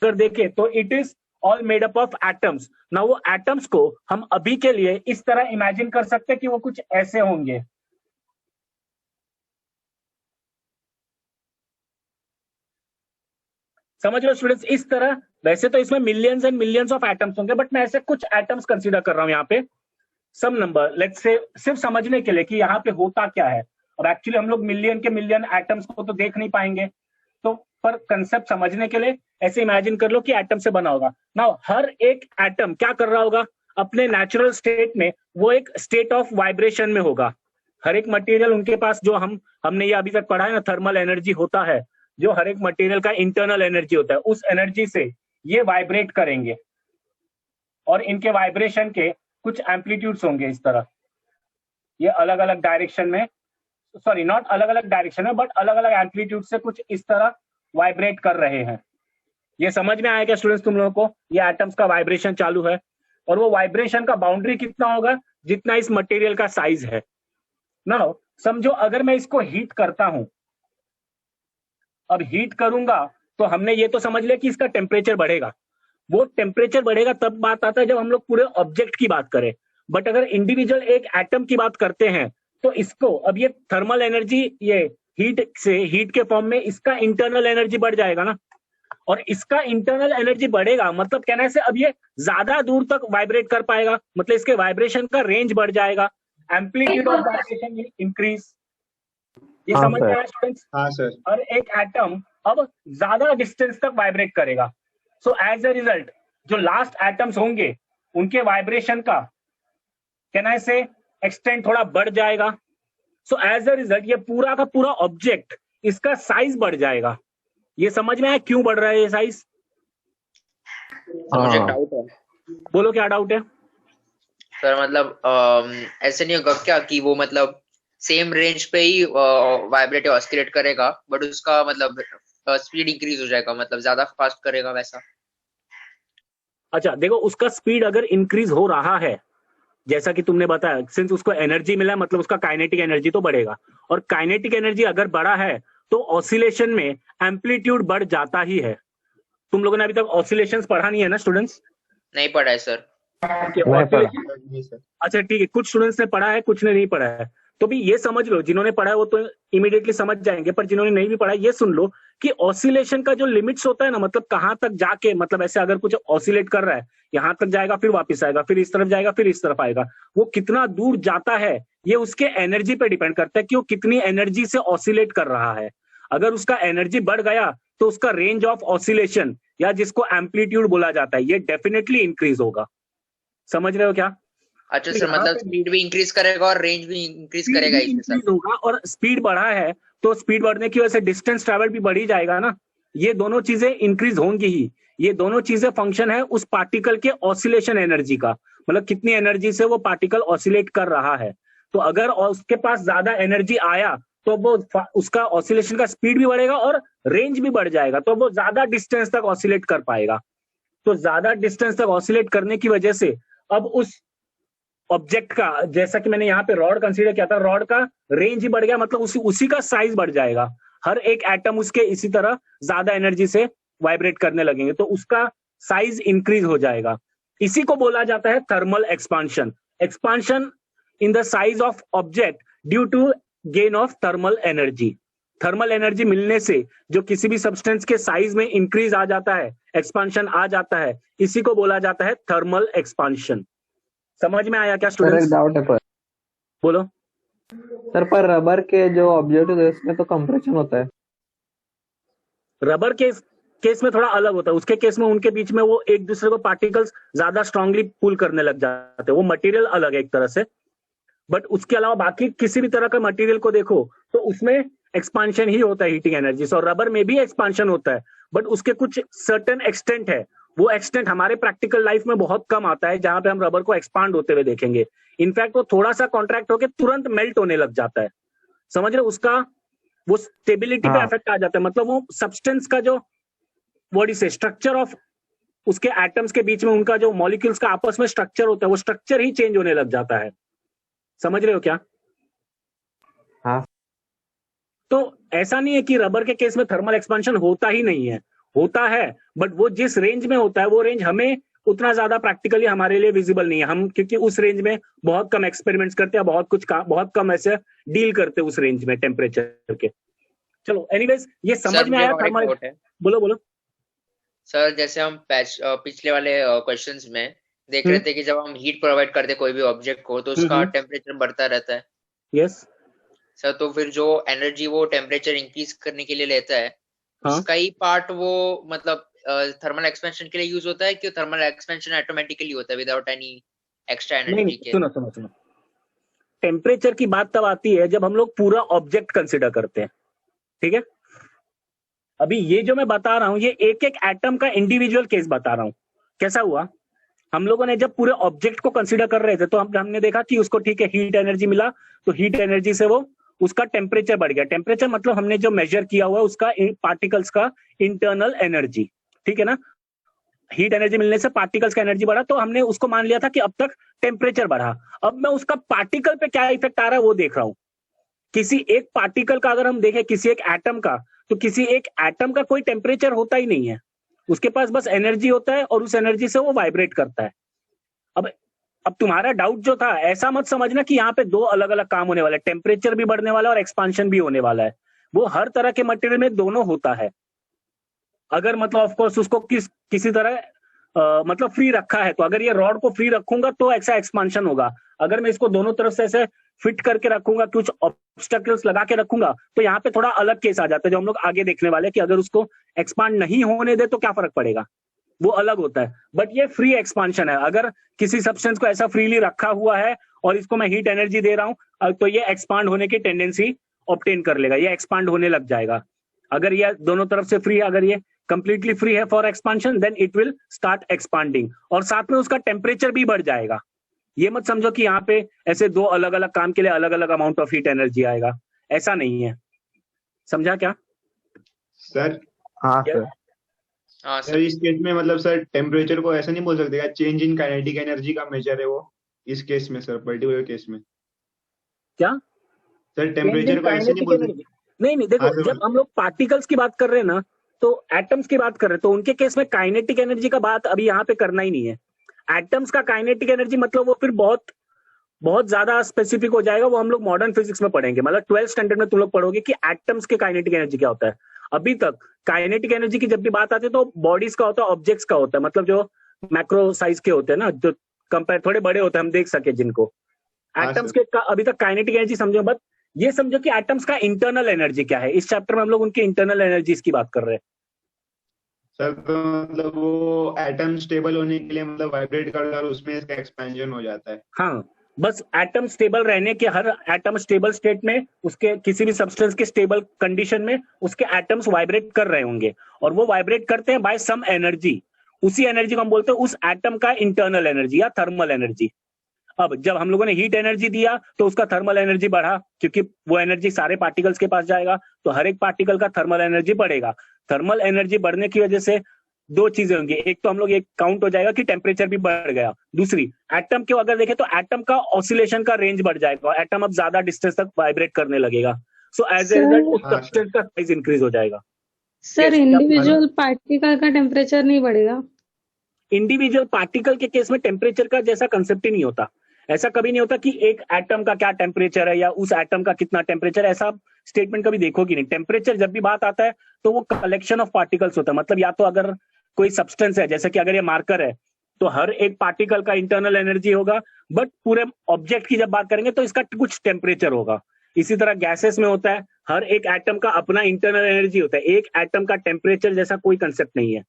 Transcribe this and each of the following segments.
अगर देखें तो it is all made up of atoms ना। वो एटम्स को हम अभी के लिए इस तरह इमेजिन कर सकते हैं कि वो कुछ ऐसे होंगे। समझ लो स्टूडेंट्स, इस तरह। वैसे तो इसमें millions and millions of atoms होंगे, बट मैं ऐसे कुछ एटम्स कंसीडर कर रहा हूं यहाँ पे। सम नंबर लेट्स से, सिर्फ समझने के लिए कि यहाँ पे होता क्या है। अब एक्चुअली हम लोग मिलियन के मिलियन एटम्स को तो देख नहीं पाएंगे, तो पर कंसेप्ट समझने के लिए ऐसे इमेजिन कर लो कि एटम से बना होगा ना। हर एक एटम क्या कर रहा होगा अपने नेचुरल स्टेट में, वो एक स्टेट ऑफ वाइब्रेशन में होगा। हर एक मटेरियल उनके पास, जो हमने ये अभी तक पढ़ा है ना, थर्मल एनर्जी होता है, जो हर एक मटेरियल का इंटरनल एनर्जी होता है, उस एनर्जी से ये वाइब्रेट करेंगे और इनके वाइब्रेशन के कुछ एम्पलीट्यूड्स होंगे इस तरह। ये अलग अलग डायरेक्शन में, सॉरी नॉट अलग अलग डायरेक्शन में, बट अलग अलग एम्पलीट्यूड से कुछ इस तरह वाइब्रेट कर रहे हैं। ये समझ में आया क्या स्टूडेंट्स तुम लोगों को? ये एटम्स का वाइब्रेशन चालू है, और वो वाइब्रेशन का बाउंड्री कितना होगा? जितना इस मटेरियल का साइज है ना। समझो अगर मैं इसको हीट करता हूं, अब हीट करूंगा तो हमने ये तो समझ लिया कि इसका टेम्परेचर बढ़ेगा। वो टेम्परेचर बढ़ेगा तब बात आता है जब हम लोग पूरे ऑब्जेक्ट की बात करें, बट अगर इंडिविजुअल एक एटम की बात करते हैं तो इसको, अब ये थर्मल एनर्जी, ये हीट से, हीट के फॉर्म में इसका इंटरनल एनर्जी बढ़ जाएगा ना, और इसका इंटरनल एनर्जी बढ़ेगा मतलब कहने से अब ये ज्यादा दूर तक वाइब्रेट कर पाएगा, मतलब इसके वाइब्रेशन का रेंज बढ़ जाएगा, amplitude of vibration will increase. ये हाँ समझ में सर। आया स्टूडेंट्स? हाँ सर। हर एक एटम अब ज्यादा डिस्टेंस तक वाइब्रेट करेगा। सो एज अ रिजल्ट जो लास्ट एटम्स होंगे उनके वाइब्रेशन का कहना से एक्सटेंट थोड़ा बढ़ जाएगा। सो एज अ रिजल्ट ये पूरा का पूरा ऑब्जेक्ट, इसका साइज बढ़ जाएगा। ये समझ में आया क्यों बढ़ रहा है ये साइज? सर मुझे एक डाउट है। बोलो क्या डाउट है? सर मतलब ऐसे नहीं होगा क्या कि वो मतलब सेम रेंज पे ही वाइब्रेट या ऑस्किलेट करेगा, बट उसका मतलब स्पीड इंक्रीज हो जाएगा, मतलब ज्यादा फास्ट करेगा वैसा? अच्छा देखो, उसका स्पीड अगर इंक्रीज हो रहा है जैसा कि तुमने बताया, सिंस उसको एनर्जी मिला है मतलब उसका काइनेटिक एनर्जी तो बढ़ेगा, और काइनेटिक एनर्जी अगर बढ़ा है तो ऑसिलेशन में एम्पलीट्यूड बढ़ जाता ही है। तुम लोगों ने अभी तक ऑसिलेशंस पढ़ा नहीं है ना स्टूडेंट्स? नहीं पढ़ा है सर। नहीं पढ़ा। नहीं सर। अच्छा ठीक है, कुछ स्टूडेंट्स ने पढ़ा है, कुछ ने नहीं पढ़ा है। तो भी ये समझ लो, जिन्होंने पढ़ा है वो तो इमीडिएटली समझ जाएंगे, पर जिन्होंने नहीं भी पढ़ा ये सुन लो कि ऑसिलेशन का जो लिमिट्स होता है ना, मतलब कहां तक जाके, मतलब ऐसे अगर कुछ ऑसिलेट कर रहा है, यहां तक जाएगा फिर वापस आएगा, फिर इस तरफ जाएगा फिर इस तरफ आएगा, वो कितना दूर जाता है ये उसके एनर्जी पे डिपेंड करता है कि वो कितनी एनर्जी से ऑसिलेट कर रहा है। अगर उसका एनर्जी बढ़ गया तो उसका रेंज ऑफ ऑसिलेशन, या जिसको एम्पलीट्यूड बोला जाता है, ये डेफिनेटली इंक्रीज होगा। समझ रहे हो क्या? अच्छा तो सर, यहाँ मतलब पे स्पीड भी इंक्रीज करेगा और रेंज भी इंक्रीज स्पीड करेगा भी इसके साथ? इंक्रीज होगा, और स्पीड बढ़ा है तो स्पीड बढ़ने की वजह से डिस्टेंस ट्रेवल भी बढ़ ही जाएगा ना। ये दोनों चीजें इंक्रीज होंगी ही। ये दोनों चीजें फंक्शन है उस पार्टिकल के ऑसिलेशन एनर्जी का, मतलब कितनी एनर्जी से वो पार्टिकल ऑसिलेट कर रहा है। तो अगर उसके पास ज्यादा एनर्जी आया तो वो उसका ऑसिलेशन का स्पीड भी बढ़ेगा और रेंज भी बढ़ जाएगा, तो वो ज्यादा डिस्टेंस तक ऑसिलेट कर पाएगा। तो ज्यादा डिस्टेंस तक ऑसिलेट करने की वजह से अब उस ऑब्जेक्ट का, जैसा कि मैंने यहाँ पे रॉड कंसीडर किया था, रॉड का रेंज ही बढ़ गया, मतलब उसी का साइज बढ़ जाएगा। हर एक एटम उसके इसी तरह ज्यादा एनर्जी से वाइब्रेट करने लगेंगे तो उसका साइज इंक्रीज हो जाएगा। इसी को बोला जाता है thermal expansion. Expansion in the size of object due to gain of thermal energy. Thermal energy मिलने से जो किसी भी सब्सटेंस के साइज में इंक्रीज आ जाता है, एक्सपांशन आ जाता है, इसी को बोला जाता है थर्मल एक्सपांशन। समझ में आया क्या सर स्टूडेंट्स? एक डाउट है पर बोलो। सर, पर रबर के जो ऑब्जेक्ट है उसमें तो कंप्रेशन होता है। रबर के केस में थोड़ा अलग होता है। उसके केस में उनके बीच में वो एक दूसरे को पार्टिकल्स ज्यादा स्ट्रांगली पुल करने लग जाते हैं, वो मटेरियल अलग है एक तरह से। बट उसके अलावा बाकी किसी भी तरह का मटेरियल को देखो तो उसमें एक्सपांशन ही होता है हीटिंग एनर्जी से, और रबर में भी एक्सपांशन होता है, बट उसके कुछ सर्टेन एक्सटेंट है। वो एक्सटेंट हमारे प्रैक्टिकल लाइफ में बहुत कम आता है जहां पे हम रबर को एक्सपांड होते हुए देखेंगे। इनफैक्ट वो थोड़ा सा कॉन्ट्रैक्ट होकर तुरंत मेल्ट होने लग जाता है। समझ रहे हो? उसका वो स्टेबिलिटी पे हाँ। इफेक्ट आ जाता है, मतलब वो सब्सटेंस का जो बॉडी से स्ट्रक्चर ऑफ उसके एटम्स के बीच में उनका जो मॉलिक्यूल्स का आपस में स्ट्रक्चर होता है वो स्ट्रक्चर ही चेंज होने लग जाता है। समझ रहे हो क्या? हाँ। तो ऐसा नहीं है कि रबर के केस में थर्मल एक्सपांशन होता ही नहीं है, होता है, बट वो जिस रेंज में होता है वो रेंज हमें उतना ज्यादा प्रैक्टिकली हमारे लिए विजिबल नहीं है। हम क्योंकि उस रेंज में बहुत कम एक्सपेरिमेंट्स करते हैं, बहुत कम ऐसे डील करते हैं उस रेंज में टेम्परेचर के। चलो एनीवेज ये समझ सर में मुझे आया और एक थर्मल। डाउट है बोलो बोलो। सर, जैसे हम पिछले वाले क्वेश्चंस में देख रहे हम्म थे कि जब हम हीट प्रोवाइड करते कोई भी ऑब्जेक्ट को तो उसका हम्म। टेम्परेचर बढ़ता रहता है। यस। सर तो फिर जो एनर्जी वो टेम्परेचर इंक्रीज करने के लिए लेता है, हाँ उसका ही पार्ट वो मतलब थर्मल एक्सपेंशन के लिए यूज होता है कि थर्मल एक्सपेंशन ऑटोमेटिकली होता है विदाउट एनी एक्स्ट्रा नहीं एनर्जी नहीं, के? सुनो सुनो सुनो, टेम्परेचर की बात तब आती है जब हम लोग पूरा ऑब्जेक्ट कंसिडर करते हैं, ठीक है। अभी ये जो मैं बता रहा हूं ये एक एक एटम का इंडिविजुअल केस बता रहा हूं। कैसा हुआ, हम लोगों ने जब पूरे ऑब्जेक्ट को कंसीडर कर रहे थे तो हमने देखा कि उसको ठीक है हीट एनर्जी मिला, तो हीट एनर्जी से वो उसका टेम्परेचर बढ़ गया। टेम्परेचर मतलब हमने जो मेजर किया हुआ है उसका पार्टिकल्स का इंटरनल एनर्जी, ठीक है ना। हीट एनर्जी मिलने से पार्टिकल्स का एनर्जी बढ़ा, तो हमने उसको मान लिया था कि अब तक टेम्परेचर बढ़ा। अब मैं उसका पार्टिकल पे क्या इफेक्ट आ रहा है वो देख रहा हूं। किसी एक पार्टिकल का अगर हम देखें, किसी एक एटम का, तो किसी एक एटम का कोई टेम्परेचर होता ही नहीं है, उसके पास बस एनर्जी होता है और उस एनर्जी से वो वाइब्रेट करता है। अब अब तुम्हारा डाउट जो था, ऐसा मत समझना कि यहाँ पे दो अलग अलग काम होने वाले, टेम्परेचर भी बढ़ने वाला है और एक्सपांशन भी होने वाला है। वो हर तरह के मटेरियल में दोनों होता है। अगर मतलब ऑफ कोर्स उसको किसी तरह मतलब फ्री रखा है, तो अगर ये रॉड को फ्री रखूंगा तो ऐसा एक्सपांशन होगा। अगर मैं इसको दोनों तरफ से ऐसे फिट करके रखूंगा, कुछ ऑब्स्टेकल्स लगा के रखूंगा, तो यहाँ पे थोड़ा अलग केस आ जाता है जो हम लोग आगे देखने वाले हैं कि अगर उसको एक्सपांड नहीं होने दे तो क्या फर्क पड़ेगा, वो अलग होता है। बट ये फ्री एक्सपांशन है। अगर किसी सब्सटेंस को ऐसा फ्रीली रखा हुआ है और इसको मैं हीट एनर्जी दे रहा हूं, तो ये एक्सपांड होने की टेंडेंसी ऑब्टेन कर लेगा, ये एक्सपांड होने लग जाएगा। अगर ये दोनों तरफ से फ्री है, अगर ये कंप्लीटली फ्री है for expansion, then it will start expanding, और साथ में उसका टेम्परेचर भी बढ़ जाएगा। ये मत समझो कि यहाँ पे ऐसे दो अलग अलग काम के लिए अलग अलग अमाउंट ऑफ हीट एनर्जी आएगा, ऐसा नहीं है। समझा क्या सर? हाँ क्या? सर। हाँ सर सर। इस केस में मतलब सर टेम्परेचर को ऐसा नहीं बोल सकते क्या, चेंज इन काइनेटिक एनर्जी का मेजर है वो इस केस में सर, पर्टिकुलर केस में? क्या सर टेम्परेचर को ऐसे नहीं काइनेटिक बोल एनर्जी? सकते? नहीं नहीं, हाँ देखो सर। जब हम लोग पार्टिकल्स की बात कर रहे हैं ना, तो एटम्स की बात कर रहे हैं, तो उनके केस में काइनेटिक एनर्जी का बात अभी यहाँ पे करना ही नहीं है। एटम्स का काइनेटिक एनर्जी मतलब वो फिर बहुत बहुत ज्यादा स्पेसिफिक हो जाएगा, वो हम लोग मॉडर्न फिजिक्स में पढ़ेंगे। मतलब 12th स्टैंडर्ड में तुम लोग पढ़ोगे कि एटम्स के काइनेटिक एनर्जी क्या होता है। अभी तक काइनेटिक एनर्जी की जब भी बात आती है तो बॉडीज का होता है, ऑब्जेक्ट्स का होता है, मतलब जो मैक्रो साइज के होते हैं ना, जो कंपेयर थोड़े बड़े होते हैं, हम देख सके जिनको। हाँ एटम्स सर। के अभी तक काइनेटिक एनर्जी समझो, बट ये समझो कि एटम्स का इंटरनल एनर्जी क्या है। इस चैप्टर में हम लोग उनकी इंटरनल एनर्जीज की बात कर रहे हैं। सर तो मतलब वो एटम स्टेबल होने के लिए मतलब वाइब्रेट कर और उसमें इसका एक्सपेंशन हो जाता है। हाँ, बस एटम स्टेबल रहने के, हर एटम स्टेबल स्टेट में, उसके किसी भी सब्सटेंस के स्टेबल कंडीशन में उसके एटम्स वाइब्रेट कर रहे होंगे, और वो वाइब्रेट करते हैं बाय सम एनर्जी। उसी एनर्जी को हम बोलते हैं उस एटम का इंटरनल एनर्जी या थर्मल एनर्जी। अब जब हम लोगों ने हीट एनर्जी दिया तो उसका थर्मल एनर्जी बढ़ा, क्योंकि वो एनर्जी सारे पार्टिकल्स के पास जाएगा, तो हर एक पार्टिकल का थर्मल एनर्जी बढ़ेगा। थर्मल एनर्जी बढ़ने की वजह से दो चीजें होंगी, एक तो हम लोग एक काउंट हो जाएगा कि टेम्परेचर भी बढ़ गया, दूसरी एटम के अगर देखें तो एटम का ऑसिलेशन का रेंज बढ़ जाएगा, एटम अब ज्यादा डिस्टेंस तक वाइब्रेट करने लगेगा। So as a result sir उस हाँ सर। सब्सटेंस का साइज इंक्रीज हो जाएगा। सर Yes, क्या पूछा? इंडिविजुअल पार्टिकल का टेम्परेचर नहीं बढ़ेगा? इंडिविजुअल पार्टिकल के केस में टेम्परेचर का जैसा कंसेप्ट ही नहीं होता। ऐसा कभी नहीं होता कि एक एटम का क्या टेम्परेचर है या उस एटम का कितना टेम्परेचर है, ऐसा स्टेटमेंट कभी देखोगी नहीं। टेम्परेचर जब भी बात आता है तो वो कलेक्शन ऑफ पार्टिकल्स होता है। मतलब या तो अगर कोई सब्सटेंस है, जैसे कि अगर ये मार्कर है, तो हर एक पार्टिकल का इंटरनल एनर्जी होगा, बट पूरे ऑब्जेक्ट की जब बात करेंगे तो इसका कुछ टेम्परेचर होगा। इसी तरह गैसेस में होता है, हर एक एटम का अपना इंटरनल एनर्जी होता है, एक एटम का टेम्परेचर जैसा कोई कंसेप्ट नहीं है।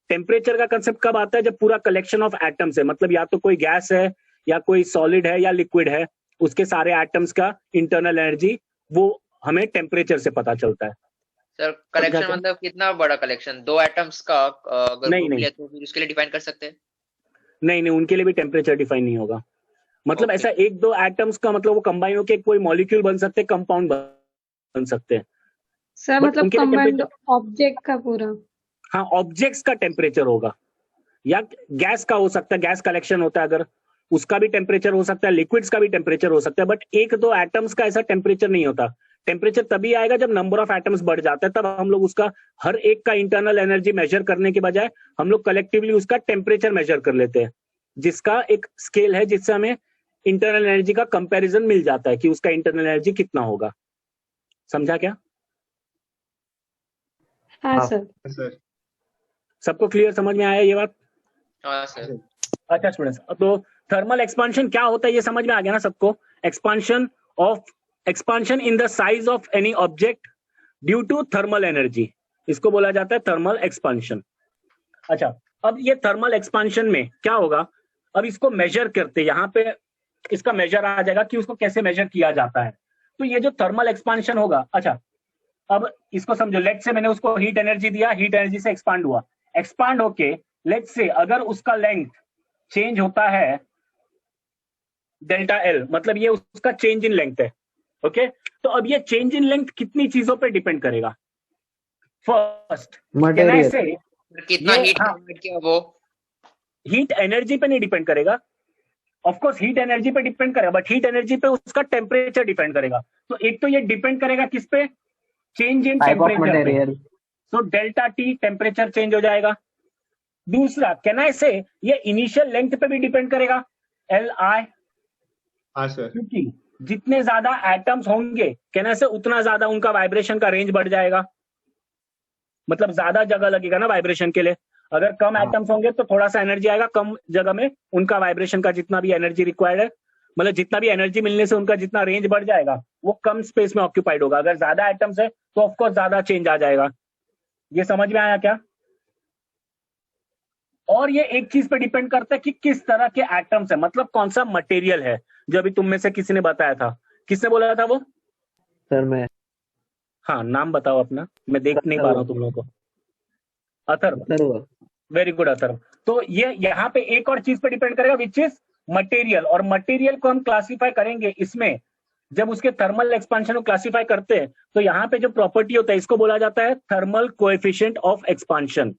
टेम्परेचर का कंसेप्ट कब आता है, जब पूरा कलेक्शन ऑफ एटम्स है, मतलब या तो कोई गैस है या कोई सॉलिड है या लिक्विड है, उसके सारे एटम्स का इंटरनल एनर्जी, वो हमें टेम्परेचर से पता चलता है। सर कलेक्शन मतलब कितना बड़ा कलेक्शन, दो एटम्स का अगर नहीं ग्रुप नहीं लिया तो फिर उसके लिए डिफाइन कर सकते हैं? नहीं नहीं, उनके लिए भी टेम्परेचर डिफाइन नहीं होगा। मतलब Okay. ऐसा एक दो एटम्स का मतलब वो कंबाइन होकर कोई मॉलिक्यूल बन सकते हैं, कंपाउंड बन सकते हैं, सर बट मतलब उनके लिए कंबाइंड टेम्परेचर, ऑब्जेक्ट का पूरा? हाँ ऑब्जेक्ट्स का टेम्परेचर होगा, या गैस का हो सकता है, गैस कलेक्शन होता है अगर, उसका भी टेम्परेचर हो सकता है, लिक्विड्स का भी टेम्परेचर हो सकता है, बट एक दो एटम्स का ऐसा टेम्परेचर नहीं होता। टेम्परेचर तभी आएगा जब नंबर ऑफ एटम्स बढ़ जाता है, तब हम लोग उसका हर एक का इंटरनल एनर्जी मेजर करने के बजाय हम लोग कलेक्टिवली उसका टेम्परेचर मेजर कर लेते हैं, जिसका एक स्केल है जिससे हमें इंटरनल एनर्जी का कंपैरिजन मिल जाता है कि उसका इंटरनल एनर्जी कितना होगा। समझा क्या? हाँ हाँ। सर। सर सबको क्लियर समझ में आया ये बात? हाँ सर। अच्छा स्टूडेंट्स, तो थर्मल एक्सपांशन क्या होता है ये समझ में आ गया ना सबको? Expansion in the size of any object due to thermal energy, इसको बोला जाता है थर्मल एक्सपांशन। अच्छा, अब ये थर्मल एक्सपांशन में क्या होगा, अब इसको मेजर करते, यहाँ पे इसका मेजर आ जाएगा कि उसको कैसे मेजर किया जाता है। तो ये जो थर्मल एक्सपांशन होगा, अच्छा अब इसको समझो, लेट से मैंने उसको हीट एनर्जी दिया, हीट एनर्जी से एक्सपांड हुआ, एक्सपांड होके लेट से अगर उसका लेंथ चेंज होता है डेल्टा एल, मतलब ये उसका चेंज इन लेंथ है। ओके, तो अब ये चेंज इन लेंथ कितनी चीजों पे डिपेंड करेगा? First can I material. से कितना ये, हीट हाँ, कन्वर्ट किया वो? हीट एनर्जी पे नहीं डिपेंड करेगा, ऑफ कोर्स हीट एनर्जी पे डिपेंड करेगा, बट हीट एनर्जी पे उसका टेम्परेचर डिपेंड करेगा। तो एक तो ये डिपेंड करेगा किस पे? Change in type of temperature पे, material. So delta T temperature change हो जाएगा। दूसरा कैन आई से ये इनिशियल लेंथ पे भी डिपेंड करेगा, एल आई, हाँ सर। क्योंकि जितने ज्यादा एटम्स होंगे कैन आई से उतना ज्यादा उनका वाइब्रेशन का रेंज बढ़ जाएगा, मतलब ज्यादा जगह लगेगा ना वाइब्रेशन के लिए। अगर कम एटम्स होंगे तो थोड़ा सा एनर्जी आएगा, कम जगह में उनका वाइब्रेशन का जितना भी एनर्जी रिक्वायर्ड है, मतलब जितना भी एनर्जी मिलने से उनका जितना रेंज बढ़ जाएगा वो कम स्पेस में ऑक्यूपाइड होगा। अगर ज्यादा एटम्स है तो ऑफकोर्स ज्यादा चेंज आ जाएगा। ये समझ में आया क्या? और ये एक चीज पे डिपेंड करता है कि किस तरह के एटम्स है, मतलब कौन सा मटेरियल है, जो अभी तुम में से किसी ने बताया था। किसने बोला था वो? सर मैं। हाँ, नाम बताओ अपना, मैं देख नहीं पा रहा हूँ तुम लोगों को। Atharva, sir very good Atharva. तो ये यहाँ पे एक और चीज पे डिपेंड करेगा विच इज मटेरियल, और मटेरियल को हम क्लासिफाई करेंगे इसमें, जब उसके थर्मल एक्सपांशन को क्लासिफाई करते हैं तो यहाँ पे जो प्रॉपर्टी होता है इसको बोला जाता है thermal coefficient of expansion.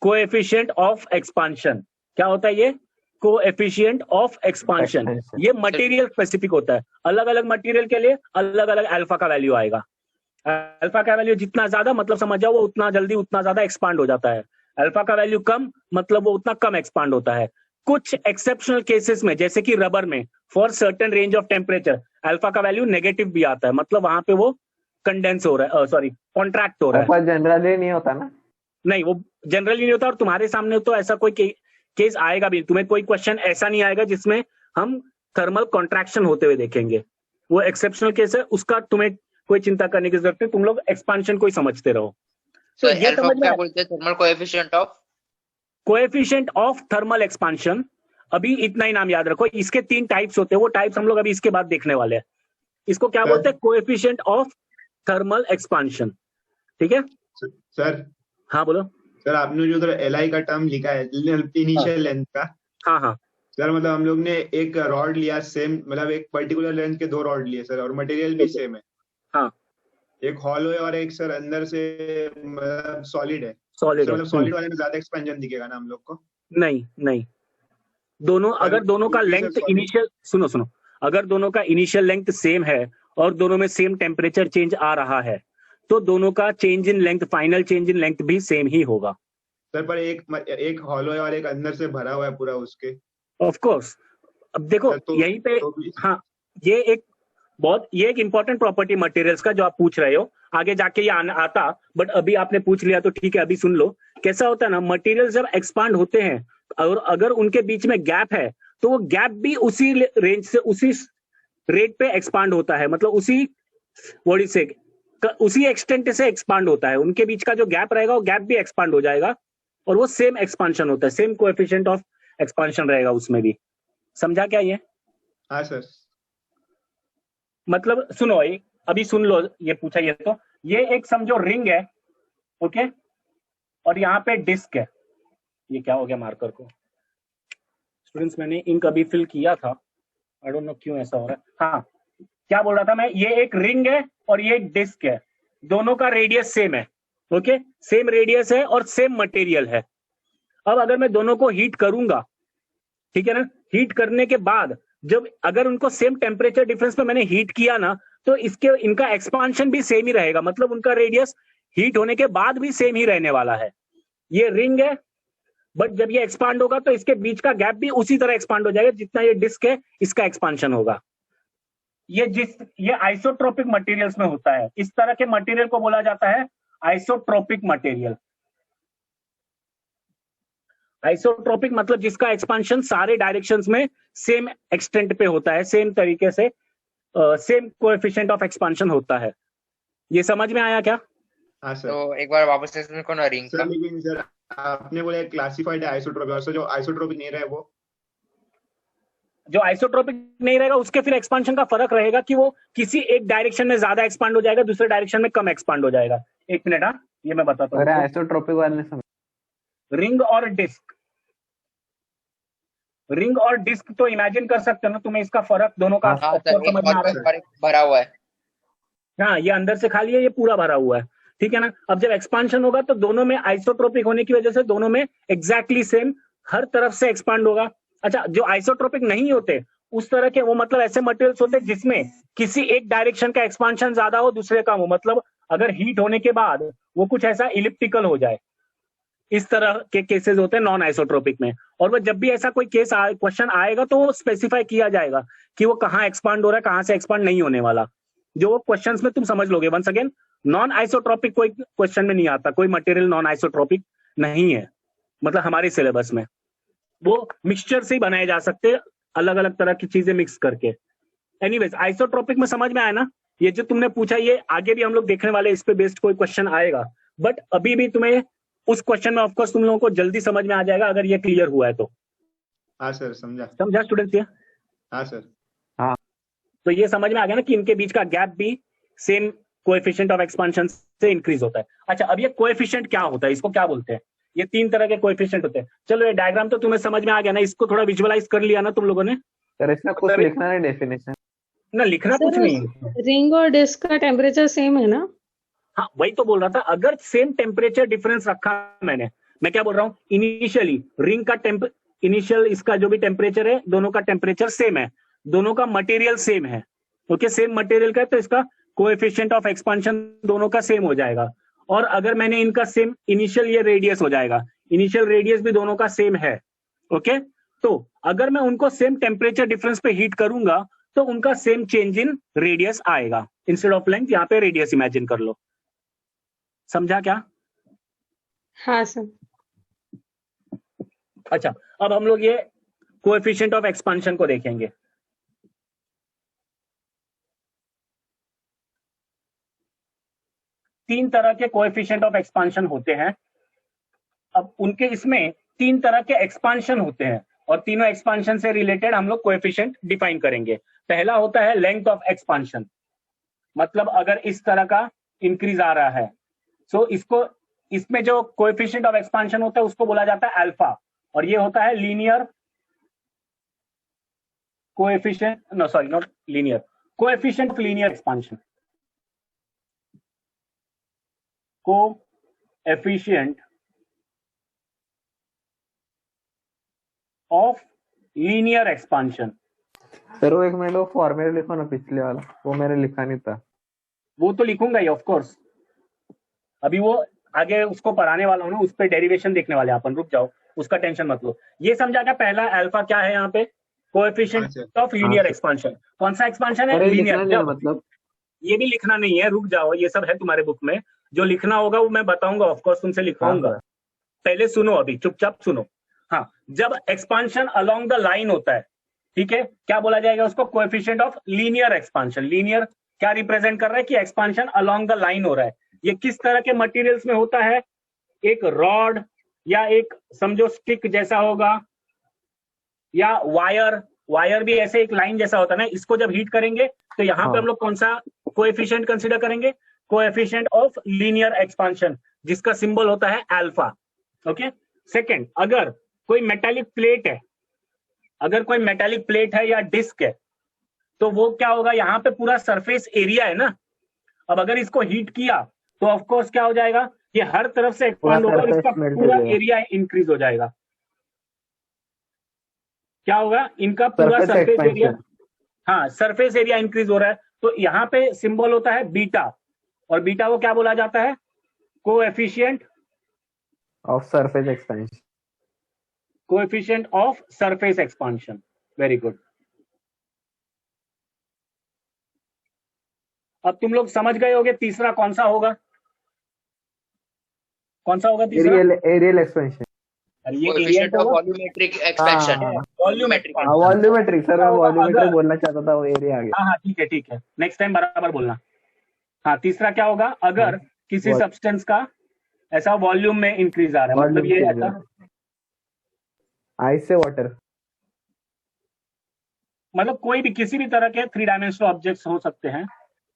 Coefficient of expansion क्या होता है? ये कोएफिशिएंट ऑफ एक्सपांशन, ये मटेरियल स्पेसिफिक होता है। अलग अलग मटेरियल के लिए अलग अलग अल्फा का वैल्यू आएगा। अल्फा का वैल्यू जितना ज्यादा, मतलब समझ जाओ वो उतना जल्दी उतना ज्यादा एक्सपांड हो जाता है। अल्फा का वैल्यू कम, मतलब वो उतना कम एक्सपांड होता है। कुछ एक्सेप्शनल केसेस में, जैसे कि रबर में, for certain range of temperature alpha का वैल्यू नेगेटिव भी आता है, मतलब वहां पे वो कंडेंस हो रहा है, सॉरी कॉन्ट्रैक्ट हो रहा है। पर जनरली नहीं होता ना? नहीं, वो जनरली नहीं होता, और तुम्हारे सामने तो ऐसा कोई केस आएगा भी, तुम्हें कोई क्वेश्चन ऐसा नहीं आएगा जिसमें हम थर्मल कॉन्ट्रैक्शन होते हुए देखेंगे। वो एक्सेप्शनल केस है, उसका तुम्हें कोई चिंता करने की जरूरत नहीं, तुम लोग एक्सपांशन को ही समझते रहो। तो ये अल्फा समझ में क्या बोलते हैं? Thermal coefficient of? Coefficient of thermal expansion. अभी इतना ही नाम याद रखो, इसके 3 टाइप्स होते हैं, वो टाइप्स हम लोग अभी इसके बाद देखने वाले हैं। इसको क्या बोलते हैं? Coefficient of thermal expansion. ठीक है सर। हाँ बोलो। सर आपने जो उधर एलआई का टर्म लिखा है इनिशियल लेंथ का, हाँ हाँ सर मतलब हम लोग ने एक रॉड लिया सेम, मतलब एक पर्टिकुलर लेंथ के 2 रॉड लिए सर, और मटेरियल भी सेम है। हाँ, एक हॉलो है और एक सर अंदर से मतलब सॉलिड है। सॉलिड मतलब सॉलिड वाले में ज्यादा एक्सपेंशन दिखेगा ना हम लोग को? नहीं नहीं, दोनों, अगर दोनों का लेंथ इनिशियल, सुनो, अगर दोनों का इनिशियल लेंथ सेम है और दोनों में सेम टेम्परेचर चेंज आ रहा है तो दोनों का change in length, final change in length भी सेम ही होगा। सर पर एक हॉलो है और एक अंदर से भरा हुआ है पूरा उसके। ऑफ कोर्स, अब देखो यहीं पे, हाँ, ये एक इंपॉर्टेंट प्रॉपर्टी मटेरियल्स का जो आप पूछ रहे हो, आगे जाके ये आता, बट अभी आपने पूछ लिया तो ठीक है, अभी सुन लो। कैसा होता है ना, मटेरियल जब एक्सपांड होते हैं और अगर उनके बीच में गैप है तो वो गैप भी उसी रेंज से, उसी रेट पे एक्सपांड होता है, मतलब उसी एक्सटेंट से एक्सपांड होता है। उनके बीच का जो गैप रहेगा वो गैप भी एक्सपांड हो जाएगा और वो सेम एक्सपांशन होता है, सेम कोएफिशिएंट ऑफ एक्सपांशन रहेगा उसमें भी। समझा क्या ये? हाँ सर। मतलब सुनो, अभी सुन लो, ये पूछा ये तो, ये एक समझो रिंग है, ओके, और यहाँ पे डिस्क है। ये क्या हो गया मार्कर को? स्टूडेंट्स मैंने इंक अभी फिल किया था, आई डोंट नो क्यों ऐसा हो रहा है। हाँ, क्या बोल रहा था मैं? ये एक रिंग है और ये एक डिस्क है, दोनों का रेडियस सेम है, ओके, सेम रेडियस है और सेम मटेरियल है। अब अगर मैं दोनों को हीट करूंगा, ठीक है ना, हीट करने के बाद जब अगर उनको सेम टेम्परेचर डिफरेंस पे मैंने हीट किया ना, तो इसके इनका एक्सपांशन भी सेम ही रहेगा, मतलब उनका रेडियस हीट होने के बाद भी सेम ही रहने वाला है। ये रिंग है, बट जब ये एक्सपांड होगा तो इसके बीच का गैप भी उसी तरह एक्सपांड हो जाएगा जितना ये डिस्क है, इसका एक्सपांशन होगा। ये आइसोट्रोपिक मटेरियल्स में होता है। इस तरह के मटेरियल को बोला जाता है आइसोट्रोपिक मटेरियल। आइसोट्रोपिक मतलब जिसका एक्सपांशन सारे डायरेक्शंस में सेम एक्सटेंट पे होता है, सेम तरीके से सेम कोएफिशिएंट ऑफ एक्सपांशन होता है। ये समझ में आया क्या? हाँ सर। तो एक बार वापस से सुनो ना रिंग सर का। लेकिन सर आपने बोला क्लासिफाइड है आइसोट्रोपिक, और जो आइसोट्रोपिक नहीं रहा है वो जो आइसोट्रोपिक नहीं रहेगा उसके फिर एक्सपांशन का फर्क रहेगा कि वो किसी एक डायरेक्शन में ज्यादा एक्सपांड हो जाएगा, दूसरे डायरेक्शन में कम एक्सपांड हो जाएगा। एक मिनट, हाँ ये मैं बताता अरे हूँ। आइसोट्रोपिक वाले ने समझ। रिंग और डिस्क, रिंग और डिस्क तो इमेजिन कर सकते हो ना तुम्हें, इसका फर्क दोनों का हाँ of सर, course एक समझ में आ रहा है। बहुत भरा हुआ है। हाँ, ये अंदर से खाली है, ये पूरा भरा हुआ है, ठीक है ना। अब जब एक्सपांशन होगा तो दोनों में आइसोट्रोपिक होने की वजह से दोनों में एग्जैक्टली सेम हर तरफ से एक्सपांड होगा। अच्छा, जो आइसोट्रोपिक नहीं होते उस तरह के, वो मतलब ऐसे मटेरियल्स होते हैं जिसमें किसी एक डायरेक्शन का एक्सपांशन ज्यादा हो, दूसरे का हो, मतलब अगर हीट होने के बाद वो कुछ ऐसा इलिप्टिकल हो जाए, इस तरह के केसेस होते हैं नॉन आइसोट्रोपिक में। और वो जब भी ऐसा कोई केस क्वेश्चन आएगा तो वो स्पेसिफाई किया जाएगा कि वो कहाँ एक्सपांड हो रहा है, कहाँ से एक्सपांड नहीं होने वाला। जो क्वेश्चंस में तुम समझ लोगे। वंस अगेन, नॉन आइसोट्रोपिक कोई क्वेश्चन में नहीं आता, कोई मटेरियल नॉन आइसोट्रोपिक नहीं है, मतलब हमारे सिलेबस में। वो मिक्सचर से ही बनाए जा सकते हैं, अलग अलग तरह की चीजें मिक्स करके। एनीवेज, आइसोट्रोपिक में समझ में आया ना? ये जो तुमने पूछा ये आगे भी हम लोग देखने वाले, इस पे बेस्ड कोई क्वेश्चन आएगा, बट अभी भी तुम्हें उस क्वेश्चन में ऑफकोर्स तुम लोगों को जल्दी समझ में आ जाएगा अगर ये क्लियर हुआ है तो। हाँ सर, समझा। समझा स्टूडेंट्स ये? हाँ सर। तो ये समझ में आ गया ना कि इनके बीच का गैप भी सेम कोएफिशिएंट ऑफ एक्सपांशन से इंक्रीज होता है। अच्छा, अब ये कोएफिशिएंट क्या होता है, इसको क्या बोलते हैं? ये तीन तरह के कोएफिशिएंट होते हैं। चलो ये डायग्राम तो तुम्हें समझ में आ गया ना, इसको थोड़ा विजुअलाइज कर लिया ना तुम लोगों ने? सर इसमें कुछ मतलब लिखना है डेफिनेशन? ना, लिखना कुछ सर नहीं है। रिंग और डिस्क का टेम्परेचर सेम है ना? हाँ, वही तो बोल रहा था, अगर सेम टेम्परेचर डिफरेंस रखा मैं क्या बोल रहा हूँ, इनिशियली रिंग का इनिशियल इसका जो भी टेम्परेचर है, दोनों का टेम्परेचर सेम है, दोनों का मटेरियल सेम है। ओके, सेम मटेरियल का है तो इसका कोएफिशिएंट ऑफ एक्सपांशन दोनों का सेम हो जाएगा। और अगर मैंने इनका सेम इनिशियल, ये रेडियस हो जाएगा, इनिशियल रेडियस भी दोनों का सेम है। ओके, तो अगर मैं उनको सेम टेम्परेचर डिफरेंस पे हीट करूंगा तो उनका सेम चेंज इन रेडियस आएगा। इंस्टेड ऑफ लेंथ यहाँ पे रेडियस इमेजिन कर लो। समझा क्या? हाँ सर। अच्छा, अब हम लोग ये कोएफिशिएंट ऑफ एक्सपांशन को देखेंगे। तीन तरह के कोएफिशिएंट ऑफ एक्सपांशन होते हैं। अब उनके इसमें तीन तरह के एक्सपांशन होते हैं और तीनों एक्सपांशन से रिलेटेड हम लोग कोएफिशिएंट डिफाइन करेंगे। पहला होता है लेंथ ऑफ एक्सपांशन, मतलब अगर इस तरह का इंक्रीज आ रहा है तो इसमें जो कोएफिशिएंट ऑफ एक्सपांशन होता है उसको बोला जाता है अल्फा, और ये होता है linear coefficient, no sorry not linear, coefficient of linear expansion, coefficient of linear expansion. Sir वो एक मिनट, वो फॉर्मूला लिखो ना पिछले वाला, वो मैंने लिखा नहीं था। वो तो लिखूंगा ही ऑफ कोर्स, अभी वो आगे उसको पढ़ाने वाला हूं ना, उस पर डेरिवेशन देखने वाले अपन, रुक जाओ, उसका टेंशन मत लो। ये समझा क्या? पहला अल्फा क्या है यहाँ पे? Coefficient of linear expansion. कौन सा एक्सपांशन है? अरे लिखना लीनियर। नहीं है मतलब? ये भी लिखना नहीं है, रुक जाओ, ये सब है तुम्हारे बुक में, जो लिखना होगा वो मैं बताऊंगा, ऑफ कोर्स तुमसे लिखवाऊंगा। हाँ, पहले सुनो, अभी चुपचाप सुनो। हाँ, जब एक्सपांशन अलोंग द लाइन होता है, ठीक है, क्या बोला जाएगा उसको? Coefficient of linear expansion. Linear क्या रिप्रेजेंट कर रहा है? कि एक्सपांशन अलोंग द लाइन हो रहा है। ये किस तरह के मटेरियल्स में होता है? एक रॉड या एक समझो स्टिक जैसा होगा, या वायर भी ऐसे एक लाइन जैसा होता है ना, इसको जब हीट करेंगे तो यहाँ पे हम लोग कौन सा कोएफिशिएंट कंसीडर करेंगे? कोएफिशिएंट ऑफ लीनियर एक्सपांशन, जिसका सिंबल होता है अल्फा। ओके, सेकंड, अगर कोई मेटालिक प्लेट है या डिस्क है तो वो क्या होगा? यहाँ पे पूरा सरफेस एरिया है ना, अब अगर इसको हीट किया तो ऑफ कोर्स क्या हो जाएगा? ये हर तरफ से एक्सपांड होगा और इसका पूरा एरिया इंक्रीज हो जाएगा। क्या होगा? इनका पूरा सरफेस एरिया, हाँ सरफेस एरिया इंक्रीज हो रहा है, तो यहाँ पे सिंबल होता है बीटा, और बीटा को क्या बोला जाता है? Coefficient of surface expansion. Coefficient of surface expansion. Very good. अब तुम लोग समझ गए होगे तीसरा कौन सा होगा? कौन सा होगा तीसरा? Areal expansion. अरे ये coefficient area of volumetric expansion. Volumetric. Volumetric sir, मैं वॉल्यूमेट्रिक बोलना चाहता था, वो एरिया आ गया। हाँ ठीक है ठीक है, नेक्स्ट टाइम बराबर बोलना। हाँ तीसरा क्या होगा? अगर किसी सब्सटेंस का ऐसा वॉल्यूम में इंक्रीज आ रहा है, मतलब ये ऐसा आइस से वाटर, मतलब कोई भी किसी भी तरह के 3 डायमेंशनल ऑब्जेक्ट्स हो सकते हैं।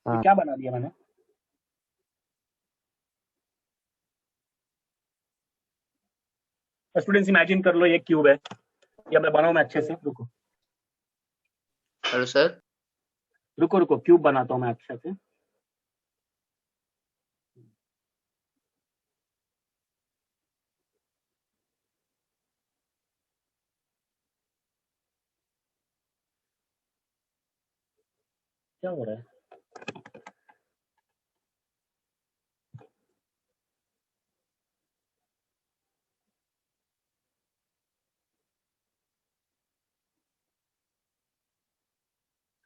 हाँ। क्या बना दिया मैंने? स्टूडेंट्स इमेजिन कर लो ये क्यूब है, या मैं बनाऊं मैं अच्छे से? रुको हेलो सर। रुको रुको, क्यूब बनाता हूं मैं अच्छे से। क्या हो रहा है?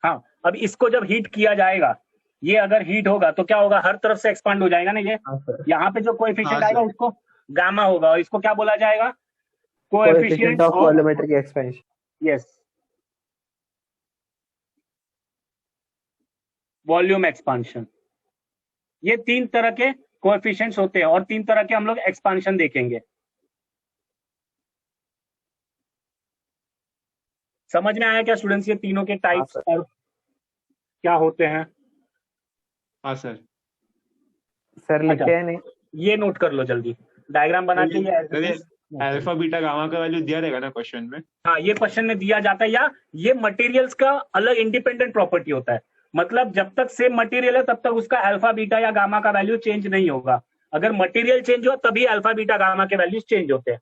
हाँ, अब इसको जब हीट किया जाएगा, ये अगर हीट होगा तो क्या होगा? हर तरफ से एक्सपांड हो जाएगा ना ये। यहाँ पे जो कोएफिशिएंट आएगा उसको गामा होगा, और इसको क्या बोला जाएगा? Coefficient of of volumetric expansion. Yes, volume expansion. ये 3 तरह के कोएफिशिएंट्स होते हैं, और 3 तरह के हम लोग एक्सपांशन देखेंगे। समझ में आया क्या स्टूडेंट्स ये तीनों के टाइप्स और क्या होते हैं? हाँ सर। सर लिखे हैं नहीं? ये नोट कर लो जल्दी, डायग्राम बना के ये अल्फा बीटा गामा का वैल्यू दिया रहेगा ना क्वेश्चन में? हाँ, ये क्वेश्चन में दिया जाता है, या ये मटेरियल्स का अलग इंडिपेंडेंट प्रॉपर्टी होता है। मतलब जब तक सेम मटेरियल है तब तक उसका अल्फा बीटा या गामा का वैल्यू चेंज नहीं होगा। अगर मटेरियल चेंज हो तभी अल्फा बीटा गामा के वैल्यूज चेंज होते हैं।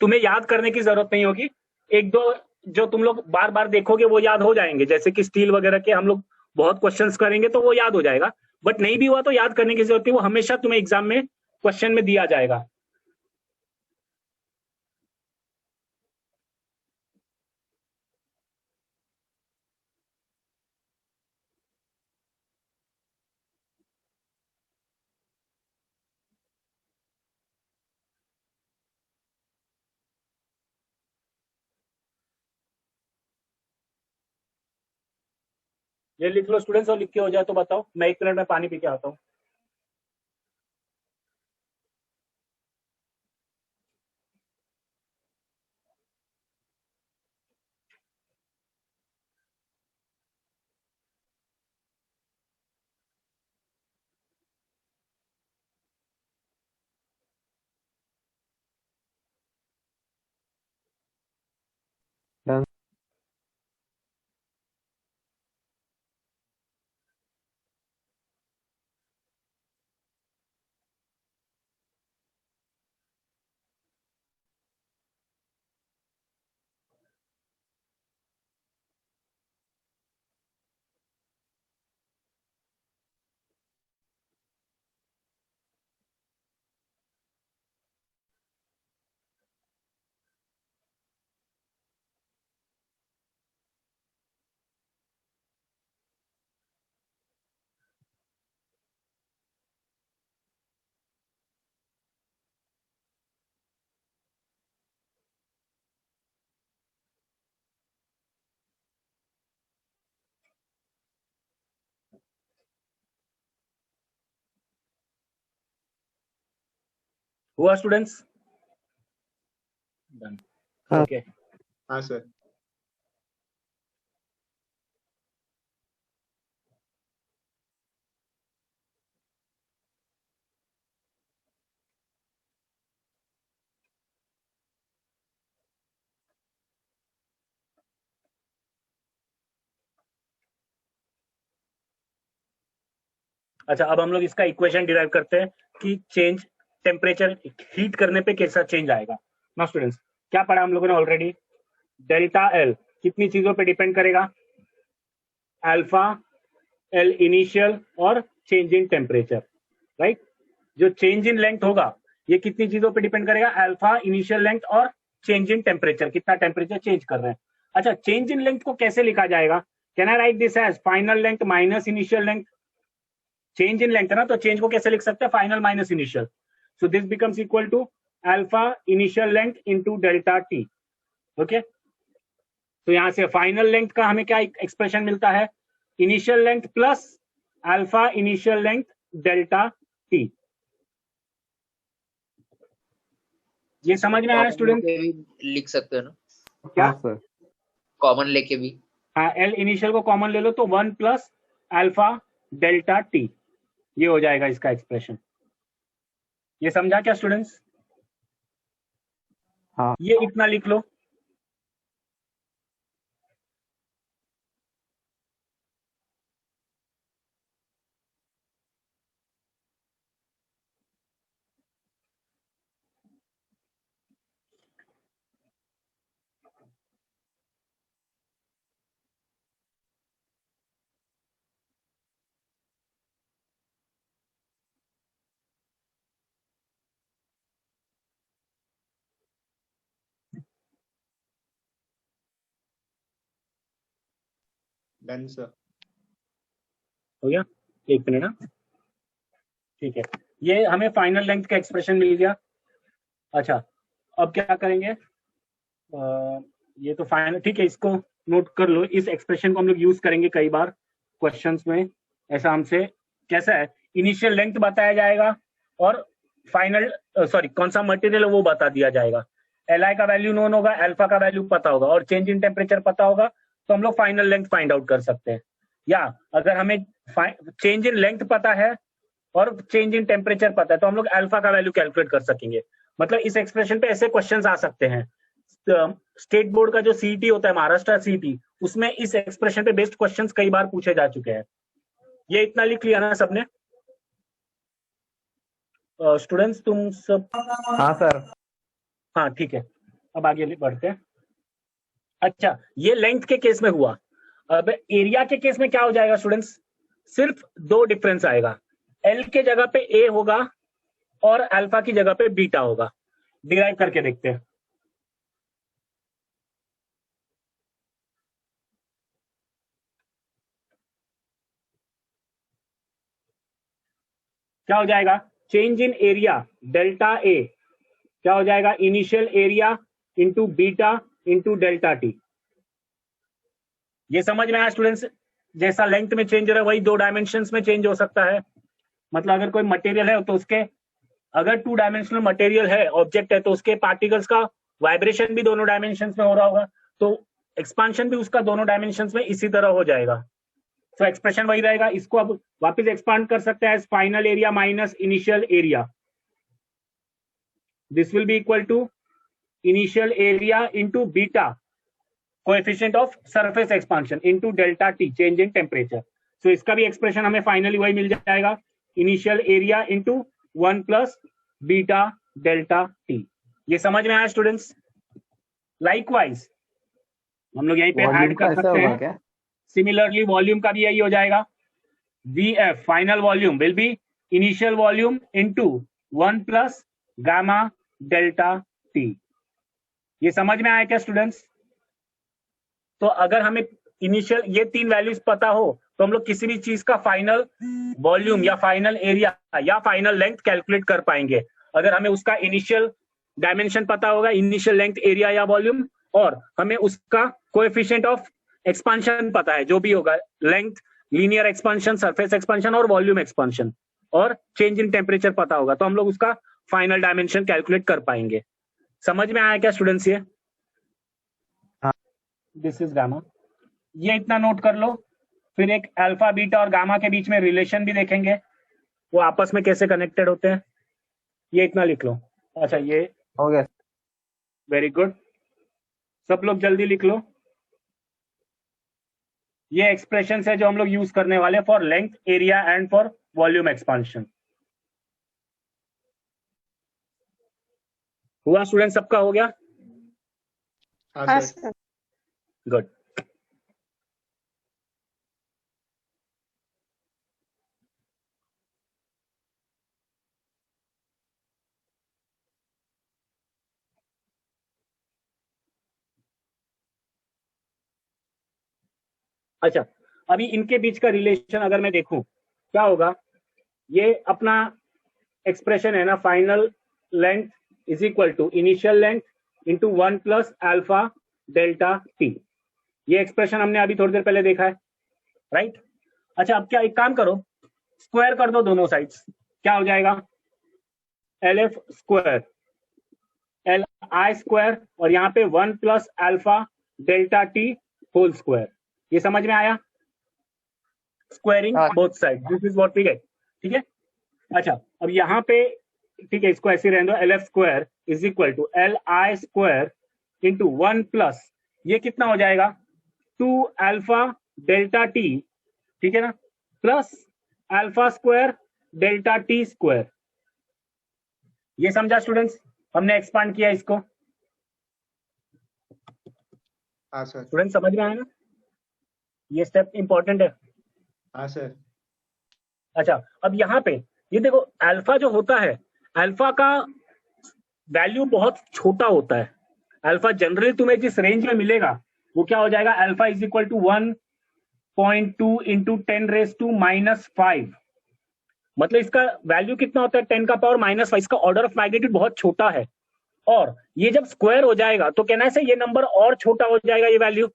तुम्हें याद करने की जरूरत नहीं होगी, एक दो जो तुम लोग बार बार देखोगे वो याद हो जाएंगे, जैसे कि स्टील वगैरह के हम लोग बहुत क्वेश्चंस करेंगे तो वो याद हो जाएगा। बट नहीं भी हुआ तो याद करने की जरूरत नहीं, वो हमेशा तुम्हें एग्जाम में क्वेश्चन में दिया जाएगा। ये लिख लो स्टूडेंट्स, और लिख के हो जाए तो बताओ, मैं 1 मिनट में पानी पी के आता हूँ। Done. हुआ स्टूडेंट्स? हाँ। ओके। हाँ सर। अच्छा, अब हम लोग इसका इक्वेशन डिराइव करते हैं कि चेंज टेम्परेचर हीट करने पे कैसा चेंज आएगा ना स्टूडेंट्स। क्या पढ़ा हम लोगों ने ऑलरेडी? डेल्टा एल कितनी चीजों पे डिपेंड करेगा? अल्फा, एल इनिशियल और चेंज इन टेम्परेचर, राइट। जो चेंज इन लेंथ होगा ये कितनी चीजों पे डिपेंड करेगा, अल्फा, इनिशियल लेंथ और चेंज इन टेम्परेचर, कितना टेम्परेचर चेंज कर रहे हैं। अच्छा, चेंज इन लेंथ को कैसे लिखा जाएगा? Can I write this as final length minus initial length? Change in length है ना, तो चेंज को कैसे लिख सकते हैं, final minus initial. So this becomes equal to alpha initial length into delta T. Okay, तो यहां से फाइनल लेंथ का हमें क्या एक्सप्रेशन मिलता है, initial length plus alpha initial length delta T. ये समझ में आया स्टूडेंट? लिख सकते हो ना क्या? हाँ सर। कॉमन लेके भी। हाँ, एल इनिशियल को कॉमन ले लो तो 1 प्लस अल्फा डेल्टा टी, ये हो जाएगा इसका एक्सप्रेशन। ये समझा क्या स्टूडेंट्स? हाँ। ये इतना लिख लो। Done sir. हो गया, एक मिनट ना, ठीक है। ये हमें फाइनल लेंथ का एक्सप्रेशन मिल गया। अच्छा, अब क्या करेंगे, ये तो फाइनल, ठीक है, इसको नोट कर लो। इस एक्सप्रेशन को हम लोग यूज करेंगे कई बार क्वेश्चंस में। ऐसा हमसे कैसा है, इनिशियल लेंथ बताया जाएगा और फाइनल सॉरी कौन सा मटेरियल है वो बता दिया जाएगा। Li का वैल्यू नोन होगा, अल्फा का वैल्यू पता होगा और चेंज इन टेम्परेचर पता होगा, तो हम लोग फाइनल लेंथ फाइंड आउट कर सकते हैं। या अगर हमें चेंज इन लेंथ पता है और चेंज इन टेम्परेचर पता है तो हम लोग अल्फा का वैल्यू कैलकुलेट कर सकेंगे। मतलब इस एक्सप्रेशन पे ऐसे क्वेश्चंस आ सकते हैं। स्टेट बोर्ड का जो सीईटी होता है, महाराष्ट्र सीईटी, उसमें इस एक्सप्रेशन पे बेस्ड क्वेश्चंस कई बार पूछे जा चुके हैं। ये इतना लिख लिया ना सबने? स्टूडेंट्स तुम सब? हाँ सर। हाँ ठीक है, अब आगे बढ़ते हैं। अच्छा, ये लेंथ के केस में हुआ। अब एरिया के केस में क्या हो जाएगा स्टूडेंट्स? सिर्फ दो डिफरेंस आएगा, एल के जगह पे ए होगा और अल्फा की जगह पे बीटा होगा। डिराइव करके देखते हैं। क्या हो जाएगा, change in area delta A क्या हो जाएगा, initial area into beta into delta T. ये समझ में आया स्टूडेंट्स? जैसा लेंथ में चेंज हो रहा है वही दो डायमेंशंस में चेंज हो सकता है। मतलब अगर कोई मटेरियल है तो उसके, अगर 2 डायमेंशनल मटेरियल है, ऑब्जेक्ट है, तो उसके पार्टिकल्स का वाइब्रेशन भी दोनों डायमेंशंस में हो रहा होगा, तो एक्सपांशन भी उसका दोनों डायमेंशंस में इसी तरह हो जाएगा। तो एक्सप्रेशन वही रहेगा। इसको अब वापस एक्सपांड कर सकते हैं, final area minus initial area. This will be equal to initial area into beta coefficient of surface expansion into delta T change in temperature. So इसका भी एक्सप्रेशन हमें फाइनली वही मिल जाएगा, initial area into 1 plus beta delta T. ये समझ में आया स्टूडेंट्स? लाइकवाइज हम लोग यहीं पे ऐड कर सकते हैं। क्या? सिमिलरली वॉल्यूम का भी यही हो जाएगा, VF final volume will be initial volume into 1 plus gamma delta T. ये समझ में आया क्या स्टूडेंट्स? तो अगर हमें इनिशियल ये 3 वैल्यूज पता हो तो हम लोग किसी भी चीज का फाइनल वॉल्यूम या फाइनल एरिया या फाइनल लेंथ कैलकुलेट कर पाएंगे। अगर हमें उसका इनिशियल डायमेंशन पता होगा, इनिशियल लेंथ, एरिया या वॉल्यूम, और हमें उसका कोएफिशिएंट ऑफ एक्सपांशन पता है, जो भी होगा, length, linear expansion, surface expansion और वॉल्यूम एक्सपांशन, और चेंज इन टेम्परेचर पता होगा, तो हम लोग उसका फाइनल डायमेंशन कैलकुलेट कर पाएंगे। समझ में आया क्या स्टूडेंट्स? ये दिस इज गामा। ये इतना नोट कर लो। फिर एक अल्फा, बीटा और गामा के बीच में रिलेशन भी देखेंगे, वो आपस में कैसे कनेक्टेड होते हैं। ये इतना लिख लो। अच्छा, ये हो गया। वेरी गुड, सब लोग जल्दी लिख लो। ये एक्सप्रेशन है जो हम लोग यूज करने वाले for length, area and for volume expansion. हुआ स्टूडेंट? सबका हो गया? हाँ हाँ सर। सर। गुड। अच्छा, अभी इनके बीच का रिलेशन अगर मैं देखूं क्या होगा, ये अपना एक्सप्रेशन है ना, final length is equal to initial length into 1 plus alpha delta T. ये एक्सप्रेशन हमने अभी थोड़ी देर पहले देखा है, राइट। अच्छा, अब क्या, एक काम करो, स्क्वायर कर दो दोनों साइड्स, क्या हो जाएगा, L F square L I square और यहाँ पे 1 plus alpha delta T whole square. ये समझ में आया, squaring both side, this is what we get, ठीक है। अच्छा, अब यहाँ पे ठीक है, इसको ऐसे रहने दो, L F square is equal to L I square into 1 plus ये कितना हो जाएगा 2 अल्फा डेल्टा टी, ठीक है ना, plus alpha square delta T square. ये समझा स्टूडेंट्स, हमने एक्सपांड किया इसको। हाँ सर। स्टूडेंट समझ में आया ना, ये स्टेप इंपॉर्टेंट है। हाँ सर। अच्छा, अब यहाँ पे ये देखो, अल्फा जो होता है, अल्फा का वैल्यू बहुत छोटा होता है। अल्फा जनरली तुम्हें जिस रेंज में मिलेगा वो क्या हो जाएगा, alpha is equal to 1.2 into 10⁻⁻5। मतलब इसका वैल्यू कितना होता है, 10 का पावर -5। इसका ऑर्डर ऑफ मैग्नीट्यूड बहुत छोटा है, और ये जब स्क्वायर हो जाएगा तो कहना है ये नंबर और छोटा हो जाएगा ये वैल्यू,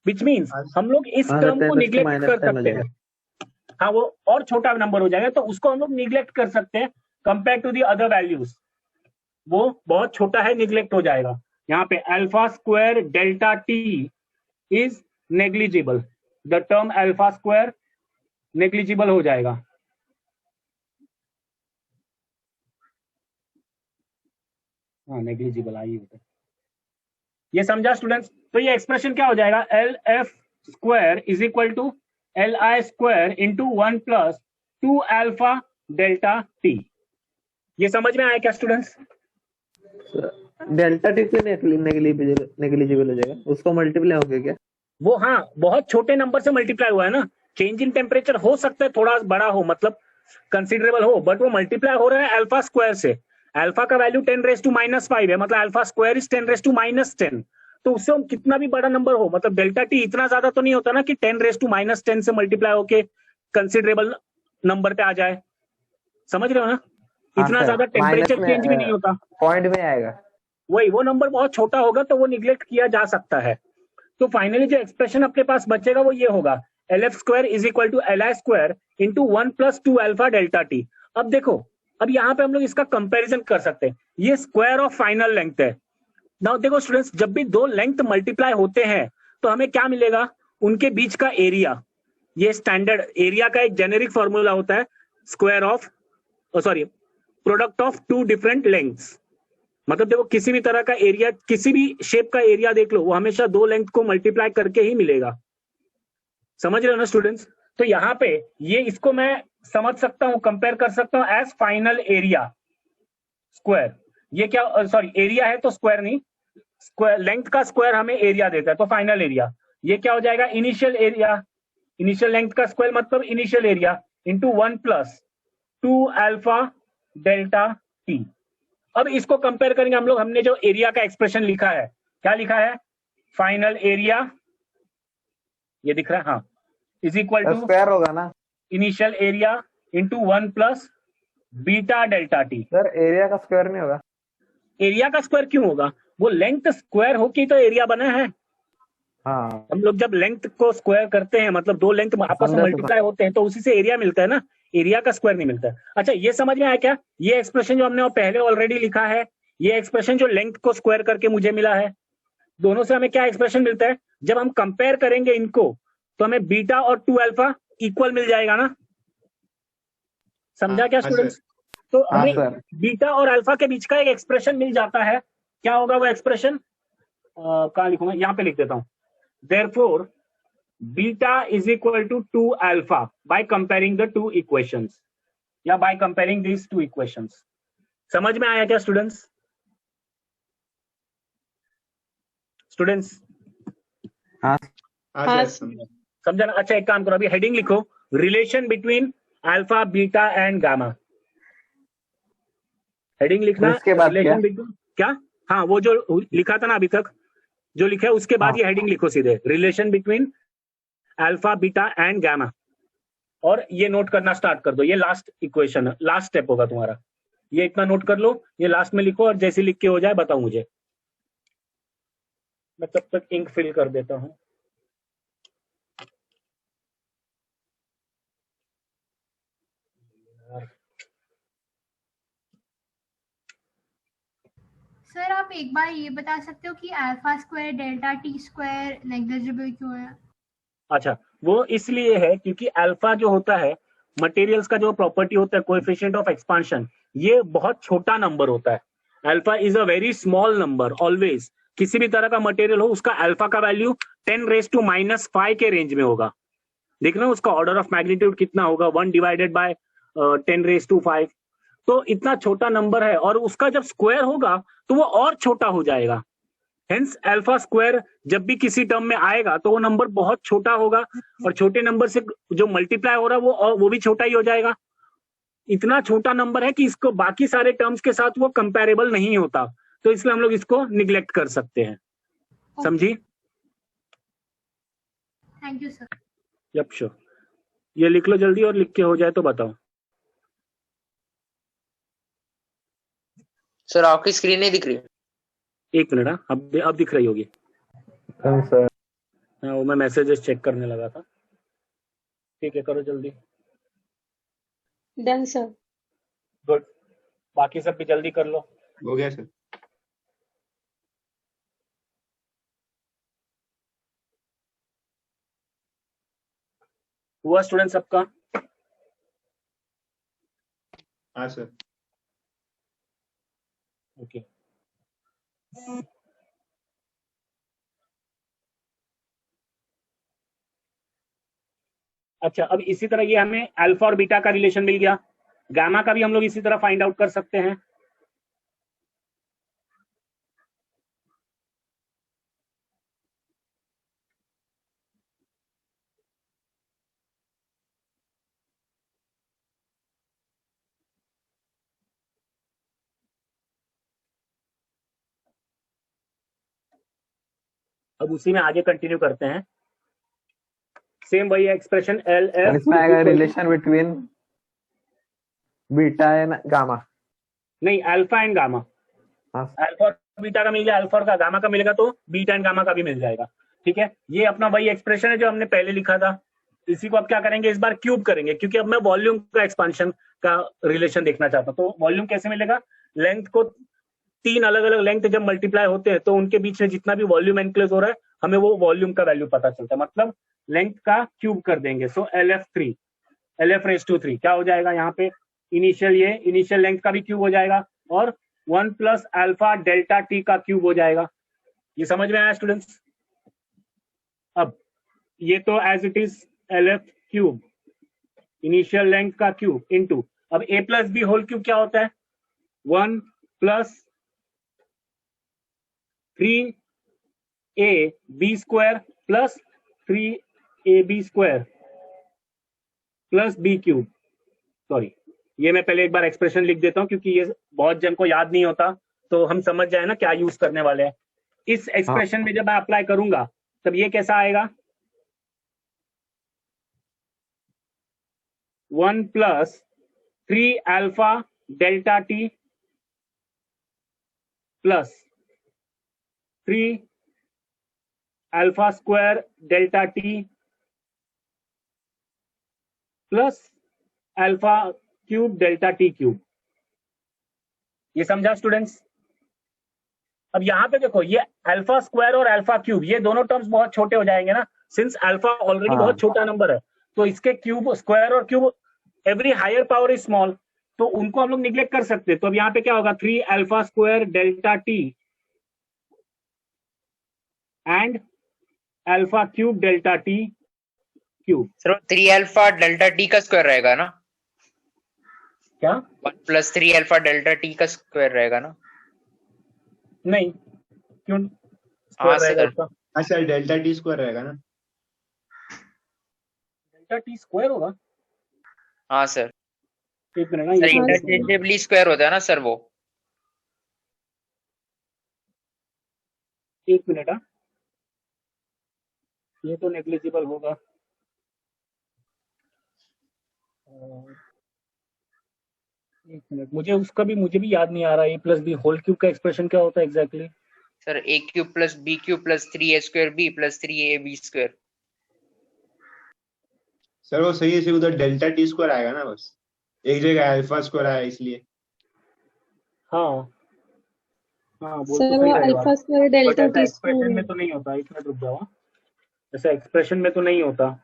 विच मीन्स हम लोग इस टर्म को निग्लेक्ट कर सकते हैं। हाँ, वो और छोटा नंबर हो जाएगा तो उसको हम लोग निग्लेक्ट कर सकते हैं compare to the other values, वो बहुत छोटा है, निग्लेक्ट हो जाएगा। यहाँ पे alpha square delta T is negligible, the term alpha square negligible हो जाएगा। हाँ, नेग्लिजिबल आई होता है। ये समझा स्टूडेंट्स, तो ये एक्सप्रेशन क्या हो जाएगा, L F square is equal to L I square into 1 plus 2 alpha delta T. ये समझ में आया क्या स्टूडेंट्स? डेल्टा टी क्यों नेग्लिजिबल हो जाएगा, उसको मल्टीप्लाई हो गया क्या? वो हाँ, बहुत छोटे नंबर से मल्टीप्लाई हुआ है ना। चेंज इन टेम्परेचर हो सकता है थोड़ा बड़ा हो, मतलब कंसिडरेबल हो, बट वो मल्टीप्लाई हो रहा है अल्फा स्क्वायर से। अल्फा का वैल्यू 10⁻⁻5 है, मतलब अल्फा स्क्वायर इज 10⁻⁻10। तो उससे कितना भी बड़ा नंबर हो, मतलब डेल्टा टी इतना ज्यादा तो नहीं होता ना कि 10⁻⁻10 से मल्टीप्लाई होके कंसिडरेबल नंबर पे आ जाए, समझ रहे हो ना। इतना ज्यादा टेम्परेचर चेंज भी नहीं होता, पॉइंट में आएगा। वही, वो नंबर बहुत छोटा होगा तो वो निग्लेक्ट किया जा सकता है। तो फाइनली जो एक्सप्रेशन अपने पास बचेगा वो ये होगा, L F square is equal to L I square into 1 plus 2 alpha delta T. अब देखो, अब यहाँ पे हम लोग इसका कंपैरिजन कर सकते हैं, ये स्क्वायर ऑफ फाइनल लेंथ है। नाउ देखो स्टूडेंट्स, जब भी दो लेंथ मल्टीप्लाई होते हैं तो हमें क्या मिलेगा, उनके बीच का एरिया। ये स्टैंडर्ड एरिया का एक जेनेरिक फॉर्मूला होता है, square of product of two different lengths. मतलब देखो, किसी भी तरह का एरिया, किसी भी शेप का एरिया देख लो, वो हमेशा दो लेंथ को मल्टीप्लाई करके ही मिलेगा, समझ रहे हो ना स्टूडेंट्स। तो यहाँ पे ये, इसको मैं समझ सकता हूं, कंपेयर कर सकता हूं एज फाइनल एरिया स्क्वायर। ये क्या, सॉरी, एरिया है तो स्क्वायर नहीं, स्क्वायर लेंथ का स्क्वायर हमें एरिया देता है, तो फाइनल एरिया। ये क्या हो जाएगा, इनिशियल एरिया, इनिशियल लेंथ का स्क्वायर मतलब initial area into 1 plus 2 alpha delta T. अब इसको कंपेयर करेंगे हम लोग, हमने जो एरिया का एक्सप्रेशन लिखा है, क्या लिखा है, फाइनल एरिया, ये दिख रहा है, हाँ, इज इक्वल टू स्क्वायर होगा ना, initial area into 1 plus beta delta T. Sir area का स्क्वायर नहीं होगा? एरिया का स्क्वायर क्यों होगा, वो लेंथ स्क्वायर होके तो एरिया बना है। हाँ, हम लोग जब लेंथ को स्क्वायर करते हैं, मतलब दो लेंथ आपस में मल्टीप्लाई होते हैं, तो उसी से एरिया मिलता है ना, एरिया का स्क्वायर नहीं मिलता है। अच्छा, ये समझ में आया क्या, ये एक्सप्रेशन जो हमने पहले ऑलरेडी लिखा है, ये एक्सप्रेशन जो लेंथ को स्क्वायर करके मुझे मिला है, दोनों से हमें क्या एक्सप्रेशन मिलता है, जब हम कंपेयर करेंगे इनको तो हमें बीटा और 2 अल्फा इक्वल मिल जाएगा ना, समझा क्या स्टूडेंट्स। तो हमें बीटा और अल्फा के बीच का एक एक्सप्रेशन मिल जाता है, क्या होगा वो एक्सप्रेशन, कहाँ लिखूंगा, यहाँ पे लिख देता हूं, therefore beta is equal to 2 alpha by comparing the two equations, या by comparing these two equations। समझ में आया क्या स्टूडेंट्स? स्टूडेंट्स हाँ हाँ सर, समझा ना। अच्छा, एक काम करो, अभी हेडिंग लिखो, relation between alpha beta and gamma. Heading लिखना, उसके बाद रिलेशन बिटवीन क्या, हाँ, वो जो लिखा था ना अभी तक, जो लिखा है उसके बाद ये हेडिंग लिखो सीधे, relation between alpha beta and gamma. और ये नोट करना स्टार्ट कर दो, ये लास्ट इक्वेशन है, लास्ट स्टेप होगा तुम्हारा। ये इतना नोट कर लो, ये लास्ट में लिखो, और जैसे लिख के हो जाए बताओ मुझे। मैं तब तक इंक फिल कर देता हूं। सर आप एक बार ये बता सकते हो कि alpha square delta T square negligible क्यों है? अच्छा, वो इसलिए है क्योंकि अल्फा जो होता है, मटेरियल्स का जो प्रॉपर्टी होता है, कोएफिशिएंट ऑफ एक्सपांशन, ये बहुत छोटा नंबर होता है। Alpha is a very small number always. किसी भी तरह का मटेरियल हो, उसका अल्फा का वैल्यू 10⁻⁵ के रेंज में होगा। देख रहे हो उसका ऑर्डर ऑफ मैग्नीट्यूड कितना होगा, 1 डिवाइडेड बाय 10⁵। तो इतना छोटा नंबर है, और उसका जब स्क्वायर होगा तो वो और छोटा हो जाएगा। हेंस अल्फा स्क्वायर जब भी किसी टर्म में आएगा तो वो नंबर बहुत छोटा होगा, और छोटे नंबर से जो मल्टीप्लाई हो रहा है वो भी छोटा ही हो जाएगा। इतना छोटा नंबर है कि इसको बाकी सारे टर्म्स के साथ वो कंपेरेबल नहीं होता, तो इसलिए हम लोग इसको निग्लेक्ट कर सकते हैं। समझी? Thank you sir. Yup sure. ये लिख लो जल्दी, और लिख के हो जाए तो बताओ। सर आपकी स्क्रीन नहीं दिख रही? एक मिनट, हाँ, अब दिख रही होगी। सर हाँ, वो मैं मैसेजेस चेक करने लगा था। ठीक है, करो जल्दी। Done sir. गुड। बाकी सब भी जल्दी कर लो। हो गया सर। हुआ स्टूडेंट सबका? हाँ सर। ओके। अच्छा, अब इसी तरह ये हमें अल्फा और बीटा का रिलेशन मिल गया, गामा का भी हम लोग इसी तरह फाइंड आउट कर सकते हैं। अब उसी में आगे कंटिन्यू करते हैं। सेम वही एक्सप्रेशन एल और एफ, इसमें आएगा relation between beta and gamma. नहीं, अल्फा एंड गामा। हाँ अल्फा और बीटा का मिल गया, अल्फा और का गामा का मिलेगा तो बीटा एंड गामा का भी मिल जाएगा। ठीक है, ये अपना वही एक्सप्रेशन है जो हमने पहले लिखा था। इसी को अब क्या करेंगे, इस बार क्यूब करेंगे, क्योंकि अब मैं वॉल्यूम का एक्सपांशन का रिलेशन देखना चाहता हूँ। तो वॉल्यूम कैसे मिलेगा, लेंथ को 3 अलग अलग लेंथ जब मल्टीप्लाई होते हैं तो उनके बीच में जितना भी वॉल्यूम एनक्लोज हो रहा है, हमें वो वॉल्यूम का वैल्यू पता चलता है। मतलब लेंथ का क्यूब कर देंगे। सो LF3, LF⁻³ क्या हो जाएगा यहाँ पे, इनिशियल लेंथ का भी क्यूब हो जाएगा, और 1 + अल्फा डेल्टा टी का क्यूब हो जाएगा। ये समझ में आया स्टूडेंट्स? अब ये तो as it is LF3, initial length का क्यूब इनटू, अब A + B होल क्यूब क्या होता है, 1 + 3AB² + 3AB² + B³ सॉरी, ये मैं पहले एक बार एक्सप्रेशन लिख देता हूं क्योंकि ये बहुत जन को याद नहीं होता, तो हम समझ जाए ना क्या यूज करने वाले हैं। इस एक्सप्रेशन में जब मैं अप्लाई करूंगा तब ये कैसा आएगा, 1 + 3 alpha delta T + 3 alpha delta T + alpha delta t³। ये समझा स्टूडेंट्स? अब यहाँ पे देखो, ये अल्फा² और अल्फा³ ये दोनों टर्म्स बहुत छोटे हो जाएंगे ना, सिंस अल्फा ऑलरेडी हाँ। बहुत छोटा नंबर है, तो इसके क्यूब, स्क्वायर और cube, every higher power is small, तो उनको हम लोग निग्लेक्ट कर सकते हैं। तो अब यहाँ पे क्या होगा, 3 alpha delta T and alpha delta t³। Sir 3 alpha delta T का स्क्वायर रहेगा ना? क्या? 1 + 3 अल्फा डेल्टा टी का स्क्वायर रहेगा ना? नहीं, क्यों हाँ स्क्वायर रहेगा सर। इसका? हाँ सर, डेल्टा टी स्क्वायर रहेगा ना? डेल्टा t² होगा? हाँ सर। एक मिनट ना, सर ये इंटरचेंजेबली स्क्वायर होता है ना सर वो? एक मिनट, हाँ, ये तो नेग्लिजिबल होगा। एक मिनट, मुझे भी याद नहीं आ रहा A plus B whole cube का एक्सप्रेशन क्या होता है exactly. Sir A cube plus B cube plus 3a square B plus 3ab square. Sir वो सही है, सिर्फ उधर डेल्टा टी स्क्वायर आएगा ना, बस एक जगह अल्फा स्क्वायर आया इसलिए। हाँ हाँ, बोल सर तो वो सही रहे अल्फा बात, स्क्वायर बट डेल्टा ऐसा टी एक्सप्रेशन स्क्वायर में है। तो नहीं होता। एक मिनट रुक जाओ, ऐसा एक्सप्रेशन में तो नहीं होता।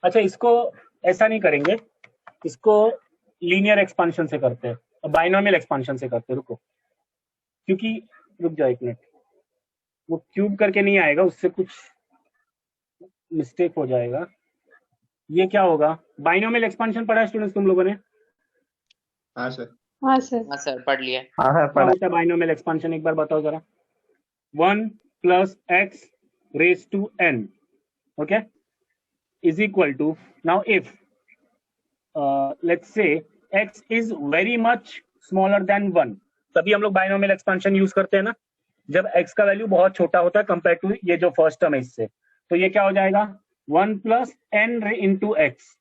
अच्छा, इसको ऐसा नहीं करेंगे, इसको लीनियर एक्सपांशन से करते हैं, बाइनोमियल एक्सपांशन से करते हैं। रुको, क्योंकि रुक जाओ एक मिनट, वो क्यूब करके नहीं आएगा, उससे कुछ मिस्टेक हो जाएगा। ये क्या होगा, बाइनोमियल एक्सपांशन पढ़ा है स्टूडेंट्स तुम लोगों ने? हाँ सर। हाँ सर। हाँ सर पढ़ लिया। हाँ सर क्या पढ़ा। होता है बाइनोमियल एक्सपांशन, एक बार बताओ जरा। 1 plus x raised to n, okay, is equal to, now if let's say x is very much smaller than 1, तभी हम लोग बाइनोमियल एक्सपांशन यूज करते हैं ना, जब x का वैल्यू बहुत छोटा होता है कंपेयर टू ये जो फर्स्ट टर्म है इससे। तो ये क्या हो जाएगा, 1 plus n into x।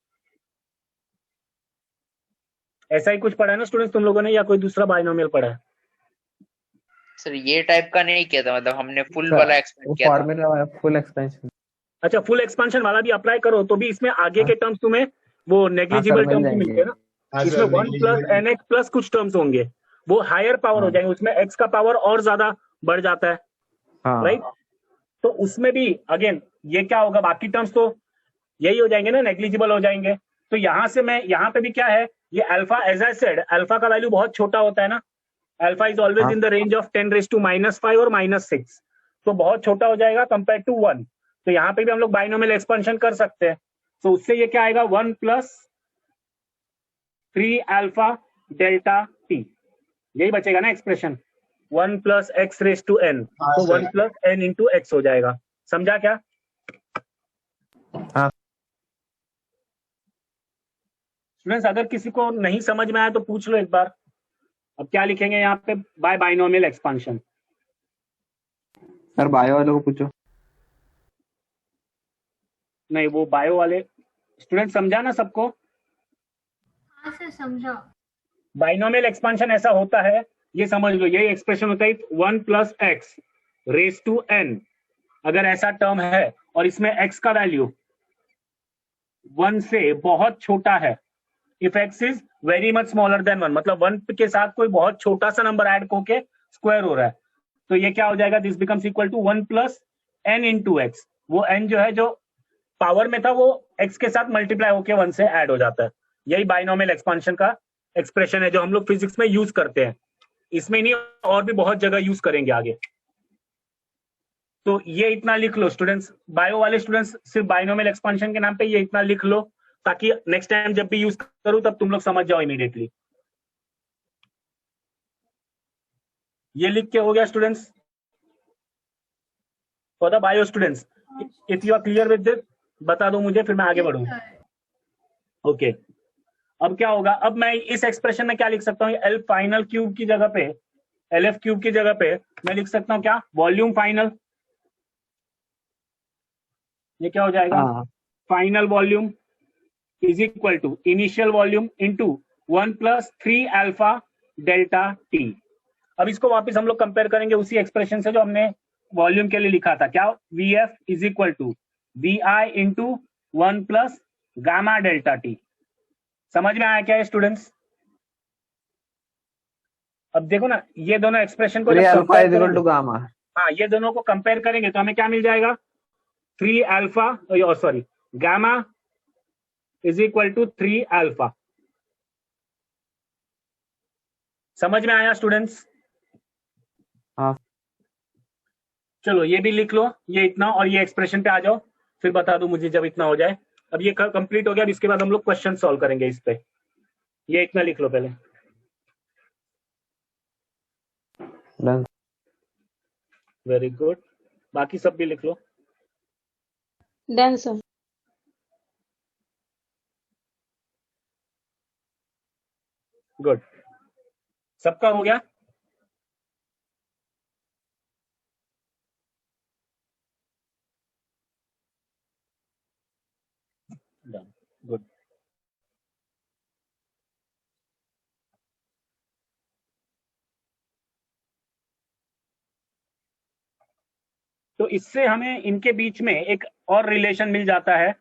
ऐसा ही कुछ पढ़ा है ना स्टूडेंट्स तुम लोगों ने, या कोई दूसरा बाइनोमियल पढ़ा है? सर ये टाइप का नहीं किया था, मतलब हमने फुल वाला एक्सपेक्ट किया था। Formula full expansion. अच्छा, फुल एक्सपांशन वाला भी अप्लाई करो तो भी इसमें आगे के टर्म्स तुम्हें वो नेग्लिजिबल मिल टर्म्स जाएंगे। मिलते हैं ना। हाँ इसमें sir, 1 plus negligible। N X plus कुछ टर्म्स होंगे, वो हायर पावर हो हाँ। जाएंगे, उसमें एक्स का पावर और ज्यादा बढ़ जाता है, हाँ राइट। तो उसमें भी अगेन ये क्या होगा, बाकी टर्म्स तो यही हो जाएंगे ना, नेग्लिजिबल हो जाएंगे। तो यहां से मैं यहाँ पे भी क्या है, ये alpha, as I said, alpha का वैल्यू बहुत छोटा होता है ना, अल्फा इज ऑलवेज हाँ। इन द रेंज ऑफ 10⁻⁻5 और -6, तो बहुत छोटा हो जाएगा कंपेयर टू 1। तो यहाँ पे भी हम लोग बाइनोमियल एक्सपेंशन कर सकते हैं। तो उससे ये क्या आएगा, 1 प्लस 3 अल्फा डेल्टा टी, यही बचेगा ना expression, 1 plus X raise to N, हाँ तो sir. 1 plus N into X हो जाएगा। समझा क्या? हाँ। स्टूडेंट्स अगर किसी को नहीं समझ में आया तो पूछ लो एक बार। अब क्या लिखेंगे यहाँ पे, by binomial expansion. Sir bio वालों को पूछो। नहीं, वो बायो वाले स्टूडेंट समझा ना सबको? हाँ सर समझा। बाइनोमियल एक्सपांशन ऐसा होता है, ये समझ लो, यही एक्सप्रेशन होता है 1 plus X raise to N. अगर ऐसा टर्म है और इसमें x का वैल्यू 1 से बहुत छोटा है, if x is very much smaller than 1, मतलब 1 के साथ कोई बहुत छोटा सा नंबर ऐड होके स्क्वायर हो रहा है, तो ये क्या हो जाएगा, this becomes equal to 1 plus n into X. वो n जो है, जो पावर में था, वो x के साथ मल्टीप्लाई होके 1 से ऐड हो जाता है। यही बाइनोमियल एक्सपांशन का एक्सप्रेशन है जो हम लोग फिजिक्स में यूज करते हैं। इसमें नहीं, और भी बहुत जगह यूज करेंगे आगे। तो ये इतना लिख लो स्टूडेंट्स, बायो वाले स्टूडेंट्स सिर्फ बाइनोमियल एक्सपांशन के नाम पे ये इतना लिख लो, ताकि नेक्स्ट टाइम जब भी यूज करूं तब तुम लोग समझ जाओ इमीडिएटली। ये लिख के हो गया students for the bio students. If you are clear with this बता दो मुझे, फिर मैं आगे बढ़ूं। ओके, अब क्या होगा, अब मैं इस एक्सप्रेशन में क्या लिख सकता हूँ, एल फाइनल क्यूब की जगह पे, एल एफ क्यूब की जगह पे मैं लिख सकता हूँ क्या, वॉल्यूम फाइनल। ये क्या हो जाएगा, हाँ। Final volume is equal to initial volume into 1 plus 3 alpha delta T. अब इसको वापस हम लोग कंपेयर करेंगे उसी एक्सप्रेशन से जो हमने वॉल्यूम के लिए लिखा था, क्या, V F is equal to V I into 1 plus gamma delta T. समझ में आया क्या है स्टूडेंट्स? अब देखो ना, ये दोनों एक्सप्रेशन को जब अल्फा कंपेयर इज इक्वल करेंगे, टू गामा। हाँ, ये दोनों को कंपेयर करेंगे तो हमें क्या मिल जाएगा, 3 alpha, sorry, gamma is equal to 3 alpha. समझ में आया स्टूडेंट्स? हाँ। चलो ये भी लिख लो, ये इतना, और ये एक्सप्रेशन पे आ जाओ, फिर बता दो मुझे जब इतना हो जाए। अब ये कंप्लीट हो गया, अब इसके बाद हम लोग क्वेश्चन सॉल्व करेंगे इस पे। ये इतना लिख लो पहले। डन। वेरी गुड, बाकी सब भी लिख लो। Done sir. गुड, सबका हो गया। तो इससे हमें इनके बीच में एक और रिलेशन मिल जाता है,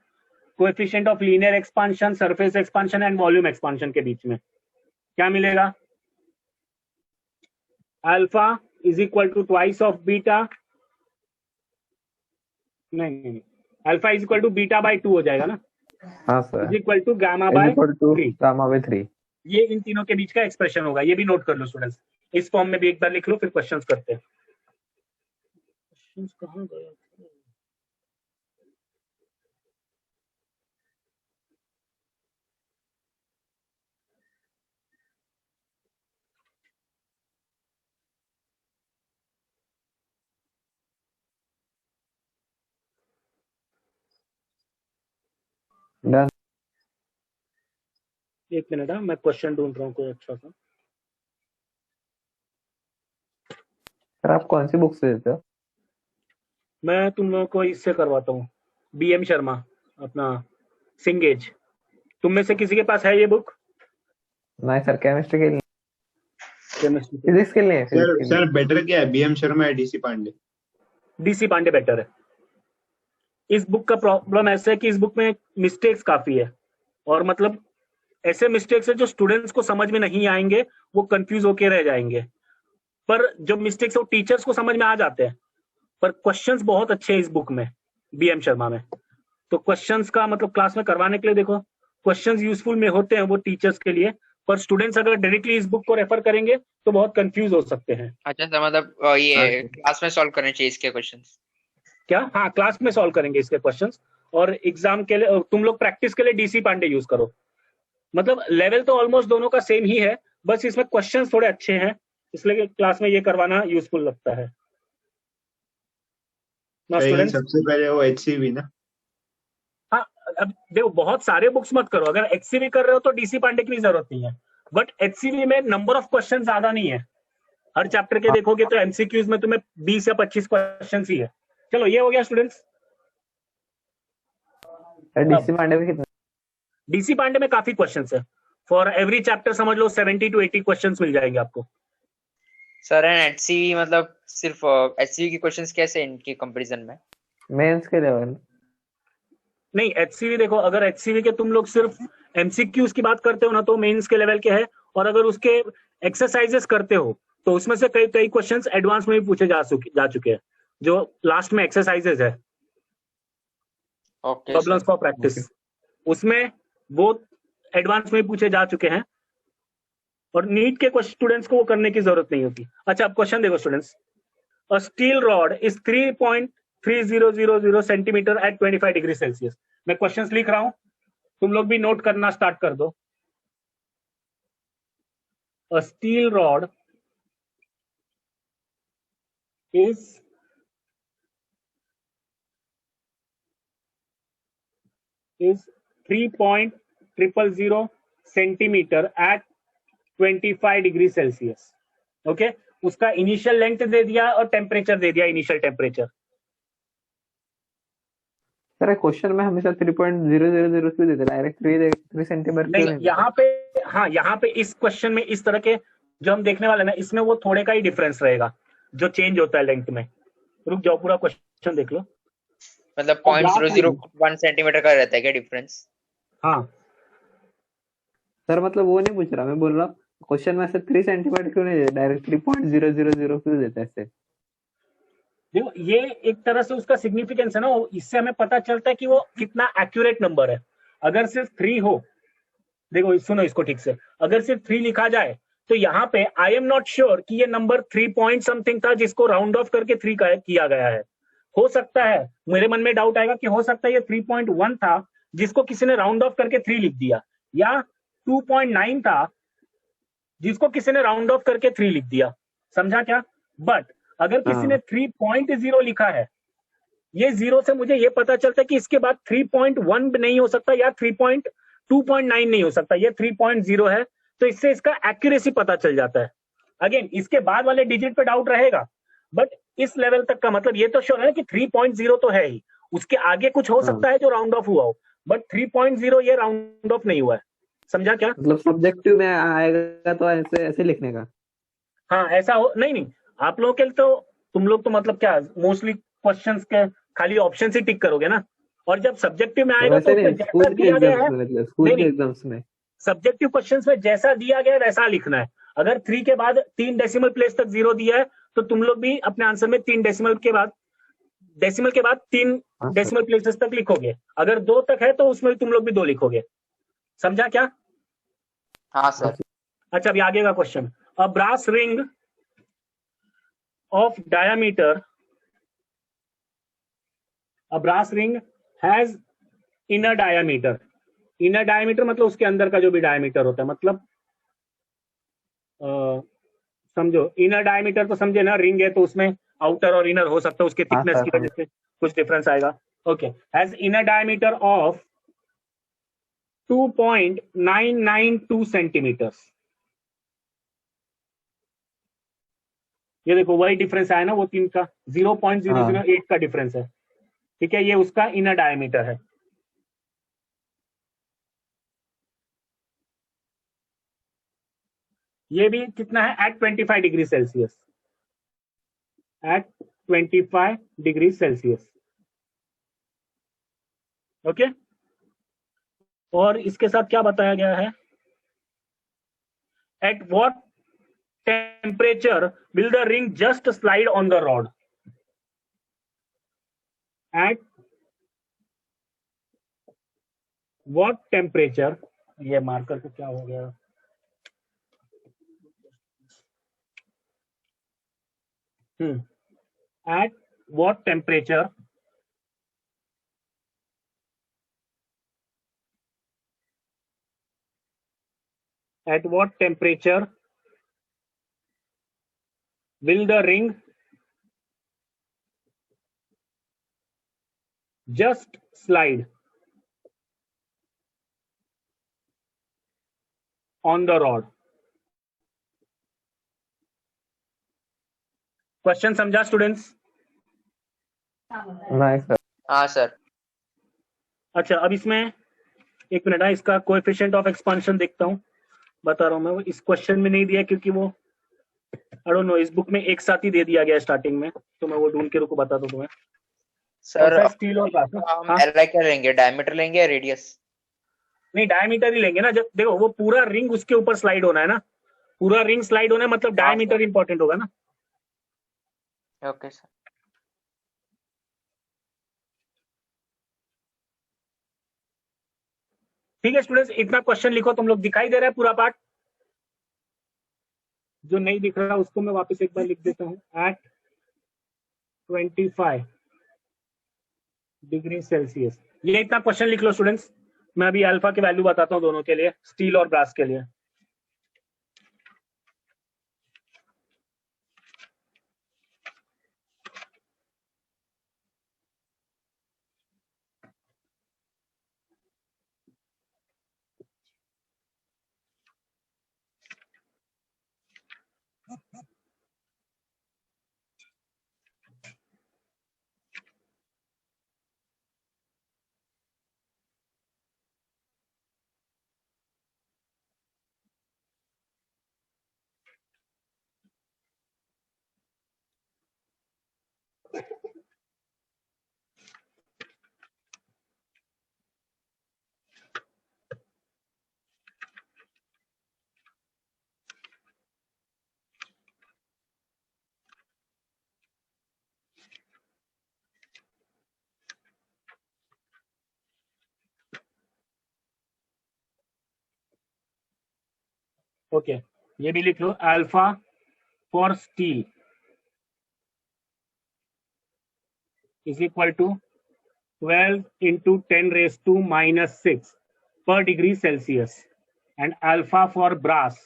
coefficient of linear expansion, surface expansion and volume expansion के बीच में। क्या मिलेगा? Alpha is equal to twice of beta, नहीं, alpha is equal to beta by 2 हो जाएगा ना, हाँ is sir, equal to gamma is by equal to 3। Gamma by 3। ये इन तीनों के बीच का एक्सप्रेशन होगा, ये भी नोट कर लो स्टूडेंट्स, इस फॉर्म में भी एक बार लिख लो, फिर क्वेश्चंस करते हैं। क्वेश्चंस कहाँ गए? डन एक मिनट, मैं क्वेश्चन ढूंढ रहा हूँ कोई अच्छा सा। सर, आप कौन सी बुक से देते हो? मैं तुम लोगों को इससे करवाता हूँ, BM शर्मा, अपना सिंगेज। तुम में से किसी के पास है ये बुक? नहीं सर, केमिस्ट्री के लिए, केमिस्ट्री फिजिक्स के लिए, सर physics के लिए। सर बेटर क्या है, BM शर्मा या DC Pandey? DC Pandey better है। इस बुक का प्रॉब्लम ऐसा है कि इस बुक में मिस्टेक्स काफी है, और मतलब ऐसे मिस्टेक्स है जो स्टूडेंट्स को समझ में नहीं आएंगे, वो कंफ्यूज होके रह जाएंगे। पर जो मिस्टेक्स है वो टीचर्स को समझ में आ जाते हैं, पर क्वेश्चंस बहुत अच्छे हैं इस बुक में, BM शर्मा में। तो क्वेश्चंस का मतलब क्लास में करवाने के लिए देखो, क्वेश्चंस यूजफुल में होते हैं वो टीचर्स के लिए, पर स्टूडेंट्स अगर डायरेक्टली इस बुक को रेफर करेंगे तो बहुत कंफ्यूज हो सकते हैं। अच्छा सर, मतलब ये हाँ, क्लास में सॉल्व करने चाहिए इसके क्वेश्चंस? क्या? हाँ, क्लास में सॉल्व करेंगे इसके क्वेश्चंस, और एग्जाम के लिए तुम लोग प्रैक्टिस के लिए DC पांडे यूज करो। मतलब लेवल तो ऑलमोस्ट दोनों का सेम ही है, बस इसमें क्वेश्चंस थोड़े अच्छे हैं, इसलिए क्लास में ये करवाना यूजफुल लगता है ना लेकिन स्टूडेंट्स। सबसे पहले वो HCV ना। हाँ, अब देखो बहुत सारे बुक्स मत करो, अगर HCV कर रहे हो तो DC पांडे की भी जरूरत नहीं है, बट HCV में नंबर ऑफ क्वेश्चन ज्यादा नहीं है। हर चैप्टर के देखोगे तो MCQs में तुम्हें 20 या 25 क्वेश्चन ही है। चलो ये हो गया स्टूडेंट्स। सर, डीसी पांडे में कितने? DC पांडे में काफी क्वेश्चंस है, फॉर एवरी चैप्टर समझ लो 70 to 80 क्वेश्चंस मिल जाएंगे आपको। सर एंड HCV मतलब सिर्फ HCV के क्वेश्चंस कैसे इनके कंपैरिजन में? मेंस के लेवल? नहीं, HCV देखो, अगर HCV के तुम लोग सिर्फ MCQs की बात करते हो ना तो मेंस के लेवल के है, और अगर उसके एक्सरसाइजेस करते हो तो उसमें से कई कई क्वेश्चंस एडवांस में भी पूछे जा चुके हैं, जो लास्ट में एक्सरसाइजेस है, ओके प्रॉब्लम्स फॉर प्रैक्टिस, उसमें वो एडवांस में पूछे जा चुके हैं, और नीट के स्टूडेंट्स को वो करने की जरूरत नहीं होती। अच्छा, अब क्वेश्चन देखो students, a steel rod is 3.3000 centimetre at 25 degree Celsius. मैं क्वेश्चंस लिख रहा हूं, तुम लोग भी नोट करना स्टार्ट कर दो। A steel rod is 3.000 centimetre at 25 degree Celsius. Okay, उसका इनिशियल लेंथ दे दिया और टेम्परेचर दे दिया, इनिशियल टेम्परेचर। सर, क्वेश्चन में हमेशा 3.000 क्यों देते, डायरेक्ट 3 सेंटीमीटर क्यों नहीं, नहीं? यहाँ पे, हाँ, यहाँ पे इस क्वेश्चन में इस तरह के जो हम देखने वाले ना, इसमें वो थोड़े का ही डिफरेंस रहेगा जो चेंज होता है लेंथ में। रुक जाओ, पूरा क्वेश्चन देख लो। मतलब 0.001 सेंटीमीटर का रहता है क्या डिफरेंस? हाँ सर, मतलब वो नहीं पूछ रहा, मैं बोल रहा हूँ क्वेश्चन में से 3 सेंटीमीटर क्यों नहीं देते, डायरेक्ट 3.000 क्यों देता है इससे? देखो, ये एक तरह से उसका सिग्निफिकेंस है ना, इससे हमें पता चलता है कि वो कितना एक्यूरेट नंबर है। अगर सिर्फ 3 हो, देखो सुनो इसको ठीक से, अगर सिर्फ 3 लिखा जाए तो यहाँ पे आई एम नॉट श्योर कि ये नंबर 3 पॉइंट समथिंग था जिसको राउंड ऑफ करके 3 किया गया है। हो सकता है, मेरे मन में डाउट आएगा कि हो सकता है ये 3.1 था जिसको किसी ने राउंड ऑफ करके 3 लिख दिया, या 2.9 था जिसको किसी ने राउंड ऑफ करके 3 लिख दिया। समझा क्या? बट अगर किसी ने 3.0 लिखा है, ये 0 से मुझे ये पता चलता है कि इसके बाद 3.1 नहीं हो सकता, या 2.9 नहीं हो सकता, ये 3.0 है, तो इससे इसका एक्यूरेसी पता चल जाता है। अगेन, इसके बाद वाले डिजिट पे डाउट रहेगा, बट इस लेवल तक का मतलब ये तो श्योर है कि 3.0 तो है ही, उसके आगे कुछ हो सकता है जो राउंड ऑफ हुआ हो, बट 3.0 ये राउंड ऑफ नहीं हुआ है। समझा क्या? मतलब सब्जेक्टिव में आएगा तो ऐसे लिखने का? हाँ, ऐसा हो, नहीं, आप लोगों के लिए तो, तुम लोग तो मतलब क्या मोस्टली क्वेश्चंस के खाली ऑप्शन ही टिक करोगे ना, और जब सब्जेक्टिव में आएगा तो वैसे उसमें नहीं, जैसा स्कूल के दिया गया एग्जाम्स है, में, मतलब स्कूल नहीं के नहीं, एग्जाम्स में। सब्जेक्टिव क्वेश्चंस में जैसा दिया गया है वैसा लिखना है। अगर 3 के बाद 3 डेसिमल प्लेस तक 0 दिया है तो तुम लोग भी अपने आंसर में 3 डेसिमल के बाद 3 हाँ सर। डेसिमल प्लेसेस तक लिखोगे। अगर 2 तक है तो उसमें भी तुम लोग भी 2 लिखोगे। समझा क्या? हाँ सर। अच्छा, अभी आगे का question. A brass ring of diameter, a brass ring has inner diameter. Inner diameter मतलब उसके अंदर का जो भी डायमीटर होता है, मतलब समझो इनर डायमीटर तो समझे ना, रिंग है तो उसमें आउटर और इनर हो सकता है, उसके हाँ थिकनेस सर, की हाँ। वजह से कुछ डिफरेंस आएगा। Okay, has inner diameter of 2.992 centimetres. ये देखो वही डिफरेंस आया ना, वो 3 का 0.008 का डिफरेंस है। ठीक है, ये उसका इनर डायमीटर है। ये भी कितना है? At 25 degree Celsius, at 25 degree Celsius. Okay, और इसके साथ क्या बताया गया है? At what temperature will the ring just slide on the rod? At what temperature, ये मार्कर को क्या हो गया? At what temperature at what temperature will the ring just slide on the rod? Question समझा स्टूडेंट्स? नहीं sir. हाँ sir. अच्छा, अब इसमें एक मिनट है, इसका कोएफिशिएंट ऑफ एक्सपांशन देखता हूँ। बता रहा हूँ मैं, वो इस क्वेश्चन में नहीं दिया क्योंकि वो आई डोंट नो, इस बुक में एक साथ ही दे दिया गया स्टार्टिंग में, तो मैं वो ढूंढ के रुको बताता हूँ तुम्हें। सर स्टील और ग्लास ना? हम हाँ, एलआई क्या लेंगे, डायमीटर लेंगे या रेडियस? नहीं डायमीटर ही लेंगे ना। जब देखो वो पूरा रिंग उसके ऊपर स्लाइड होना है ना, पूरा रिंग स्लाइड होना है, मतलब हाँ डायमीटर इंपॉर्टेंट होगा ना। Okay sir. ठीक है स्टूडेंट्स, इतना क्वेश्चन लिखो तुम लोग। दिखाई दे रहा है पूरा पार्ट? जो नहीं दिख रहा उसको मैं वापस एक बार लिख देता हूँ। एट 25 डिग्री सेल्सियस, ये इतना क्वेश्चन लिख लो स्टूडेंट्स। मैं अभी अल्फा की वैल्यू बताता हूँ दोनों के लिए, स्टील और ब्रास के लिए। ओके, ये भी लिख लो। Alpha for steel is equal to 12 into 10 raised to minus 6 per degree Celsius, and alpha for brass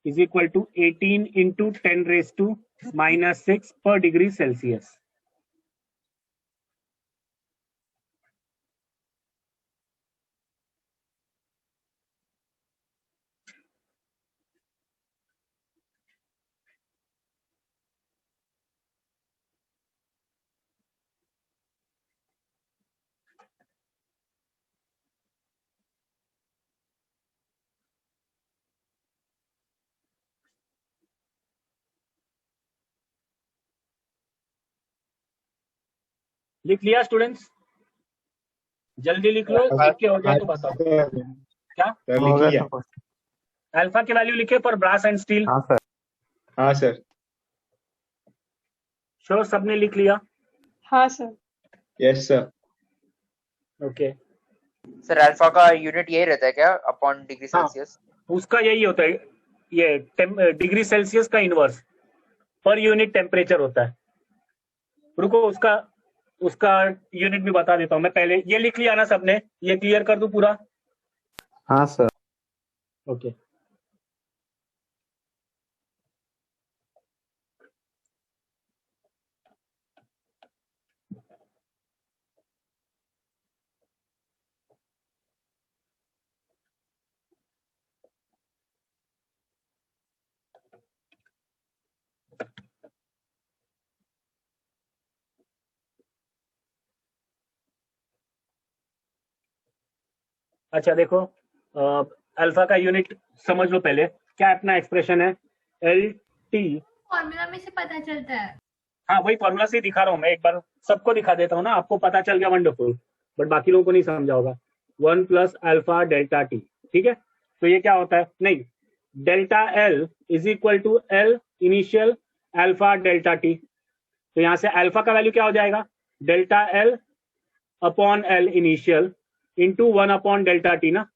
is equal to 18 into 10 raised to minus 6 per degree Celsius. लिख लिया स्टूडेंट्स? जल्दी लिख लो, लिख के हो जाए तो बताओ। क्या सर हो लिख गया लिया? सब कुछ। अल्फा की वैल्यू लिखे फॉर ब्रास एंड स्टील? हाँ सर। हाँ सर। श्योर सबने लिख लिया? हाँ sir. Yes sir. Okay sir alpha का यूनिट यही रहता है क्या अपॉन डिग्री हाँ। सेल्सियस? उसका यही होता है, ये डिग्री सेल्सियस का इनवर्स पर यूनिट टेम्परेचर होता है। रुको उसका यूनिट भी बता देता हूँ मैं। पहले ये लिख लिया ना सबने? ये क्लियर कर दूं पूरा? हाँ सर। ओके अच्छा देखो, अल्फा का यूनिट समझ लो पहले। क्या अपना एक्सप्रेशन है? L T. फॉर्मूला में से पता चलता है। हाँ वही फॉर्मूला से ही दिखा रहा हूँ मैं, एक बार सबको दिखा देता हूँ ना, आपको पता चल गया वंडरफुल, बट बाकी लोगों को नहीं समझा होगा। 1 प्लस अल्फा डेल्टा टी, ठीक है? तो ये क्या होता है? नहीं, delta L is equal to L initial alpha delta T. तो यहाँ से अल्फा का वैल्यू क्या हो जाएगा? Delta L upon L initial into 1 upon delta T ना।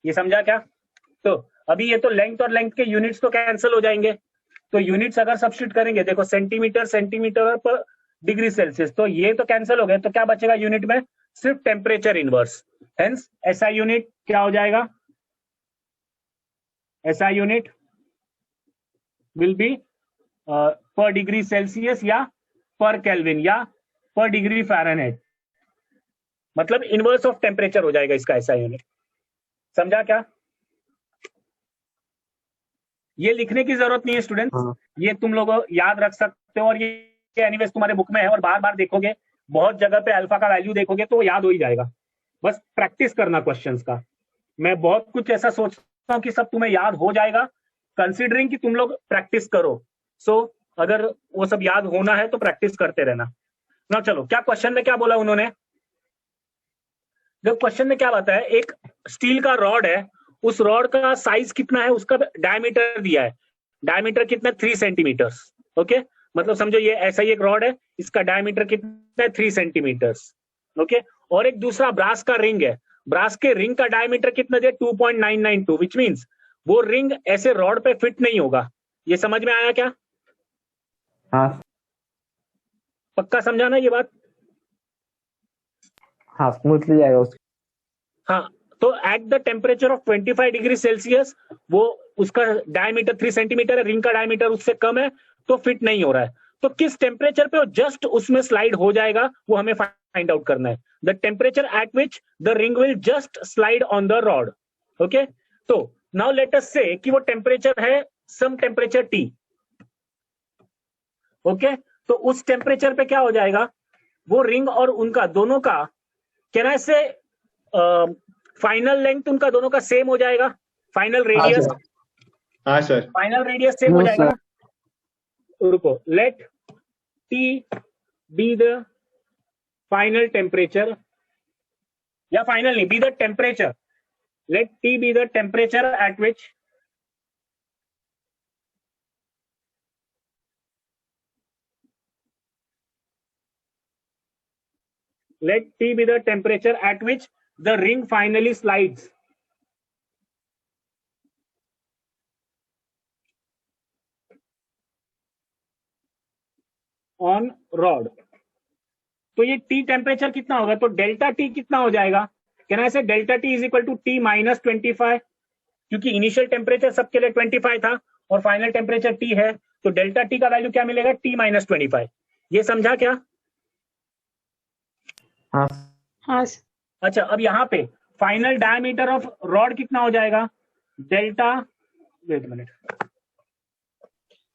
ये समझा क्या? तो अभी ये तो लेंथ और लेंथ के यूनिट्स तो कैंसिल हो जाएंगे, तो यूनिट्स अगर सब्स्टिट्यूट करेंगे, देखो सेंटीमीटर सेंटीमीटर पर डिग्री सेल्सियस, तो ये तो कैंसिल हो गए, तो क्या बचेगा यूनिट में? सिर्फ temperature inverse. Hence SI unit क्या हो जाएगा? एसआई यूनिट विल बी पर डिग्री सेल्सियस या पर केल्विन या पर डिग्री फ़ारेनहाइट, मतलब इनवर्स ऑफ टेम्परेचर हो जाएगा इसका एसआई यूनिट। समझा क्या? ये लिखने की जरूरत नहीं है स्टूडेंट्स, हाँ। ये तुम लोग याद रख सकते हो, और ये एनीवेज तुम्हारे बुक में है, और बार बार देखोगे, बहुत जगह पे अल्फा का वैल्यू देखोगे तो याद हो ही जाएगा। बस प्रैक्टिस करना क्वेश्चंस का। मैं बहुत कुछ ऐसा सोचता हूँ कि सब तुम्हें याद हो जाएगा, कंसिडरिंग कि तुम लोग प्रैक्टिस करो। सो अगर वो सब याद होना है तो प्रैक्टिस करते रहना ना। चलो, क्या क्वेश्चन में क्या बोला उन्होंने? जब क्वेश्चन में क्या बताया, एक स्टील का रॉड है, उस रॉड का साइज कितना है, उसका डायमीटर दिया है। डायमीटर कितना? 3 सेंटीमीटर। ओके, मतलब समझो ये ऐसा ही एक रॉड है, इसका डायमीटर कितना है? 3 सेंटीमीटर। ओके, और एक दूसरा ब्रास का रिंग है, ब्रास के रिंग का डायमीटर कितना दिया? 2.992, विच मीन्स वो रिंग ऐसे रॉड पे फिट नहीं होगा। ये समझ में आया क्या? हाँ। पक्का समझा ना ये बात? हाँ स्मूथली जाएगा उसकी। हाँ, तो at the temperature of 25 degree Celsius वो उसका डायमीटर 3 सेंटीमीटर है, रिंग का डायमीटर उससे कम है, तो फिट नहीं हो रहा है। तो किस टेम्परेचर पे वो जस्ट उसमें स्लाइड हो जाएगा, वो हमें फाइंड आउट करना है। The temperature at which the ring will just slide on the rod. Okay, तो नाउ लेट अस से कि वो टेम्परेचर है सम टेम्परेचर टी। ओके, तो उस टेम्परेचर पे क्या हो जाएगा, वो रिंग और उनका दोनों का कैन आई से फाइनल लेंथ उनका दोनों का सेम हो जाएगा, फाइनल रेडियस। हाँ सर। फाइनल रेडियस सेम हो जाएगा ना। रुको, let T be the final temperature, या फाइनल नहीं, be the temperature, let T be the temperature at which let T be the temperature at which the ring finally slides on rod। तो ये T temperature कितना होगा, तो delta T कितना हो जाएगा? Can I say delta T is equal to T minus 25, क्योंकि initial temperature सबके लिए 25 था और फाइनल टेम्परेचर T है, तो डेल्टा T का वैल्यू क्या मिलेगा? T minus 25। ये समझा क्या? हाँ। हाँ अच्छा, अब यहाँ पे फाइनल डायमीटर ऑफ रॉड कितना हो जाएगा? डेल्टा, वेट मिनट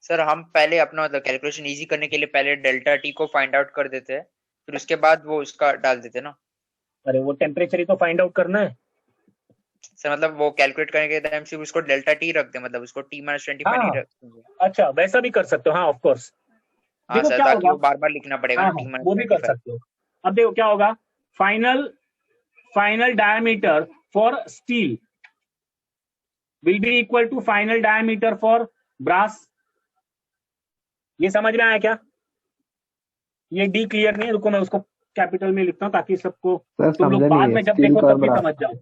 सर हम पहले अपना मतलब कैलकुलेशन इजी करने के लिए पहले डेल्टा टी को फाइंड आउट कर देते हैं, फिर उसके बाद वो उसका डाल देते हैं ना। अरे वो टेम्परेचर ही तो फाइंड आउट करना है सर, मतलब वो कैलकुलेट करने के टाइम सिर्फ उसको डेल्टा टी रख दे, मतलब उसको टी माइनस 25 नहीं रखेंगे। अच्छा, वैसा भी कर सकते हो, हाँ ऑफ कोर्स। हाँ देखो सर, क्या ताकि होगा, वो बार बार लिखना पड़ेगा हाँ टी वो भी कर माइनस सकते हो। अब देखो क्या होगा, final diameter for steel will be equal to final diameter for brass. ये समझ में आया क्या? ये डी क्लियर नहीं है, रुको मैं उसको कैपिटल में लिखता हूं ताकि सबको सर तुम लोग समझे बाद नहीं में है, जब स्टील देखो का और तब भी ब्रास। समझ जाओ।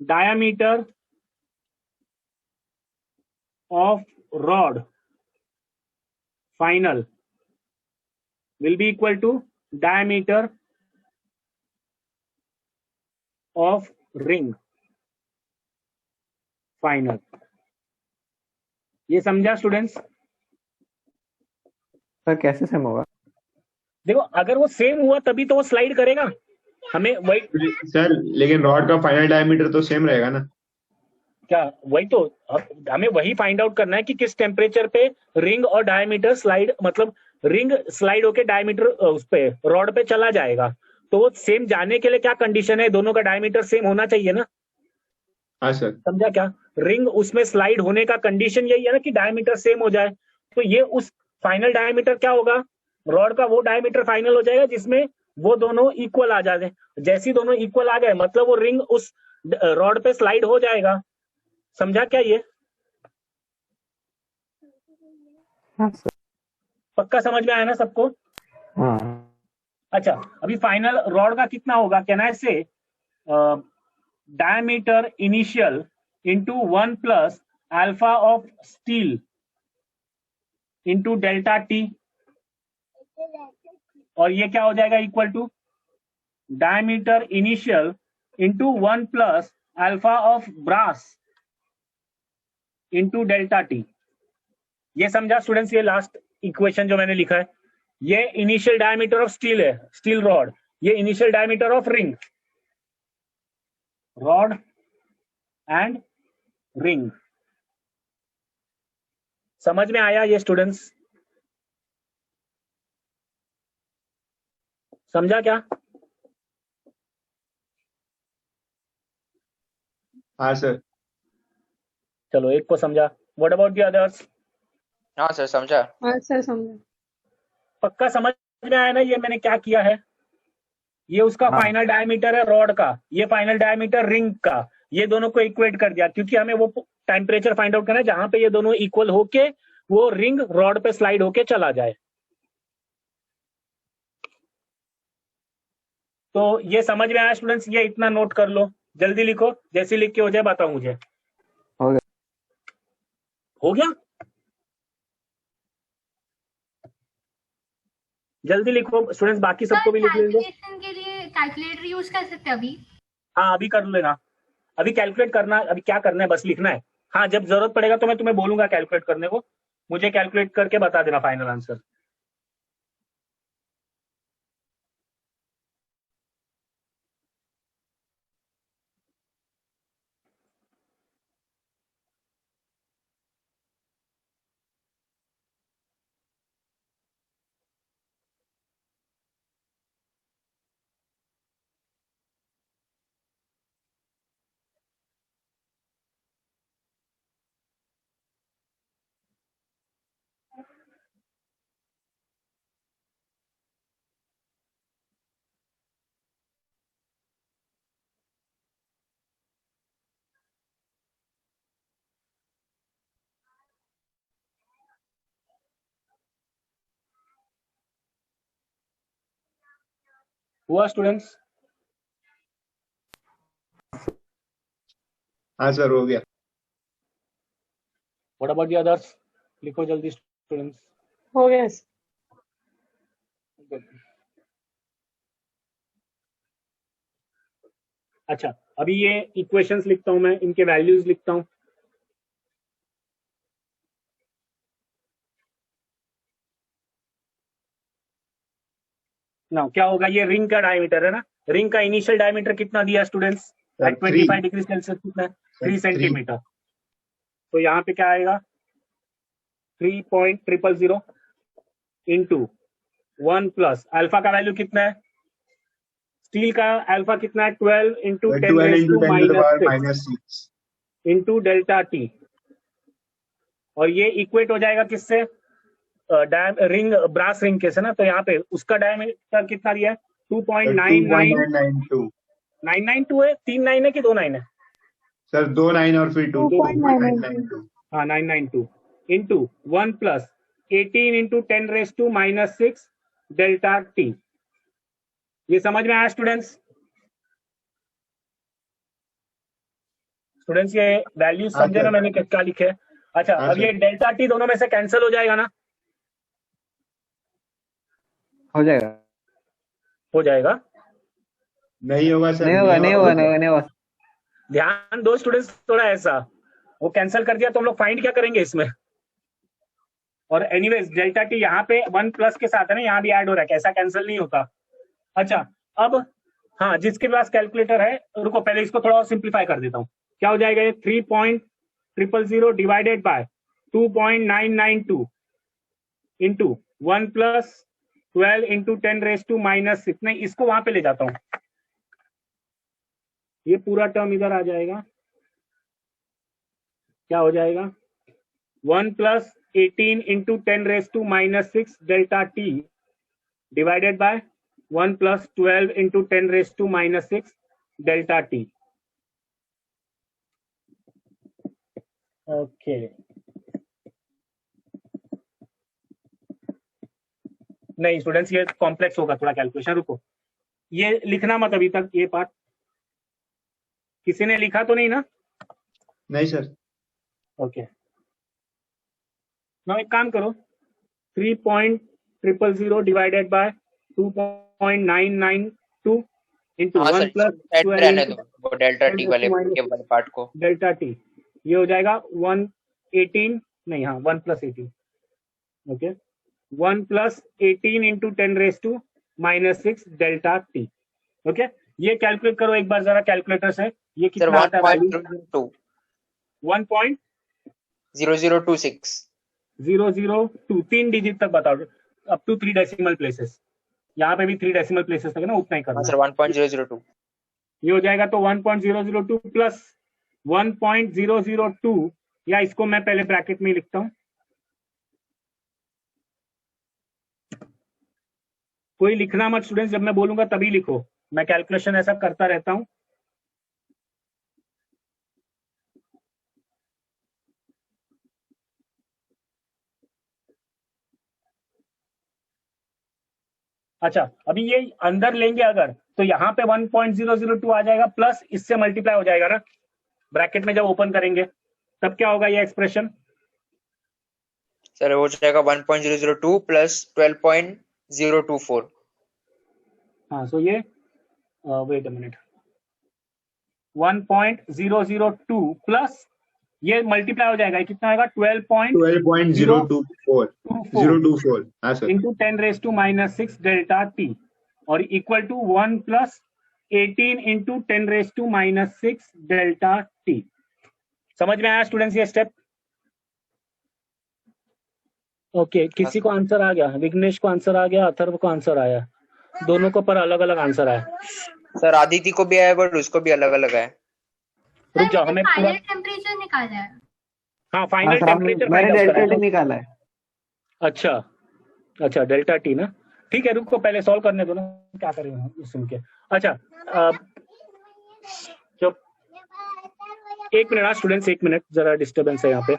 Diameter of rod final will be equal to diameter of ring final। ये समझा स्टूडेंट्स? सर कैसे सेम होगा? देखो अगर वो सेम हुआ तभी तो वो स्लाइड करेगा, हमें वही सर लेकिन रॉड का फाइनल डायमीटर तो सेम रहेगा ना। क्या, वही तो हमें वही फाइंड आउट करना है कि किस टेम्परेचर पे रिंग और डायमीटर स्लाइड, मतलब रिंग स्लाइड होके डायमीटर उस पे रॉड पे चला जाएगा। तो वो सेम जाने के लिए क्या कंडीशन है, दोनों का डायमीटर सेम होना चाहिए ना। हाँ सर। समझा क्या? रिंग उसमें स्लाइड होने का कंडीशन यही है ना कि डायमीटर सेम हो जाए। तो ये उस फाइनल डायमीटर क्या होगा, रॉड का वो डायमीटर फाइनल हो जाएगा जिसमें वो दोनों इक्वल आ जाए। जैसे ही दोनों इक्वल आ गए मतलब वो रिंग उस रॉड पे स्लाइड हो जाएगा। समझा क्या ये? हाँ सर। पक्का समझ में आया ना सबको? हाँ अच्छा, अभी फाइनल रॉड का कितना होगा, can I say diameter initial into 1 plus alpha of steel into delta T, और ये क्या हो जाएगा, equal to diameter initial into 1 plus alpha of brass into delta T. ये समझा स्टूडेंट्स? ये लास्ट इक्वेशन जो मैंने लिखा है, ये इनिशियल डायमीटर ऑफ स्टील है, स्टील रॉड, ये initial diameter of ring, rod and ring. समझ में आया ये स्टूडेंट्स? समझा क्या? हाँ सर। चलो एक को समझा, व्हाट अबाउट द अदर्स? हाँ सर समझा। हाँ सर समझा। पक्का समझ में आया ना ये मैंने क्या किया है? ये उसका हाँ। फाइनल डायमीटर है रॉड का, ये फाइनल डायमीटर रिंग का, ये दोनों को इक्वेट कर दिया क्योंकि हमें वो टेम्परेचर फाइंड आउट करना है जहां पे ये दोनों इक्वल होके वो रिंग रॉड पे स्लाइड होके चला जाए। तो ये समझ में आया स्टूडेंट्स? ये इतना नोट कर लो, जल्दी लिखो, जैसे लिख के हो जाए बताओ मुझे। हो गया। हो गया? जल्दी लिखो स्टूडेंट्स, बाकी सबको भी लिख लो। कैलकुलेशन के लिए कैलकुलेटर यूज कर सकते हैं अभी? हाँ अभी कर लेना, अभी कैलकुलेट करना, अभी क्या करना है बस लिखना है। हाँ जब जरूरत पड़ेगा तो मैं तुम्हें बोलूंगा कैलकुलेट करने को, मुझे कैलकुलेट करके बता देना फाइनल आंसर। हुआ स्टूडेंट्स? हाँ सर हो गया। What about the others? लिखो जल्दी स्टूडेंट्स। हो गया सर। अच्छा अभी ये इक्वेशंस लिखता हूं मैं, इनके वैल्यूज लिखता हूं। ना क्या होगा, ये रिंग का डायमीटर है ना, रिंग का इनिशियल डायमीटर कितना दिया स्टूडेंट्स एट 25 डिग्री सेल्सियस, कितना है 3 सेंटीमीटर। तो यहाँ पे क्या आएगा 3.000 इंटू 1 प्लस अल्फा का वैल्यू कितना है, स्टील का अल्फा कितना है 12 इंटू 10 -6 इंटू डेल्टा टी, और ये इक्वेट हो जाएगा किससे, रिंग ब्रास रिंग केस है ना, तो यहाँ पे उसका डायमीटर कितना दिया है 2.9992 2.992 है, 3 9 है कि 2 9 है? सर 2 9 और फिर 2 2.992 हाँ 992 into 1 plus 18 into 10⁻⁻6 delta T. ये समझ में आया स्टूडेंट्स? स्टूडेंट्स ये वैल्यू समझे ना मैंने क्या लिखे है? अच्छा हाँ, अब सर। ये डेल्टा टी दोनों में से कैंसिल हो जाएगा ना? हो जाएगा। हो जाएगा। नहीं होगा सर, नहीं होगा, नहीं होगा, नहीं होगा। ध्यान दो स्टूडेंट्स थोड़ा ऐसा, वो कैंसिल कर दिया तो हम लोग फाइंड क्या करेंगे इसमें? और एनीवेज डेल्टा टी यहाँ पे 1 प्लस के साथ है ना, यहाँ भी ऐड हो रहा है, कैसा कैंसिल नहीं होता। अच्छा अब हाँ, जिसके पास कैलकुलेटर है, रुको पहले इसको थोड़ा और सिंप्लीफाई कर देता हूँ। क्या हो जाएगा ये 3.000 divided by 2.992 into 1 plus 12 into 10⁻⁻6। नहीं, इसको वहां पे ले जाता हूँ, ये पूरा टर्म इधर आ जाएगा। क्या हो जाएगा 1 plus 18 into 10⁻⁻6 delta T divided by 1 plus 12 into 10⁻⁻6 delta T. Okay नहीं स्टूडेंट्स, ये कॉम्प्लेक्स होगा थोड़ा कैलकुलेशन, रुको ये लिखना मत अभी तक, ये पार्ट किसी ने लिखा तो नहीं ना? नहीं सर। ओके नाउ एक काम करो, 3.000 डिवाइडेड बाय 2.992 इंटू हाँ 1 सर, प्लस ऐड में रहने दो वो डेल्टा टी वाले पार्ट को। डेल्टा टी, ये हो जाएगा 118 नहीं हाँ 1 plus 18 okay 1 plus 18 into 10⁻�6 delta T. Okay ये कैलकुलेट करो एक बार जरा कैलकुलेटर से, ये सर कितना आता है वैल्यू? 1.0026 1.002 3 डिजिट तक बताओ, अप टू 3 डेसिमल प्लेसेस, यहाँ पे भी 3 डेसिमल प्लेसेस तक है ना, उतना ही करना हाँ सर 1.002। ये हो जाएगा तो 1.002 प्लस 1.002, या इसको मैं पहले ब्रैकेट में लिखता हूं, कोई लिखना मत स्टूडेंट्स, जब मैं बोलूंगा तभी लिखो, मैं कैलकुलेशन ऐसा करता रहता हूं। अच्छा अभी ये अंदर लेंगे अगर, तो यहाँ पे 1.002 आ जाएगा, प्लस इससे मल्टीप्लाई हो जाएगा ना ब्रैकेट में, जब ओपन करेंगे तब क्या होगा ये एक्सप्रेशन? सर हो जाएगा 1.002 प्लस 12.024। हाँ सो ये वेट अ मिनट, 1.002 प्लस ये मल्टीप्लाई हो जाएगा, कितना आएगा 12.024 हाँ सर इंटू 10⁻⁻6 डेल्टा टी और equal to 1 plus 18 into 10⁻⁻6 delta T. समझ में आया स्टूडेंट्स ये स्टेप? ओके किसी को आंसर आ गया? विघ्नेश को आंसर आ गया, अथर्व को आंसर आया, दोनों को पर अलग अलग आंसर आया। सर आदिति को भी आया बट उसको भी अलग अलग है। रुक जाओ हमें पूरा, फाइनल टेम्परेचर निकाला है। हाँ फाइनल टेम्परेचर मैंने डेल्टा टी निकाला है। अच्छा अच्छा डेल्टा टी ना, ठीक है रुको पहले सॉल्व करने दो ना, क्या करेंगे सुन के। अच्छा जब एक मिनट स्टूडेंट्स, एक मिनट जरा डिस्टर्बेंस है यहाँ पे।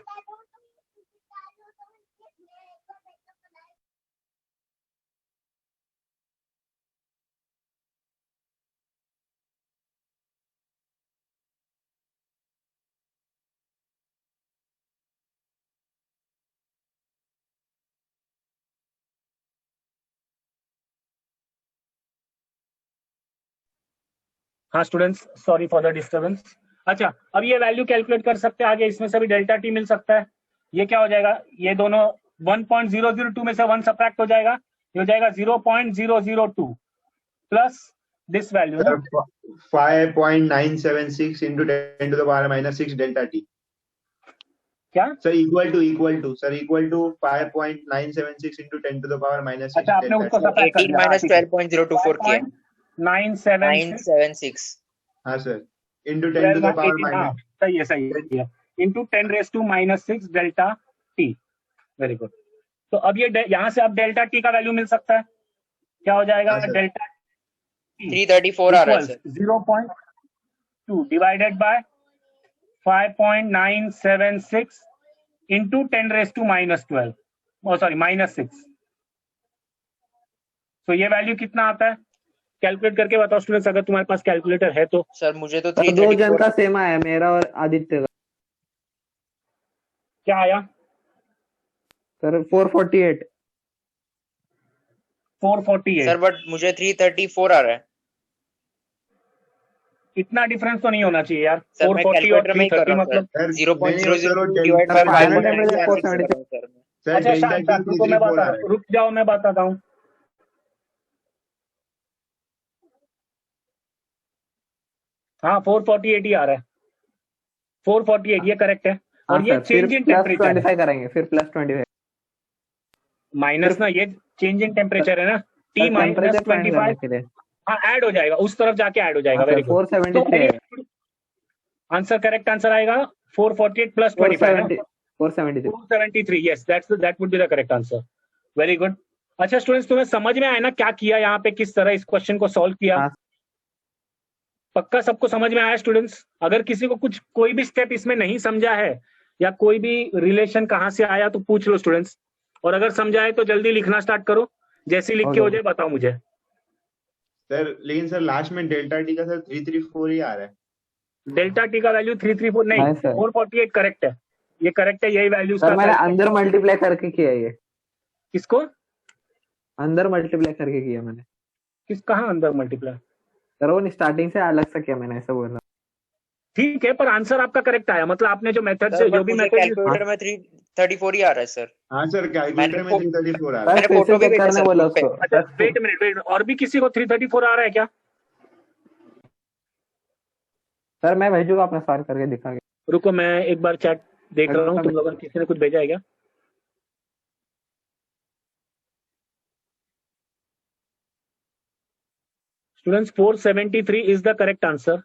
हाँ students sorry for the disturbance. अच्छा अब ये वैल्यू कैलकुलेट कर सकते हैं आगे, इसमें से भी डेल्टा टी मिल सकता है। ये क्या हो जाएगा, ये दोनों 1.002 में से 1 सब्ट्रैक्ट हो जाएगा, ये हो जाएगा 0.002 प्लस दिस वैल्यू ना 5.976 into 10⁻⁻6 डेल्टा टी। क्या sir equal to sir equal to 5.976 into 10⁻⁻6। अच्छा आपने उसको सब्ट्रैक्ट कर 18 दिया, माइनस 12.024 किया 976 976। हाँ सर into 10⁻⁻। हाँ सही है into 10⁻⁻6 delta T. Very good. तो अब ये यहाँ से अब डेल्टा टी का वैल्यू मिल सकता है, क्या हो जाएगा? हाँ, सर। डेल्टा टी 334 आ रहा है equals sir. 0.2 divided by 5.976 into 10⁻⁻12 sorry -6। तो ये वैल्यू कितना आता है? कैलकुलेट करके बताओ स्टूडेंट्स, अगर तुम्हारे पास कैलकुलेटर है तो। सर मुझे तो सर 2 जन 334 का सेम आया, मेरा और आदित्य का। क्या आया? सर 448। 448। सर बट मुझे 334 आ रहा है इतना डिफरेंस तो नहीं होना चाहिए यार। सर। मैं 440 और कैलकुलेटर में ही कर 330 रहा हूँ मतलब। सर, नहीं, वो सर, वो 0.002 divide by sir, final temperature 476। 5.976 sir मैं। सर अच्छा डेल्टा शांत टी शांत रुको, मैं 334 बताता आ रहा हूँ, है। रुक जाओ मैं बताता हूँ। हाँ 448 ही आ रहा है, 448 ये करेक्ट है। हाँ और ये सर, फिर चेंज इन प्लस टेम्परेचर है, 25 करेंगे, फिर प्लस 25। माइनस ना, ये चेंज इन टेम्परेचर है ना, T sir minus temperature find करने 25। के लिए। हाँ ऐड हो जाएगा, उस तरफ जाके ऐड हो जाएगा। हाँ सर, वेरी गुड। 473 आएगा। आंसर करेक्ट आंसर आएगा 448 प्लस 25 ना, 473। 473। Yes that would be the correct answer. Very good. अच्छा स्टूडेंट्स, तुम्हें समझ में आया ना क्या किया यहाँ पे, किस तरह इस क्वेश्चन को सॉल्व किया? हाँ। पक्का सबको समझ में आया स्टूडेंट्स? अगर किसी को कुछ कोई भी स्टेप इसमें नहीं समझा है या कोई भी रिलेशन कहाँ से आया तो पूछ लो स्टूडेंट्स, और अगर समझा है तो जल्दी लिखना स्टार्ट करो, जैसे लिख के हो जाए बताओ मुझे। सर लेकिन सर लास्ट में डेल्टा टी का सर 334 ही आ रहा है। डेल्टा टी का वैल्यू 334 नहीं, नहीं सर। 448 करेक्ट है, ये करेक्ट है, यही वैल्यू सर मैंने अंदर मल्टीप्लाई करके किया ये। किसको? अंदर मल्टीप्लाई करके किया मैंने। कहाँ अंदर मल्टीप्लाई? सर वो स्टार्टिंग से अलग से किया मैंने, ऐसा बोल रहा हूँ। ठीक है, पर आंसर आपका करेक्ट आया, मतलब आपने जो मेथड से सर जो बट भी मुझे मेथड कैलकुलेटर में 334 ही आ रहा है सर। हाँ सर, कैलकुलेटर में मैंने 334 आ रहा सर है। मैंने फिर से फोटो भी चेक भेजा करने सर बोला ग्रुप पे। उसको। अच्छा सर वेट मिनट वेट, और भी किसी को 334 आ रहा है क्या? सर मैं भेजूंगा, अपना सॉल्व करके दिखा के। रुको मैं एक बार चैट देख रहा हूँ, तुम लोगों ने किसी ने कुछ भेजा है क्या? Students 473 is the correct answer.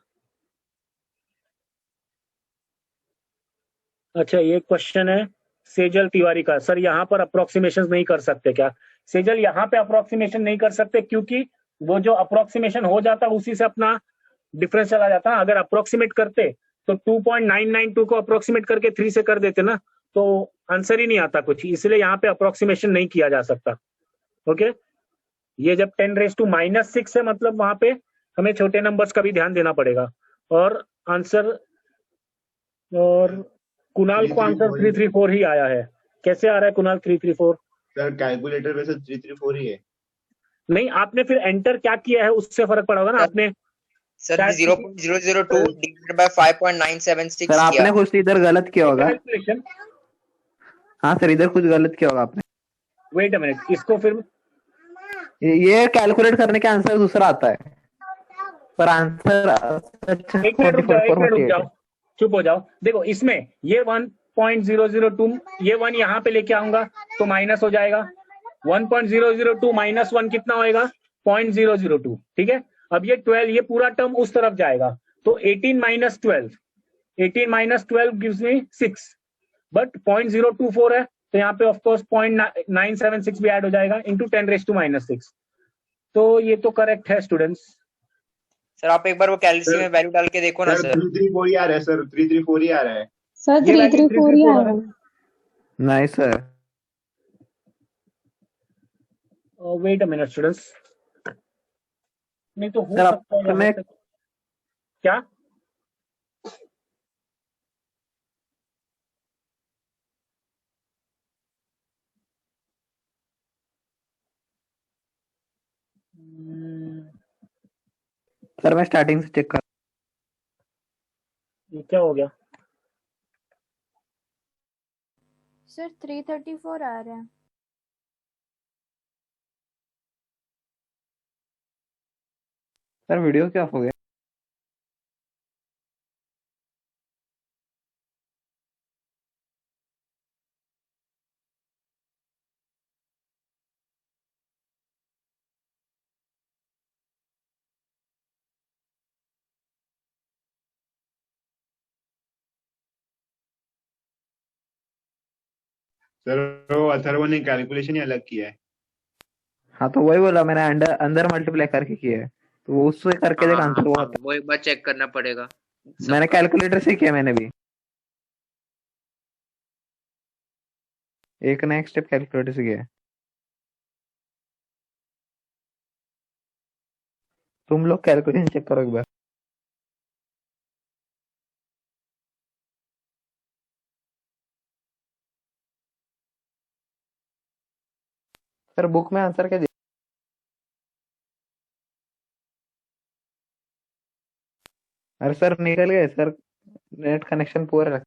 अच्छा ये क्वेश्चन है सेजल तिवारी का, सर यहाँ पर अप्रोक्सीमेशन नहीं कर सकते क्या? सेजल यहाँ पे अप्रोक्सीमेशन नहीं कर सकते क्योंकि वो जो अप्रोक्सीमेशन हो जाता उसी से अपना डिफरेंस चला जाता। अगर अप्रोक्सीमेट करते तो 2.992 को अप्रोक्सीमेट करके 3 से कर देते ना, तो आंसर ही नहीं आता कुछ, इसलिए यहाँ पे अप्रोक्सीमेशन नहीं किया जा सकता। ओके, ये जब 10⁻⁻6 है मतलब वहां पे हमें छोटे नंबर्स का भी ध्यान देना पड़ेगा। और आंसर, और कुणाल को आंसर 334 ही आया है। कैसे आ रहा है कुणाल 334? सर कैलकुलेटर पे सर 334 ही है। नहीं, आपने फिर एंटर क्या किया है उससे फर्क पड़ा होगा ना। आपने सर शायद 0.002 डिवाइडेड बाय 5.976 सर आपने किया। कुछ इधर गलत किया होगा। कैलकुलेशन, हाँ सर, इधर कुछ गलत किया होगा आपने। वेट अ मिनट, इसको फिर ये कैलकुलेट करने के आंसर दूसरा आता है, पर आंसर एक मिनट रुक जाओ, एक मिनट रुक जाओ, चुप हो जाओ। देखो इसमें ये 1.002, ये 1 यहाँ पे लेके आऊंगा तो माइनस हो जाएगा। 1.002 माइनस 1 कितना होएगा? 0.002। ठीक है, अब ये 12, ये पूरा टर्म उस तरफ जाएगा, तो 18 minus 12, 18 minus 12 gives me 6, but 0.024 है तो यहाँ पे ऑफकोर्स 0.976 भी ऐड हो जाएगा इंटू 10⁻⁻6। तो ये तो करेक्ट है स्टूडेंट्स। सर आप एक बार वो कैलसी में वैल्यू डाल के देखो ना सर सर। 334 ही आ रहा है सर, 334 ही आ रहा है। सर ये 334 ही 334 आएगा। नहीं सर। वेट अ मिनट स्टूडेंट्स, नहीं तो हो सर सकता है आपने यहाँ पे क्या? सर मैं स्टार्टिंग से चेक कर। ये क्या हो गया? सर 334 आ रहा है। सर वीडियो क्या हो गया? सर वो अथर्व ने कैलकुलेशन ही अलग किया है। हाँ तो वही बोला मैंने, अंदर अंदर मल्टीप्लाई करके किया है, तो वो उससे करके देख आंसर वो हाँ, आता वो एक बार चेक करना पड़ेगा है। मैंने सबका। कैलकुलेटर से किया, मैंने भी एक ना एक स्टेप कैलकुलेटर से किया है। तुम लोग कैलकुलेशन चेक करो एक बार। सर बुक में आंसर क्या दिया? अरे सर निकल गए सर, नेट कनेक्शन पुअर है।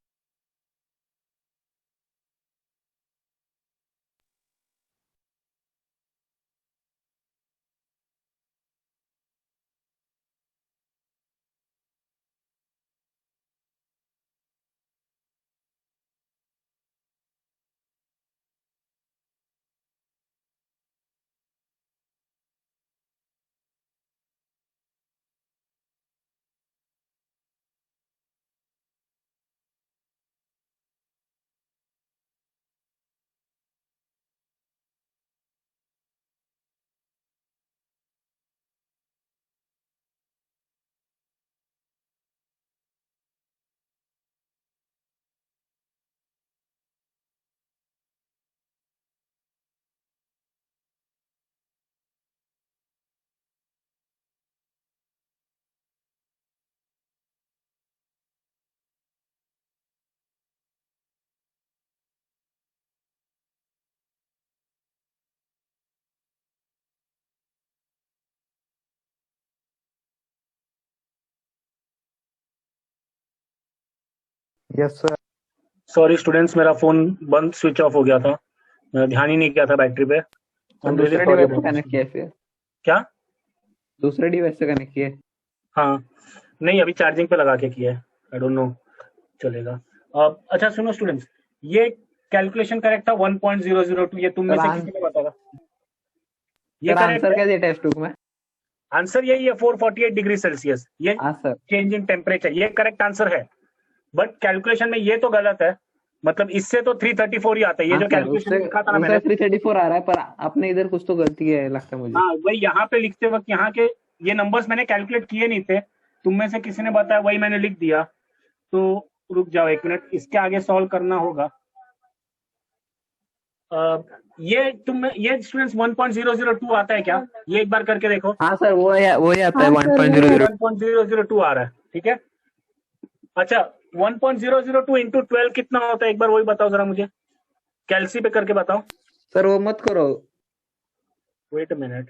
Yes sir. सॉरी स्टूडेंट्स, मेरा फोन बंद स्विच ऑफ हो गया था, मेरा ध्यान ही नहीं किया था बैटरी पे। तो I'm really दूसरे sorry डिवाइस से about कनेक्ट this. किया है फिर? क्या? दूसरे डिवाइस से कनेक्ट किया है? हाँ, नहीं अभी चार्जिंग पे लगा के किया है, आई डोंट नो चलेगा। अच्छा सुनो स्टूडेंट्स, ये कैलकुलेशन करेक्ट था 1.002, ये तुम में सर, से किसी ने बताया? ये सर करेक्ट आंसर है? क्या दिया टेक्स्ट बुक में? आंसर यही है 448 डिग्री सेल्सियस, ये हाँ सर। चेंज इन टेम्परेचर, ये करेक्ट आंसर है। बट कैलकुलेशन में ये तो गलत है, मतलब इससे तो 334 ही आता है, ये हाँ जो सर, कैलकुलेशन उससे लिखा था ना मैंने। 334 आ रहा है, पर आपने इधर कुछ तो गलती है लगता है मुझे। हाँ वही यहाँ पे लिखते वक्त यहाँ के ये नंबर्स मैंने कैलकुलेट किए नहीं थे, तुम में से किसी ने बताया, वही मैंने लिख दिया। तो रुक जाओ एक मिनट, इसके आगे सॉल्व करना होगा। ये स्टूडेंट्स 1.002 आता है क्या? ये एक बार करके देखो। हाँ सर, वो ही आता है हाँ सर, 1.00। 1.002 आ रहा है, ठीक है। अच्छा 1.002 इंटू 12 कितना होता है, एक बार वही बताओ जरा मुझे, कैलसी पे करके बताओ। सर वो मत करो। Wait a minute.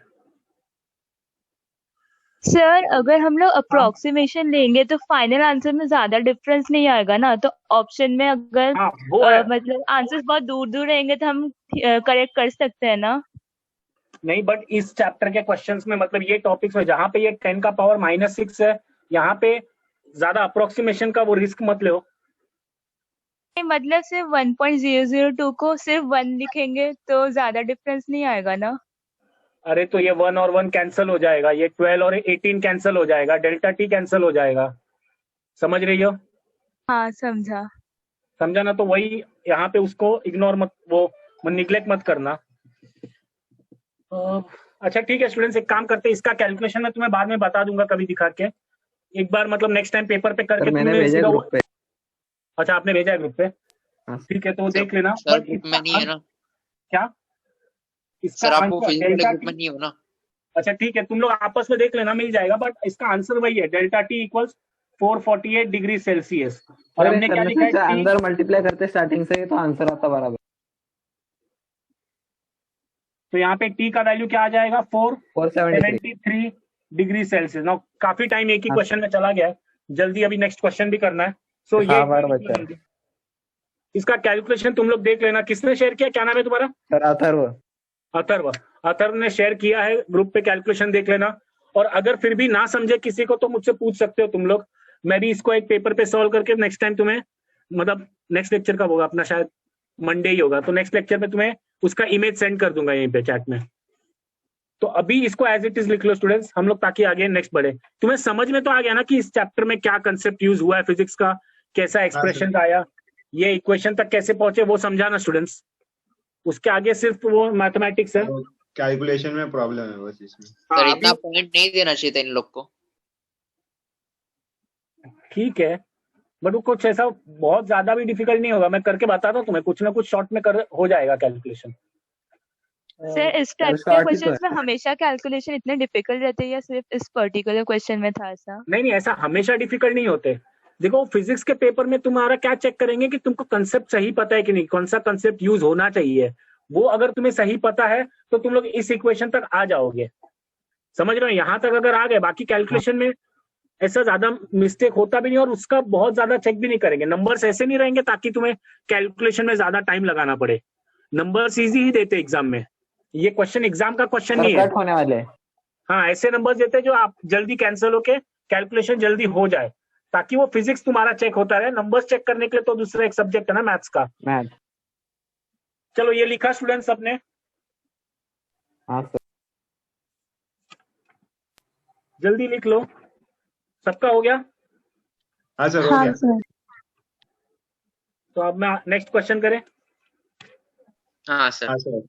सर अगर हम लोग अप्रोक्सीमेशन लेंगे तो फाइनल आंसर में ज्यादा डिफरेंस नहीं आएगा ना, तो ऑप्शन में अगर हाँ वो है। मतलब आंसर्स बहुत दूर दूर रहेंगे तो हम करेक्ट कर सकते हैं ना। नहीं बट इस चैप्टर के क्वेश्चंस में, मतलब ये टॉपिक्स में जहां पे ये 10 का पावर -6 है, यहाँ पे ज्यादा अप्रोक्सीमेशन का वो रिस्क मत लो। मतलब सिर्फ 1.002 को सिर्फ 1 लिखेंगे तो ज्यादा डिफरेंस नहीं आएगा ना। अरे तो ये 1 और 1 कैंसिल हो जाएगा, ये 12 और 18 कैंसिल हो जाएगा, डेल्टा टी कैंसिल हो जाएगा, समझ रही हो? हाँ समझा। समझा ना? तो वही यहाँ पे उसको इग्नोर मत, वो निग्लेक्ट मत करना। अच्छा ठीक है स्टूडेंट्स, एक काम करते हैं, इसका कैलकुलेशन मैं तुम्हें बाद में बता दूंगा कभी दिखा के, एक बार मतलब नेक्स्ट टाइम पेपर पे करके। सर मैंने तुमने भेजा सीधा ग्रुप पे। अच्छा आपने भेजा है ग्रुप पे, हाँ। ठीक है तो वो देख लेना। सर बट ग्रुप में नहीं है ना। क्या इसका सर आप वो आंसर फिजिकल डेल्टा ग्रुप में टी? नहीं हो ना। अच्छा ठीक है, तुम लोग आपस में देख लेना, मिल जाएगा, बट इसका आंसर वही है, delta T equals 448 degree Celsius. और अरे हमने सर क्या ने लिखा है? सोचा टी, अंदर मल्टीप्लाई करते स्टार्टिंग से, तो आंसर आता बराबर। तो यहाँ पे टी का वैल्यू क्या आ जाएगा? 473। 473 डिग्री सेल्सियस। ना काफी टाइम एक ही हाँ। क्वेश्चन में चला गया है, जल्दी अभी नेक्स्ट क्वेश्चन भी करना है। सो हाँ, ये बार बचा है। इसका कैलकुलेशन तुम लोग देख लेना। किसने शेयर किया, क्या नाम है तुम्हारा? सर अथर्व। अथर्व ने शेयर किया है ग्रुप पे, कैलकुलेशन देख लेना। और अगर फिर भी ना समझे किसी को तो मुझसे पूछ सकते हो तुम लोग, मैं भी इसको एक पेपर पे सॉल्व करके नेक्स्ट टाइम तुम्हें, मतलब नेक्स्ट लेक्चर कब होगा अपना, शायद मंडे ही होगा, तो नेक्स्ट लेक्चर पे तुम्हें उसका इमेज सेंड कर दूंगा यहीं पे चैट में। तो अभी इसको एज इट इज लिख लो स्टूडेंट्स हम लोग, ताकि आगे नेक्स्ट बढ़े। तुम्हें समझ में तो आ गया ना कि इस चैप्टर में क्या कंसेप्ट यूज हुआ है फिजिक्स का, कैसा एक्सप्रेशन आया, ये इक्वेशन तक कैसे पहुंचे, वो समझा ना स्टूडेंट्स? उसके आगे सिर्फ वो मैथमेटिक्स है। कैलकुलेशन में प्रॉब्लम है बस इसमें। सर हाँ, इतना अभी पॉइंट नहीं देना चाहिए था इन लोग को। ठीक है, बट वो कुछ ऐसा बहुत ज्यादा भी डिफिकल्ट नहीं होगा, मैं करके बताता हूँ तुम्हें, कुछ ना कुछ शॉर्ट में कर हो जाएगा कैलकुलेशन। सर इस टाइप के short ही तो क्वेश्चंस में है। हमेशा कैलकुलेशन इतने डिफिकल्ट रहते हैं या सिर्फ इस पर्टिकुलर क्वेश्चन में था ऐसा? नहीं नहीं, ऐसा हमेशा डिफिकल्ट नहीं होते। देखो फिजिक्स के पेपर में तुम्हारा क्या चेक करेंगे कि तुमको कंसेप्ट सही पता है कि नहीं, कौन सा कंसेप्ट यूज होना चाहिए। वो अगर तुम्हें सही पता है तो तुम लोग इस इक्वेशन तक आ जाओगे, समझ रहे हो? यहां तक अगर आ गए, बाकी कैलकुलेशन में ऐसा ज्यादा मिस्टेक होता भी नहीं और उसका बहुत ज्यादा चेक भी नहीं करेंगे। नंबर्स ऐसे नहीं रहेंगे ताकि तुम्हें कैलकुलेशन में ज्यादा टाइम लगाना पड़े। नंबर्स इजी ही देते एग्जाम में, ये क्वेश्चन एग्जाम का क्वेश्चन नहीं है। कट होने वाले हैं। हाँ, ऐसे नंबर्स देते हैं जो आप जल्दी कैंसिल होके कैलकुलेशन जल्दी हो जाए, ताकि वो फिजिक्स तुम्हारा चेक होता रहे। नंबर्स चेक करने के लिए तो दूसरा एक सब्जेक्ट है ना मैथ्स का। मैथ। चलो ये लिखा स्टूडेंट्स अपने? हाँ सर। जल्दी लिख लो, सबका हो गया? हाँ सर, हो हाँ गया। सर। तो अब मैं नेक्स्ट क्वेश्चन करें। हाँ सर। हाँ सर।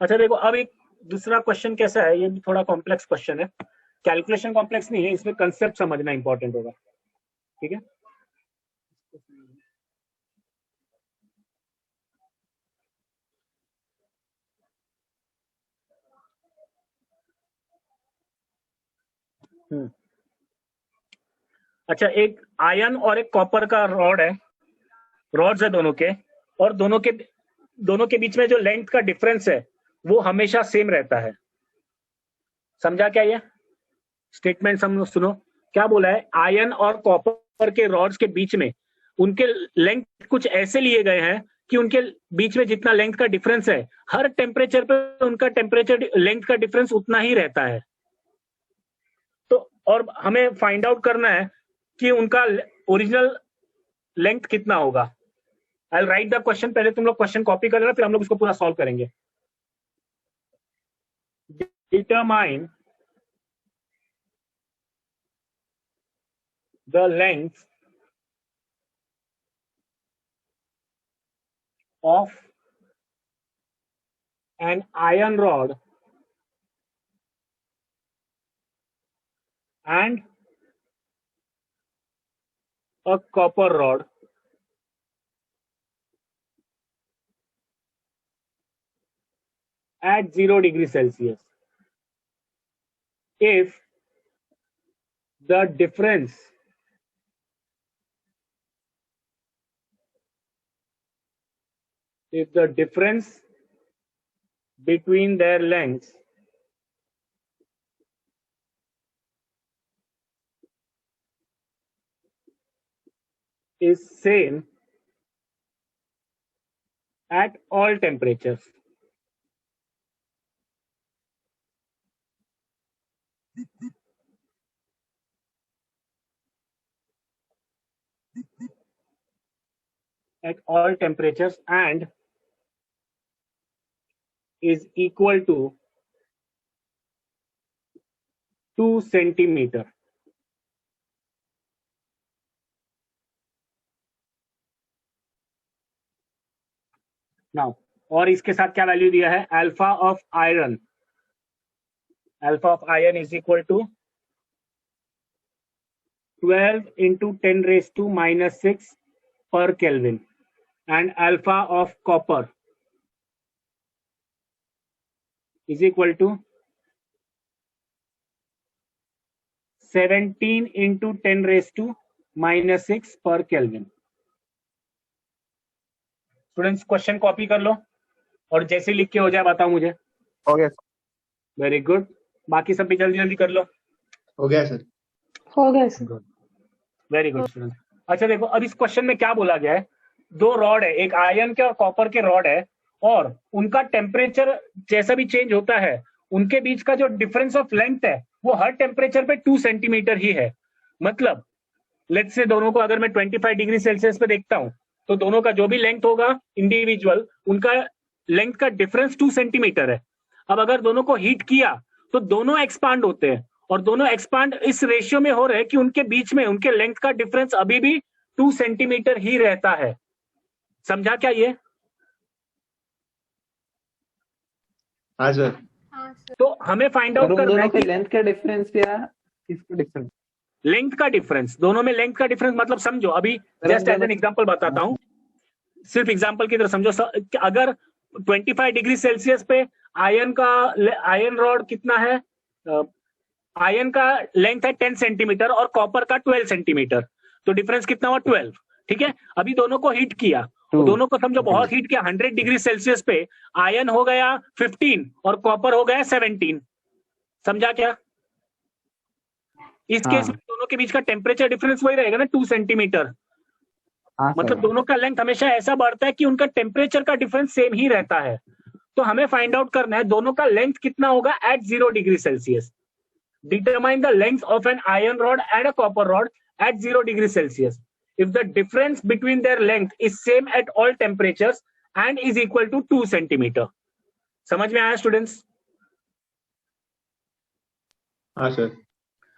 अच्छा देखो, अब एक दूसरा क्वेश्चन कैसा है, ये भी थोड़ा कॉम्प्लेक्स क्वेश्चन है। कैलकुलेशन कॉम्प्लेक्स नहीं है, इसमें कंसेप्ट समझना इंपॉर्टेंट होगा, ठीक है? अच्छा, एक आयरन और एक कॉपर का रॉड है, रॉड्स है दोनों के, और दोनों के बीच में जो लेंथ का डिफरेंस है वो हमेशा सेम रहता है। समझा क्या ये स्टेटमेंट? सुनो क्या बोला है। आयरन और कॉपर के रॉड्स के बीच में उनके लेंथ कुछ ऐसे लिए गए हैं कि उनके बीच में जितना लेंथ का डिफरेंस है, हर टेम्परेचर पे उनका टेम्परेचर लेंथ का डिफरेंस उतना ही रहता है। तो और हमें फाइंड आउट करना है कि उनका ओरिजिनल लेंथ कितना होगा। I will write the question, पहले तुम लोग क्वेश्चन कॉपी कर लेना, फिर हम लोग इसको पूरा सॉल्व करेंगे। Determine the length of an iron rod and a copper rod at 0 degrees Celsius if the difference between their lengths is same at all temperatures. At all temperatures and is equal to 2 centimeter. Now, और इसके साथ क्या value दिया है? Alpha of iron is equal to 12 into 10 raised to minus 6 per Kelvin, and alpha of copper is equal to 17 into 10 raised to minus 6 per Kelvin. Students question copy कर लो और जैसे लिख के हो जाए बताओ मुझे। हो गया। वेरी गुड, बाकी सब भी जल्दी जल्दी कर लो। हो गया सर। हो गया सर। Very good student. अच्छा देखो, अब इस क्वेश्चन में क्या बोला गया है, दो रॉड है, एक आयरन के और कॉपर के रॉड है, और उनका टेम्परेचर जैसा भी चेंज होता है, उनके बीच का जो डिफरेंस ऑफ लेंथ है वो हर टेम्परेचर पे 2 सेंटीमीटर ही है। मतलब लेट्स से दोनों को अगर मैं 25 डिग्री सेल्सियस पे देखता हूं तो दोनों का जो भी लेंथ होगा इंडिविजुअल, उनका लेंथ का डिफरेंस 2 सेंटीमीटर है। अब अगर दोनों को हीट किया तो दोनों एक्सपांड होते हैं, और दोनों एक्सपांड इस रेशियो में हो रहे हैं कि उनके बीच में उनके लेंथ का डिफरेंस अभी भी 2 सेंटीमीटर ही रहता है। समझा क्या ये? हाँ सर। हाँ सर। तो हमें फाइंड और आउट उन करना है दोनों के कि लेंथ का डिफरेंस या किसका डिफरेंस? लेंथ का डिफरेंस, दोनों में लेंथ का डिफरेंस मतलब समझो, अभी जस्ट एज एन एग्जांपल बताता हूं, सिर्फ एग्जांपल की तरह समझो। अगर 25 डिग्री सेल्सियस पे आयरन रॉड कितना है, आयरन का लेंथ है 10 सेंटीमीटर और कॉपर का 12 सेंटीमीटर, तो डिफरेंस कितना हुआ? 12। ठीक है, अभी दोनों को हीट किया, तो दोनों को समझो बहुत हीट किया, 100 डिग्री सेल्सियस पे आयरन हो गया 15 और कॉपर हो गया 17। समझा क्या? इस केस में दोनों के बीच का टेम्परेचर डिफरेंस वही रहेगा ना, 2 सेंटीमीटर। मतलब दोनों का लेंथ हमेशा ऐसा बढ़ता है कि उनका टेम्परेचर का डिफरेंस सेम ही रहता है। तो हमें फाइंड आउट करना है दोनों का लेंथ कितना होगा at 0 degree Celsius. Determine the length of an iron rod and a copper rod at 0 degree Celsius if the difference between their length is same at all temperatures and is equal to 2 centimetre. समझ में आया students? हाँ sir.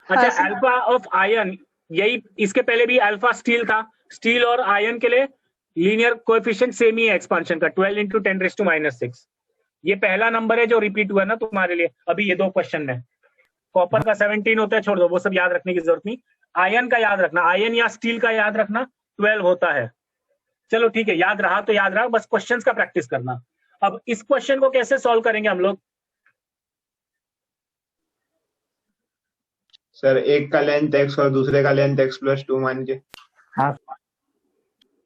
अच्छा, alpha of iron, यही इसके पहले भी alpha steel था, स्टील और आयरन के लिए लीनियर कोएफिशिएंट सेम ही है एक्सपांशन का, 12 × 10⁻⁶। ये पहला नंबर है जो रिपीट हुआ ना तुम्हारे लिए अभी ये 2 क्वेश्चन में। कॉपर का 17 होता है, छोड़ दो वो सब याद रखने की जरूरत नहीं। आयरन का याद रखना, आयरन या स्टील का याद रखना 12 होता है। चलो ठीक है, याद रहा तो याद रहा, बस क्वेश्चंस का प्रैक्टिस करना। अब इस क्वेश्चन को कैसे सॉल्व करेंगे हम लोग? सर एक का लेंथ x और दूसरे का लेंथ x+2 मान के। हाँ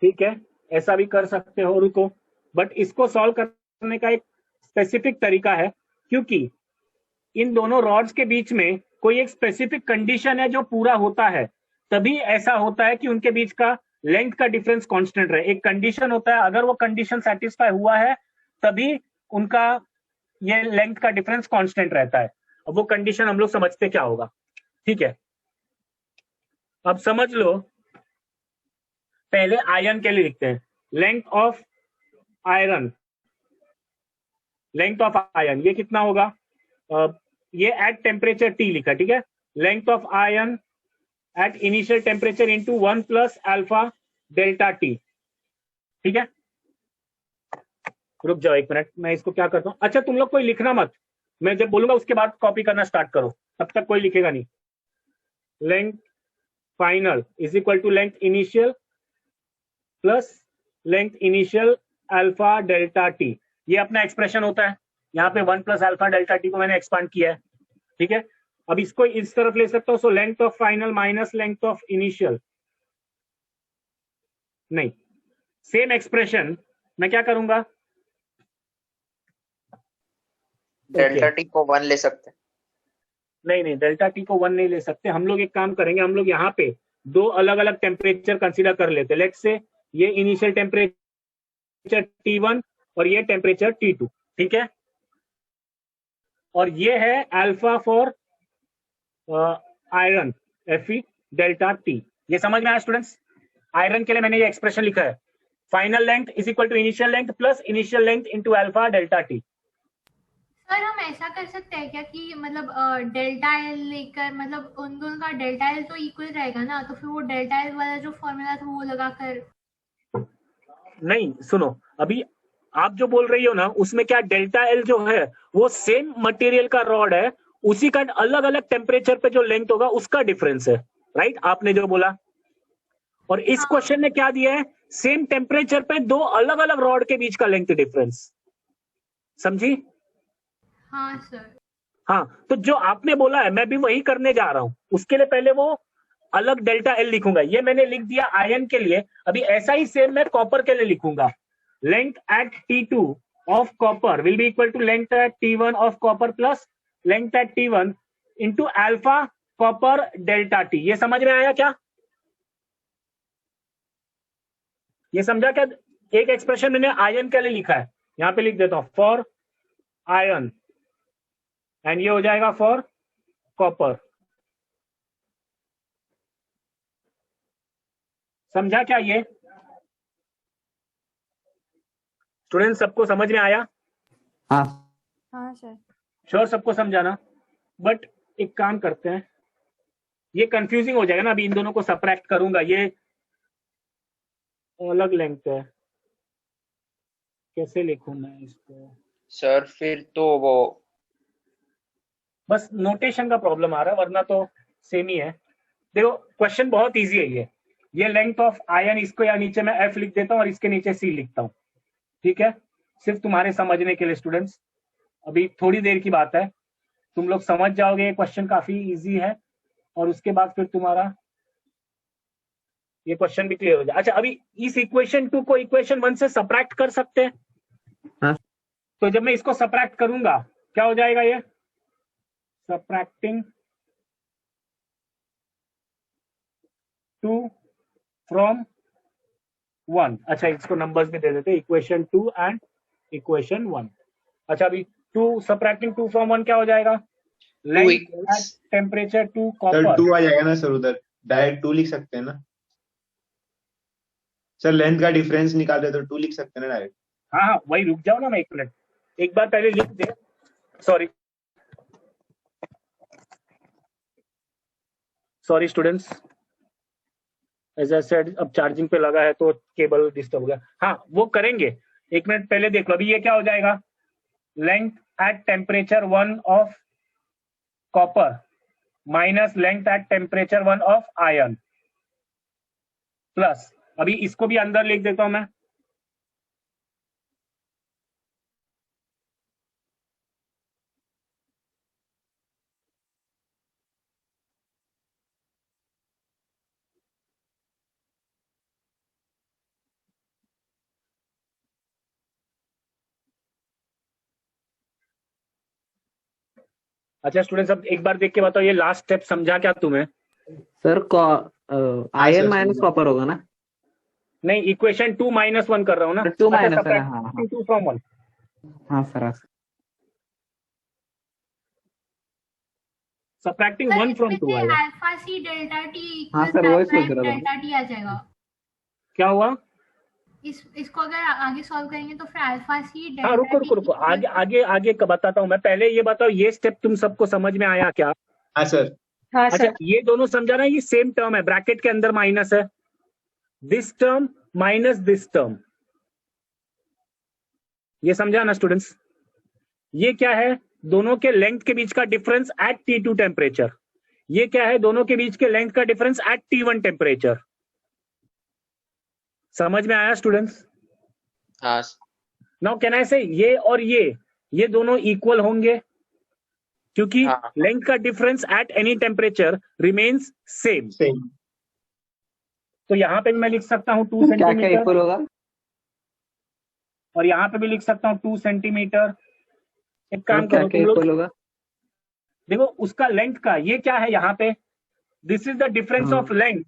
ठीक है, ऐसा भी कर सकते हो, रुको, बट इसको सॉल्व करने का एक स्पेसिफिक तरीका है, क्योंकि इन दोनों रॉड्स के बीच में कोई एक स्पेसिफिक कंडीशन है जो पूरा होता है, तभी ऐसा होता है कि उनके बीच का लेंथ का डिफरेंस कांस्टेंट रहे। एक कंडीशन होता है, अगर वो कंडीशन सेटिस्फाई हुआ है तभी उनका ये लेंथ का डिफरेंस कांस्टेंट रहता है। अब वो कंडीशन हम लोग समझते क्या होगा, ठीक है? अब समझ लो, पहले आयरन के लिए लिखते हैं, length of iron, length of iron ये कितना होगा? ये एट टेम्परेचर T लिखा, ठीक है? Length of iron at initial temperature into 1 + alpha delta T। ठीक है, रुक जाओ एक मिनट, मैं इसको क्या करता हूं। अच्छा, तुम लोग कोई लिखना मत, मैं जब बोलूंगा उसके बाद कॉपी करना स्टार्ट करो, तब तक कोई लिखेगा नहीं। Length final is equal to length initial plus length initial alpha delta T। ये अपना एक्सप्रेशन होता है, यहाँ पे 1 + अल्फा डेल्टा T को मैंने एक्सपांड किया है। ठीक है, अब इसको इस तरफ ले सकता हूं, so length of final minus length of initial. नहीं, सेम एक्सप्रेशन मैं क्या करूंगा, डेल्टा टी को 1 ले सकते हैं। नहीं, डेल्टा T को 1 नहीं ले सकते। हम लोग एक काम करेंगे, हम लोग यहाँ पे 2 अलग अलग टेम्परेचर कंसीडर कर लेते हैं। लेट्स से ये इनिशियल टेम्परेचर T1 और ये टेम्परेचर T2, ठीक है? और ये है alpha for iron Fe delta T। ये समझ में आया स्टूडेंट्स? आयरन के लिए मैंने ये एक्सप्रेशन लिखा है, final length is equal to initial length plus initial length into alpha delta T। Sir हम ऐसा कर सकते हैं क्या कि मतलब डेल्टा एल लेकर, मतलब उन दोनों का डेल्टा एल तो इक्वल रहेगा ना, तो फिर वो डेल्टा एल वाला जो फॉर्मूला था वो लगाकर। नहीं सुनो, अभी आप जो बोल रही हो ना, उसमें क्या डेल्टा एल जो है वो सेम मटेरियल का रॉड है, उसी का अलग अलग टेम्परेचर पे जो लेंथ होगा उसका डिफरेंस है, राइट? आपने जो बोला। और इस क्वेश्चन ने क्या दिया है, सेम टेम्परेचर पे 2 अलग अलग रॉड के बीच का लेंथ डिफरेंस। समझी? हाँ सर। हाँ, तो जो आपने बोला है मैं भी वही करने जा रहा हूं। उसके लिए पहले वो अलग डेल्टा एल लिखूंगा, ये मैंने लिख दिया आयरन के लिए। अभी ऐसा ही सेम मैं कॉपर के लिए लिखूंगा, length at T2 of copper will be equal to length at T1 of copper plus length at T1 into alpha copper delta T। ये समझ में आया क्या? ये समझा क्या? एक एक्सप्रेशन मैंने आयरन के लिए लिखा है, यहां पे लिख देता हूं फॉर आयरन, एंड ये हो जाएगा फॉर कॉपर। समझा क्या ये? स्टूडेंट सबको समझ में आया? हाँ हाँ सर। श्योर सबको समझाना? बट एक काम करते हैं, ये कंफ्यूजिंग हो जाएगा ना, अभी इन दोनों को सब्ट्रैक्ट करूंगा, ये अलग लेंथ है, कैसे लिखूं मैं इसको? सर फिर तो वो बस नोटेशन का प्रॉब्लम आ रहा है, वरना तो सेम ही है। देखो क्वेश्चन बहुत इजी है ये लेंथ ऑफ आयन, इसको या नीचे मैं एफ लिख देता हूँ और इसके नीचे सी लिखता हूँ, ठीक है? सिर्फ तुम्हारे समझने के लिए स्टूडेंट्स, अभी थोड़ी देर की बात है, तुम लोग समझ जाओगे, ये क्वेश्चन काफी इजी है और उसके बाद फिर तुम्हारा ये क्वेश्चन भी क्लियर हो जाए। अच्छा, अभी इस इक्वेशन 2 को इक्वेशन 1 से सबट्रैक्ट कर सकते हैं? हाँ। तो जब मैं इसको सबट्रैक्ट करूंगा क्या हो जाएगा? ये सबट्रैक्टिंग 2 फ्रॉम 1। अच्छा, इसको नंबर्स भी दे देते, इक्वेशन 2 एंड इक्वेशन 1। अच्छा, अभी 2 सबट्रैक्टिंग 2 फ्रॉम 1 क्या हो जाएगा? Length at temperature 2 sir copper. 2 आ जाएगा ना सर, उधर डायरेक्ट 2 लिख सकते हैं ना सर, लेंथ का डिफरेंस निकाल रहे तो 2 लिख सकते हैं ना डायरेक्ट। हाँ हाँ, वही, रुक जाओ ना, मैं 1 मिनट, एक बार पहले लिख दे। Sorry students, as I said, अब चार्जिंग पे लगा है तो केबल डिस्टर्ब हो गया। हाँ, वो करेंगे, 1 मिनट पहले देख लो। अभी ये क्या हो जाएगा? Length at temperature 1 of copper minus length at temperature 1 of iron plus, अभी इसको भी अंदर लिख देता हूं मैं, अच्छा स्टूडेंट्स, अब एक बार देख के बताओ, ये लास्ट स्टेप समझा क्या तुम्हें? Sir ion sir, minus copper होगा ना? नहीं, इक्वेशन 2 -1 कर रहा हूँ ना। 2 माइनस, अच्छा, हाँ हाँ 2 फ्रॉम 1। हाँ सर, सबट्रैक्टिंग 1 फ्रॉम 2 आएगा। अल्फा सी डेल्टा टी हाँ सर, वही सोच रहा था। डेल्टा टी आ जाएगा। क्या हुआ? इसको अगर आगे सॉल्व करेंगे तो फिर अल्फा सी डेल्टा। हाँ, रुको, आगे का बताता हूँ मैं, पहले ये बताओ, ये स्टेप तुम सबको समझ में आया क्या? हाँ सर। हाँ अच्छा, सर। ये दोनों समझा ना, ये सेम टर्म है, ब्रैकेट के अंदर माइनस है, this term minus this term, ये समझा ना स्टूडेंट्स? ये क्या है? दोनों के लेंथ के बीच का डिफरेंस एट T2 टेम्परेचर। ये क्या है? दोनों के बीच के लेंथ का डिफरेंस एट T1 टेम्परेचर। समझ में आया स्टूडेंट्स? हाँ नाउ कैन आई से ये और ये दोनों इक्वल होंगे क्योंकि हाँ। लेंथ का difference at any temperature remains same. तो यहाँ पे भी मैं लिख सकता हूँ 2 क्या क्या सेंटीमीटर, इक्वल होगा? और यहाँ पे भी लिख सकता हूँ 2 सेंटीमीटर। एक काम क्या करो क्या तुम लोग, इक्वल होगा? देखो उसका लेंथ का ये क्या है यहाँ पे, दिस इज द डिफरेंस हाँ। Of length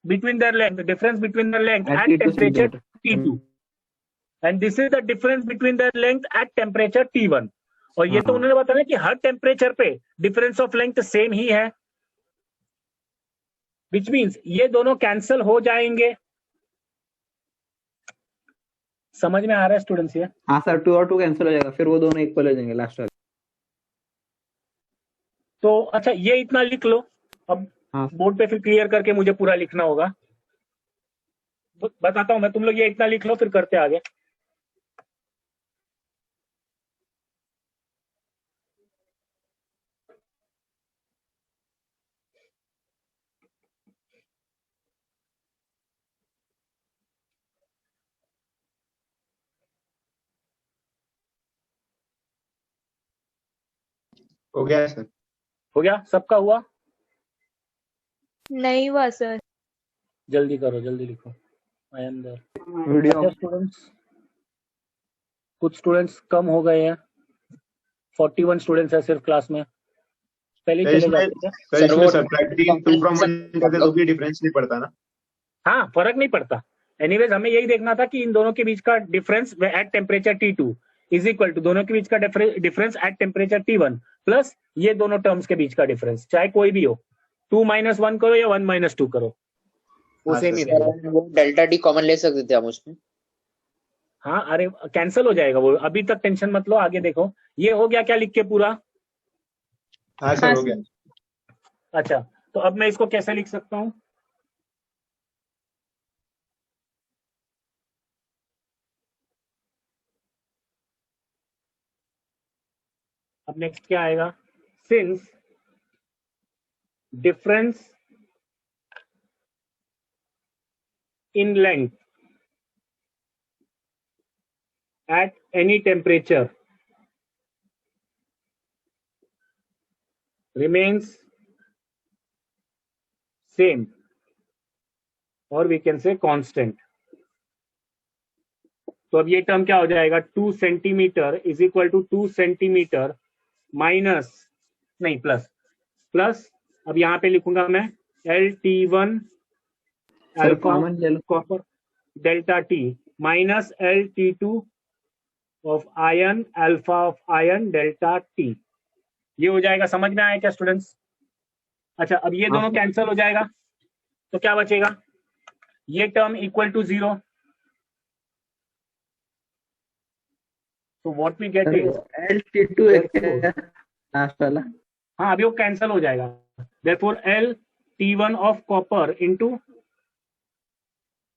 between their length, the difference between their length At at T2 temperature temperature. T2, and this is the difference between their length at temperature T1। और ये तो हाँ। उन्होंने बताया कि हर temperature पे difference of length same ही है, which means ये दोनों कैंसिल हो जाएंगे। समझ में आ रहा है स्टूडेंट्स ये? हाँ सर, 2 और 2 कैंसिल हो जाएगा, फिर वो दोनों इक्वल हो जाएंगे लास्ट वाले। तो अच्छा, ये इतना लिख लो, अब हाँ। बोर्ड पे फिर क्लियर करके मुझे पूरा लिखना होगा। बताता हूं मैं, तुम लोग ये इतना लिख लो, फिर करते आगे। हो गया सर? हो गया? सबका हुआ? नहीं हुआ सर। जल्दी करो, जल्दी लिखो। I am there. Video students, कुछ स्टूडेंट्स कम हो गए हैं, 41 स्टूडेंट्स है सिर्फ क्लास में, पहले ही चले जाते थे। सर इसमें सबट्रैक्टिंग 2 फ्रॉम 1 करते तो भी डिफरेंस नहीं पड़ता ना? हाँ, फर्क नहीं पड़ता। एनीवेज हमें यही देखना था कि इन दोनों के बीच का difference at temperature T2 is equal to दोनों के बीच का difference at temperature T1 plus ये दोनों टर्म्स के बीच का डिफरेंस, चाहे कोई भी हो, 2 - 1 करो या 1 - 2 करो, वो हाँ, सेम ही सर। रहेगा। वो डेल्टा टी कॉमन ले सकते थे हम उसमें। हाँ, अरे कैंसिल हो जाएगा वो, अभी तक टेंशन मत लो, आगे देखो। ये हो गया क्या लिख के पूरा? हाँ सर, हो गया। अच्छा, तो अब मैं इसको कैसे लिख सकता हूँ? अब नेक्स्ट क्या आएगा, since difference in length at any temperature remains same or we can say constant. तो अब ये टर्म क्या हो जाएगा, 2 centimetre is equal to 2 centimetre minus नहीं प्लस अब यहाँ पे लिखूंगा मैं LT1 अल्फा कॉमन ले लो। Copper delta T minus LT2 of iron alpha of iron delta T. ये हो जाएगा, समझ में आया क्या स्टूडेंट्स? अच्छा, अब ये दोनों कैंसिल हो जाएगा तो क्या बचेगा, ये टर्म इक्वल टू 0, तो what we get is LT2 last वाला, हाँ अभी वो कैंसिल हो जाएगा, therefore LT1 of copper into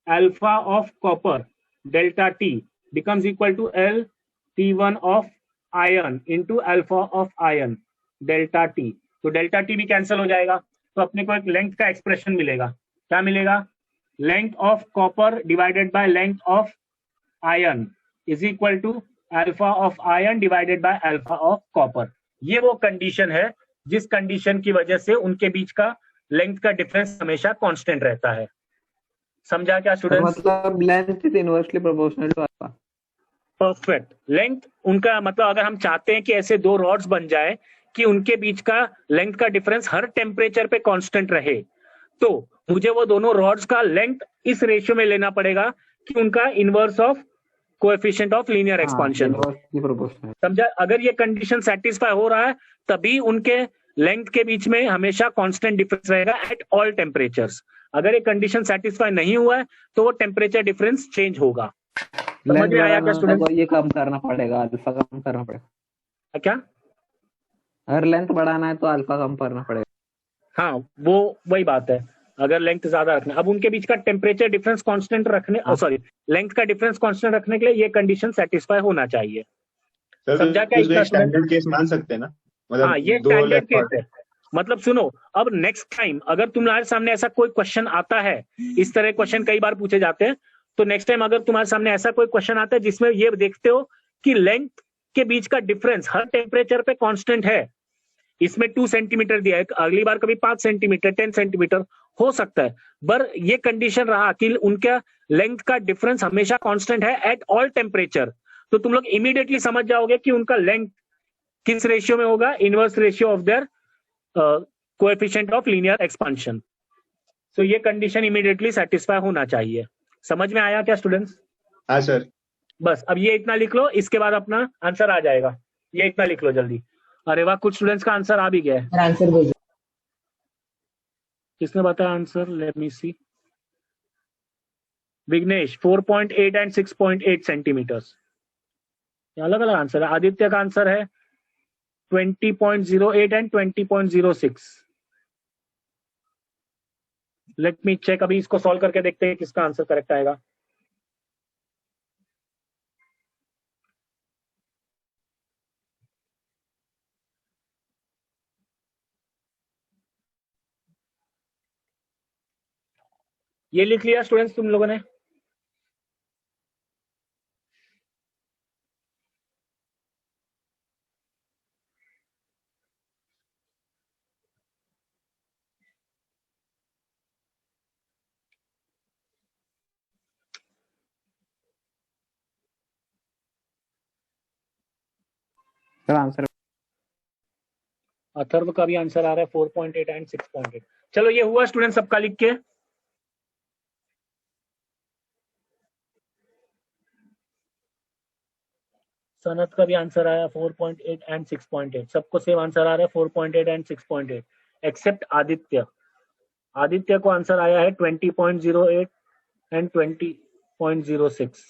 alpha of copper delta T becomes equal to LT1 of iron into alpha of iron delta t। तो delta T भी cancel हो जाएगा, तो अपने को एक लेंथ का एक्सप्रेशन मिलेगा। क्या मिलेगा, length of copper divided by length of iron is equal to alpha of iron divided by alpha of copper. ये वो कंडीशन है जिस कंडीशन की वजह से उनके बीच का लेंथ का डिफरेंस हमेशा कांस्टेंट रहता है। समझा क्या स्टूडेंट्स? मतलब length is inversely proportional to alpha. Perfect. Length उनका मतलब अगर हम चाहते हैं कि ऐसे दो रॉड्स बन जाए कि उनके बीच का लेंथ का डिफरेंस हर टेम्परेचर पे कांस्टेंट रहे, तो मुझे वो दोनों रॉड्स का लेंथ इस रेशियो में लेना पड़ेगा कि उनका inverse of coefficient of linear expansion हो। समझा? अगर ये कंडीशन सेटिस्फाई हो रहा है तभी उनके लेंथ के बीच में हमेशा कांस्टेंट डिफरेंस रहेगा एट ऑल टेम्परेचर्स। अगर ये कंडीशन सेटिस्फाई नहीं हुआ है तो वो टेम्परेचर डिफरेंस चेंज होगा। समझ में आया क्या स्टूडेंट? ये कम करना पड़ेगा, अल्फा कम करना पड़ेगा। क्या? अगर लेंथ बढ़ाना है तो अल्फा कम करना पड़ेगा। हाँ वो वही बात है, अगर लेंथ ज्यादा रखना, अब उनके बीच का टेम्परेचर डिफरेंस कांस्टेंट रखने, सॉरी लेंथ का डिफरेंस कांस्टेंट रखने के लिए ये कंडीशन सेटिस्फाई होना चाहिए। समझा क्या? इसका स्टैंडर्ड केस मान सकते हैं ना, मतलब हाँ ये स्टैंडर्ड केस है। मतलब सुनो, अब नेक्स्ट टाइम अगर तुम्हारे सामने ऐसा कोई क्वेश्चन आता है, इस तरह क्वेश्चन कई बार पूछे जाते हैं, तो नेक्स्ट टाइम अगर तुम्हारे सामने ऐसा कोई क्वेश्चन आता है जिसमें ये देखते हो कि लेंथ के बीच का डिफरेंस हर टेम्परेचर पे कांस्टेंट है, इसमें 2 सेंटीमीटर दिया है, अगली बार कभी 5 सेंटीमीटर 10 सेंटीमीटर हो सकता है, पर ये कंडीशन रहा कि उनका लेंथ का डिफरेंस हमेशा कांस्टेंट है एट ऑल टेम्परेचर, तो तुम लोग इमीडिएटली समझ जाओगे कि उनका लेंथ किस रेशियो में होगा, inverse ratio of their coefficient of linear expansion. So ये कंडीशन इमीडिएटली सेटिस्फाई होना चाहिए। समझ में आया क्या स्टूडेंट्स? हाँ सर। बस अब ये इतना लिख लो, इसके बाद अपना आंसर आ जाएगा। ये इतना लिख लो जल्दी। अरे वाह, कुछ स्टूडेंट्स का आंसर आ भी गया है। आंसर बोल, किसने बताया answer? Let me see. Vignesh 4.8 and 6.8 centimetres, अलग अलग आंसर है। आदित्य का आंसर है 20.08 एंड 20.06। लेट मी चेक, अभी इसको सॉल्व करके देखते हैं किसका आंसर करेक्ट आएगा। ये लिख लिया स्टूडेंट्स तुम लोगों ने? आंसर अथर्व का भी आंसर आ रहा है 4.8 एंड 6.8। चलो ये हुआ स्टूडेंट सबका लिख के। सनत का भी आंसर आया 4.8 एंड 6.8, सबको सेम आंसर आ रहा है 4.8 एंड 6.8 एक्सेप्ट आदित्य। आदित्य को आंसर आया है 20.08 एंड 20.06।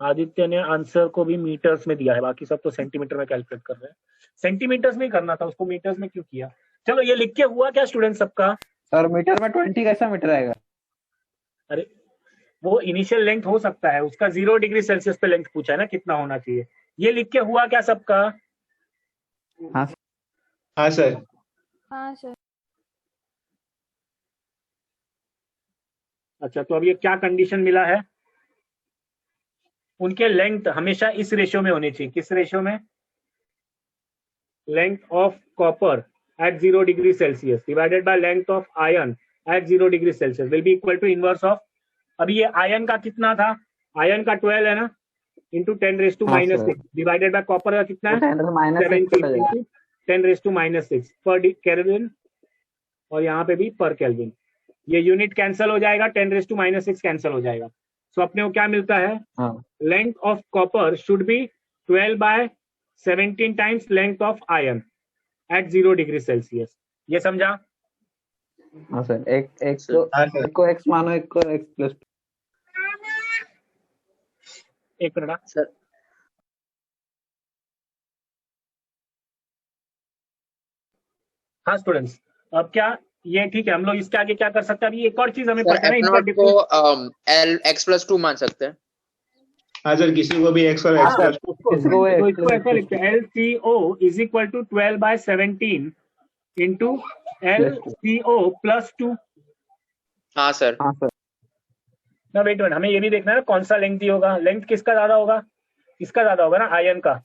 आदित्य ने आंसर को भी मीटर्स में दिया है, बाकी सब तो सेंटीमीटर में कैलकुलेट कर रहे हैं। सेंटीमीटर्स में करना था, उसको मीटर्स में क्यों किया? चलो ये लिख के हुआ क्या स्टूडेंट सबका? सर मीटर में 20 कैसा मीटर आएगा? अरे वो इनिशियल लेंथ हो सकता है, उसका 0 डिग्री सेल्सियस पे लेंथ पूछा है ना, कितना होना चाहिए। ये लिख के हुआ क्या सबका? हाँ हाँ सर। हाँ सर। अच्छा, तो अब ये क्या कंडीशन मिला है? उनके लेंथ हमेशा इस रेशियो में होनी चाहिए। किस रेशियो में? Length of copper at 0 degree Celsius divided by length of iron at 0 degree Celsius will be equal to inverse of, अभी ये आयन का कितना था? आयन का 12 है ना, इंटू 10 रेज टू हाँ minus sir, 6 divided by copper का कितना वो है? 10 माइनस 6 17 हो जाएगा। इंटू 10 रेज टू माइनस 6 पर केल्विन, और यहाँ पे भी पर केल्विन। ये यूनिट कैंसिल हो जाएगा, 10 रेज टू माइनस 6 कैंसिल हो जाएगा। सो अपने को क्या मिलता है? हाँ length of copper should be 12 by 17 times length of iron at 0 degree Celsius. ये समझा? हाँ सर, एक हाँ सर। एक को x मानो, एक को x प्लस। एक मिनट। सर हाँ स्टूडेंट्स, अब क्या ये ठीक है? हम लोग इसके आगे क्या कर सकते हैं? अभी एक और चीज हमें सर पता है ना, एफ इनका नॉट को एल x+2 मान सकते हैं। हाँ सर, किसी को भी x और हाँ x सर, प्लस किसको वो तो x इसको ऐसा प्लस लिखते हैं, LCO is equal to 12 by 17 into LCO plus 2। हाँ सर। हाँ सर, ना वेट वेट, हमें ये भी देखना है ना कौन सा लेंथ ही होगा। लेंथ किसका ज्यादा होगा? इसका ज्यादा होगा ना, आयन का।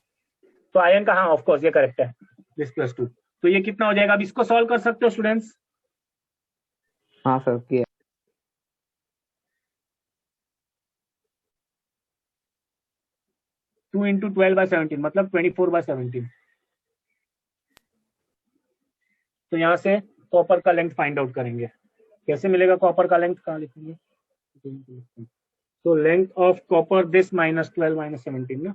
तो आयन का, हाँ ऑफ कोर्स ये करेक्ट है, दिस प्लस 2। तो ये कितना हो जाएगा? अब इसको सॉल्व कर सकते हो स्टूडेंट्स? हाँ सर किया। 2 इंटू 12 by 17 मतलब 24 by 17। तो यहाँ से कॉपर का लेंथ फाइंड आउट करेंगे। कैसे मिलेगा कॉपर का लेंथ? कहाँ लिखेंगे? तो length of copper this minus 12 minus 17 ना,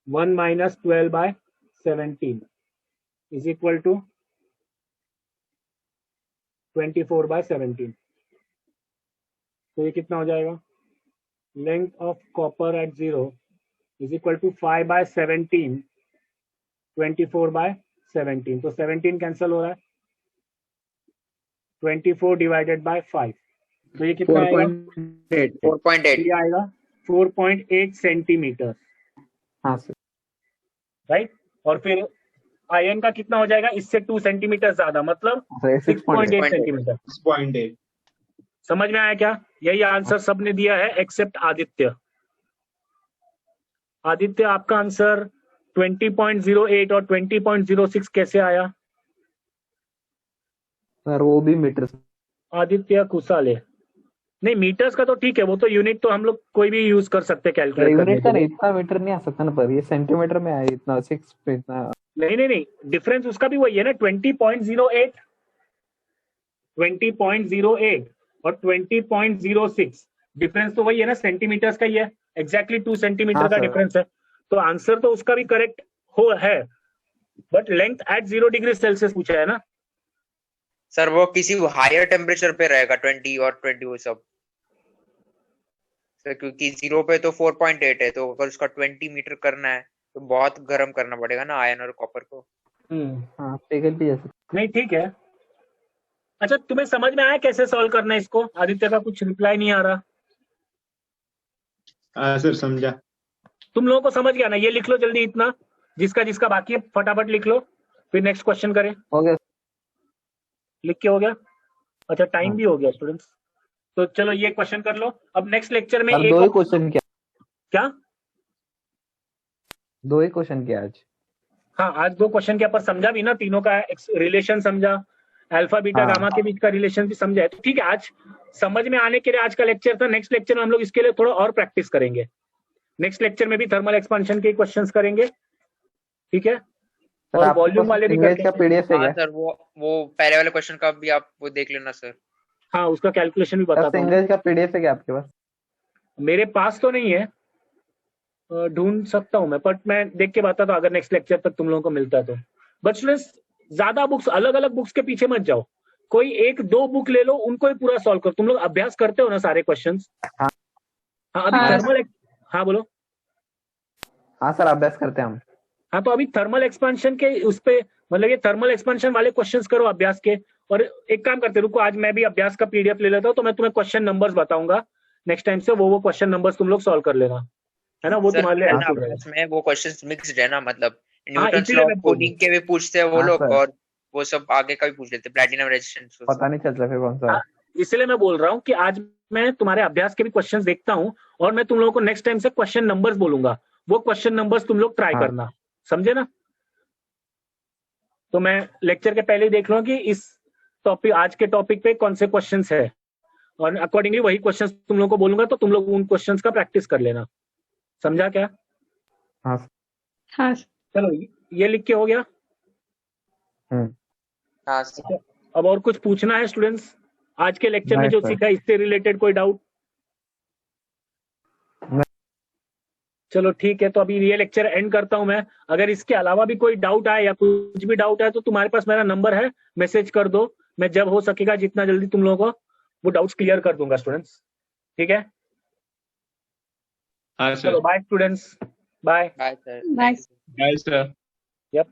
1 minus 12 by 17 is equal to 24 by 17। तो ये कितना हो जाएगा? Length of copper at 0 is equal to 5 by 17 24 by 17। तो 17 कैंसिल हो रहा है, 24 डिवाइडेड बाय 5। तो ये कितना आएगा? 4.8 ये आएगा 4.8 सेंटीमीटर, हाँ सर, राइट। और फिर आयन का कितना हो जाएगा? इससे 2 सेंटीमीटर ज्यादा, मतलब 6.8 6.8 सेंटीमीटर। 6.8। समझ में आया क्या? यही आंसर सबने दिया है एक्सेप्ट आदित्य। आदित्य आपका आंसर 20.08 और 20.06 कैसे आया? सर वो भी मीटर। आदित्य कुसाले, नहीं मीटर्स का तो ठीक है, वो तो यूनिट तो हम लोग कोई भी यूज कर सकते हैं कैलकुलेट करने यूनिट के का लिए। इतना मीटर नहीं आ सकता ना, पर ये सेंटीमीटर में आया इतना 6 पे इतना। नहीं नहीं नहीं, डिफरेंस उसका भी वही है ना, 20.08 और 20.06। डिफरेंस तो वही है ना, सेंटीमीटर्स का ही है, एग्जैक्टली 2 सेंटीमीटर हाँ का सर। डिफरेंस है। तो आंसर तो उसका भी करेक्ट हो है, but length at 0 degree Celsius पूछा है ना। सर वो किसी हायर टेम्परेचर पे रहेगा 20 और 20 वो सब सर, क्योंकि 0 पे तो 4.8 है, तो अगर उसका 20 मीटर करना है तो बहुत गर्म करना पड़ेगा ना आयरन और कॉपर को। हाँ पिघल भी जा सकता। नहीं ठीक है। अच्छा तुम्हें समझ में आया कैसे सॉल्व करना है इसको? आदित्य का कुछ रिप्लाई नहीं आ रहा। हाँ सर, समझा। तुम लोगों को समझ गया ना? ये लिख लो जल्दी, इतना जिसका जिसका बाकी है फटाफट लिख लो, फिर नेक्स्ट क्वेश्चन करें। हो गया। लिख के हो गया? अच्छा टाइम हाँ। भी हो गया स्टूडेंट्स, तो चलो ये क्वेश्चन कर लो। अब नेक्स्ट लेक्चर में सर एक 2 ही क्वेश्चन किया, क्या? 2 ही क्वेश्चन किया आज। हाँ आज 2 क्वेश्चन के ऊपर समझा भी ना, तीनों का रिलेशन समझा, अल्फा बीटा हाँ। गामा के बीच का रिलेशन भी समझा है। तो ठीक है, आज समझ में आने के लिए आज का लेक्चर था। नेक्स्ट लेक्चर में हम लोग इसके लिए थोड़ा और प्रैक्टिस करेंगे। नेक्स्ट लेक्चर में भी थर्मल एक्सपेंशन के क्वेश्चंस करेंगे, ठीक है, सर और आपके वॉल्यूम पास वाले भी इंग्लिश करते का हैं। पीडीएफ है हाँ क्या? सर वो पहले वाले क्वेश्चन का भी आप वो देख लेना सर। हाँ उसका कैलकुलेशन भी सर बताता हूँ। इंग्लिश का पीडीएफ है क्या आपके पास? मेरे पास तो नहीं है, ढूंढ सकता हूँ मैं, बट मैं देख के बताता हूँ अगर नेक्स्ट लेक्चर तक तुम लोगों को मिलता है तो। बट स्टूडेंट्स ज्यादा बुक्स, अलग अलग बुक्स के पीछे मत जाओ, कोई 1-2 बुक ले लो, उनको ही पूरा सॉल्व करो। तुम लोग अभ्यास करते हो ना सारे क्वेश्चंस? हाँ। हाँ अभी हाँ। थर्मल, हाँ बोलो। हाँ सर अभ्यास करते हैं हम। हाँ तो अभी थर्मल एक्सपेंशन के उस पे, मतलब ये थर्मल एक्सपेंशन वाले क्वेश्चंस करो अभ्यास के। और एक काम करते रुको, आज मैं भी अभ्यास का पीडीएफ ले लेता हूँ, तो मैं तुम्हें क्वेश्चन नंबर्स बताऊंगा नेक्स्ट टाइम से, वो क्वेश्चन नंबर्स तुम लोग सॉल्व कर लेना, है ना, वो सर तुम्हारे लिए है ना, हेल्पफुल रहेगा। उसमें वो क्वेश्चंस मिक्स्ड है ना, मतलब हाँ, न्यूटन इसीलिए लॉ मैं बोल रहा कूलिंग के भी पूछते हैं वो हाँ, लोग, सर। और वो सब आगे का भी पूछ लेते हैं, प्लैटिनम रेजिस्टेंस। पता नहीं चलता फिर कौन सा है। हूँ, इसलिए मैं बोल रहा हूँ कि आज मैं तुम्हारे अभ्यास के भी क्वेश्चंस देखता हूँ, और मैं तुम लोगों को नेक्स्ट टाइम से क्वेश्चन नंबर्स बोलूंगा, वो क्वेश्चन नंबर्स तुम लोग ट्राई हाँ। करना, समझे ना। तो मैं लेक्चर के पहले ही देख लूँ कि इस टॉपिक, आज के टॉपिक पे कौन से क्वेश्चंस है, और अकॉर्डिंगली वही क्वेश्चंस तुम लोगों को बोलूंगा, तो तुम लोग उन क्वेश्चंस का प्रैक्टिस कर लेना, समझा क्या। हाँ। हाँ सर। चलो ये लिख के हो गया। हाँ सर। अब और कुछ पूछना है स्टूडेंट्स, आज के लेक्चर में नहीं जो सर। सीखा इससे रिलेटेड कोई डाउट। नहीं। चलो ठीक है, तो अभी ये लेक्चर एंड करता हूं मैं। अगर इसके अलावा भी कोई डाउट आए या कुछ भी डाउट है तो तुम्हारे पास मेरा नंबर है, मैसेज कर दो, मैं जब हो सकेगा जितना जल्दी तुम लोगों को वो डाउट्स क्लियर कर दूंगा स्टूडेंट्स, ठीक है। हाँ चलो sir. Bye students, bye. Bye sir. Bye. Bye sir. Yup.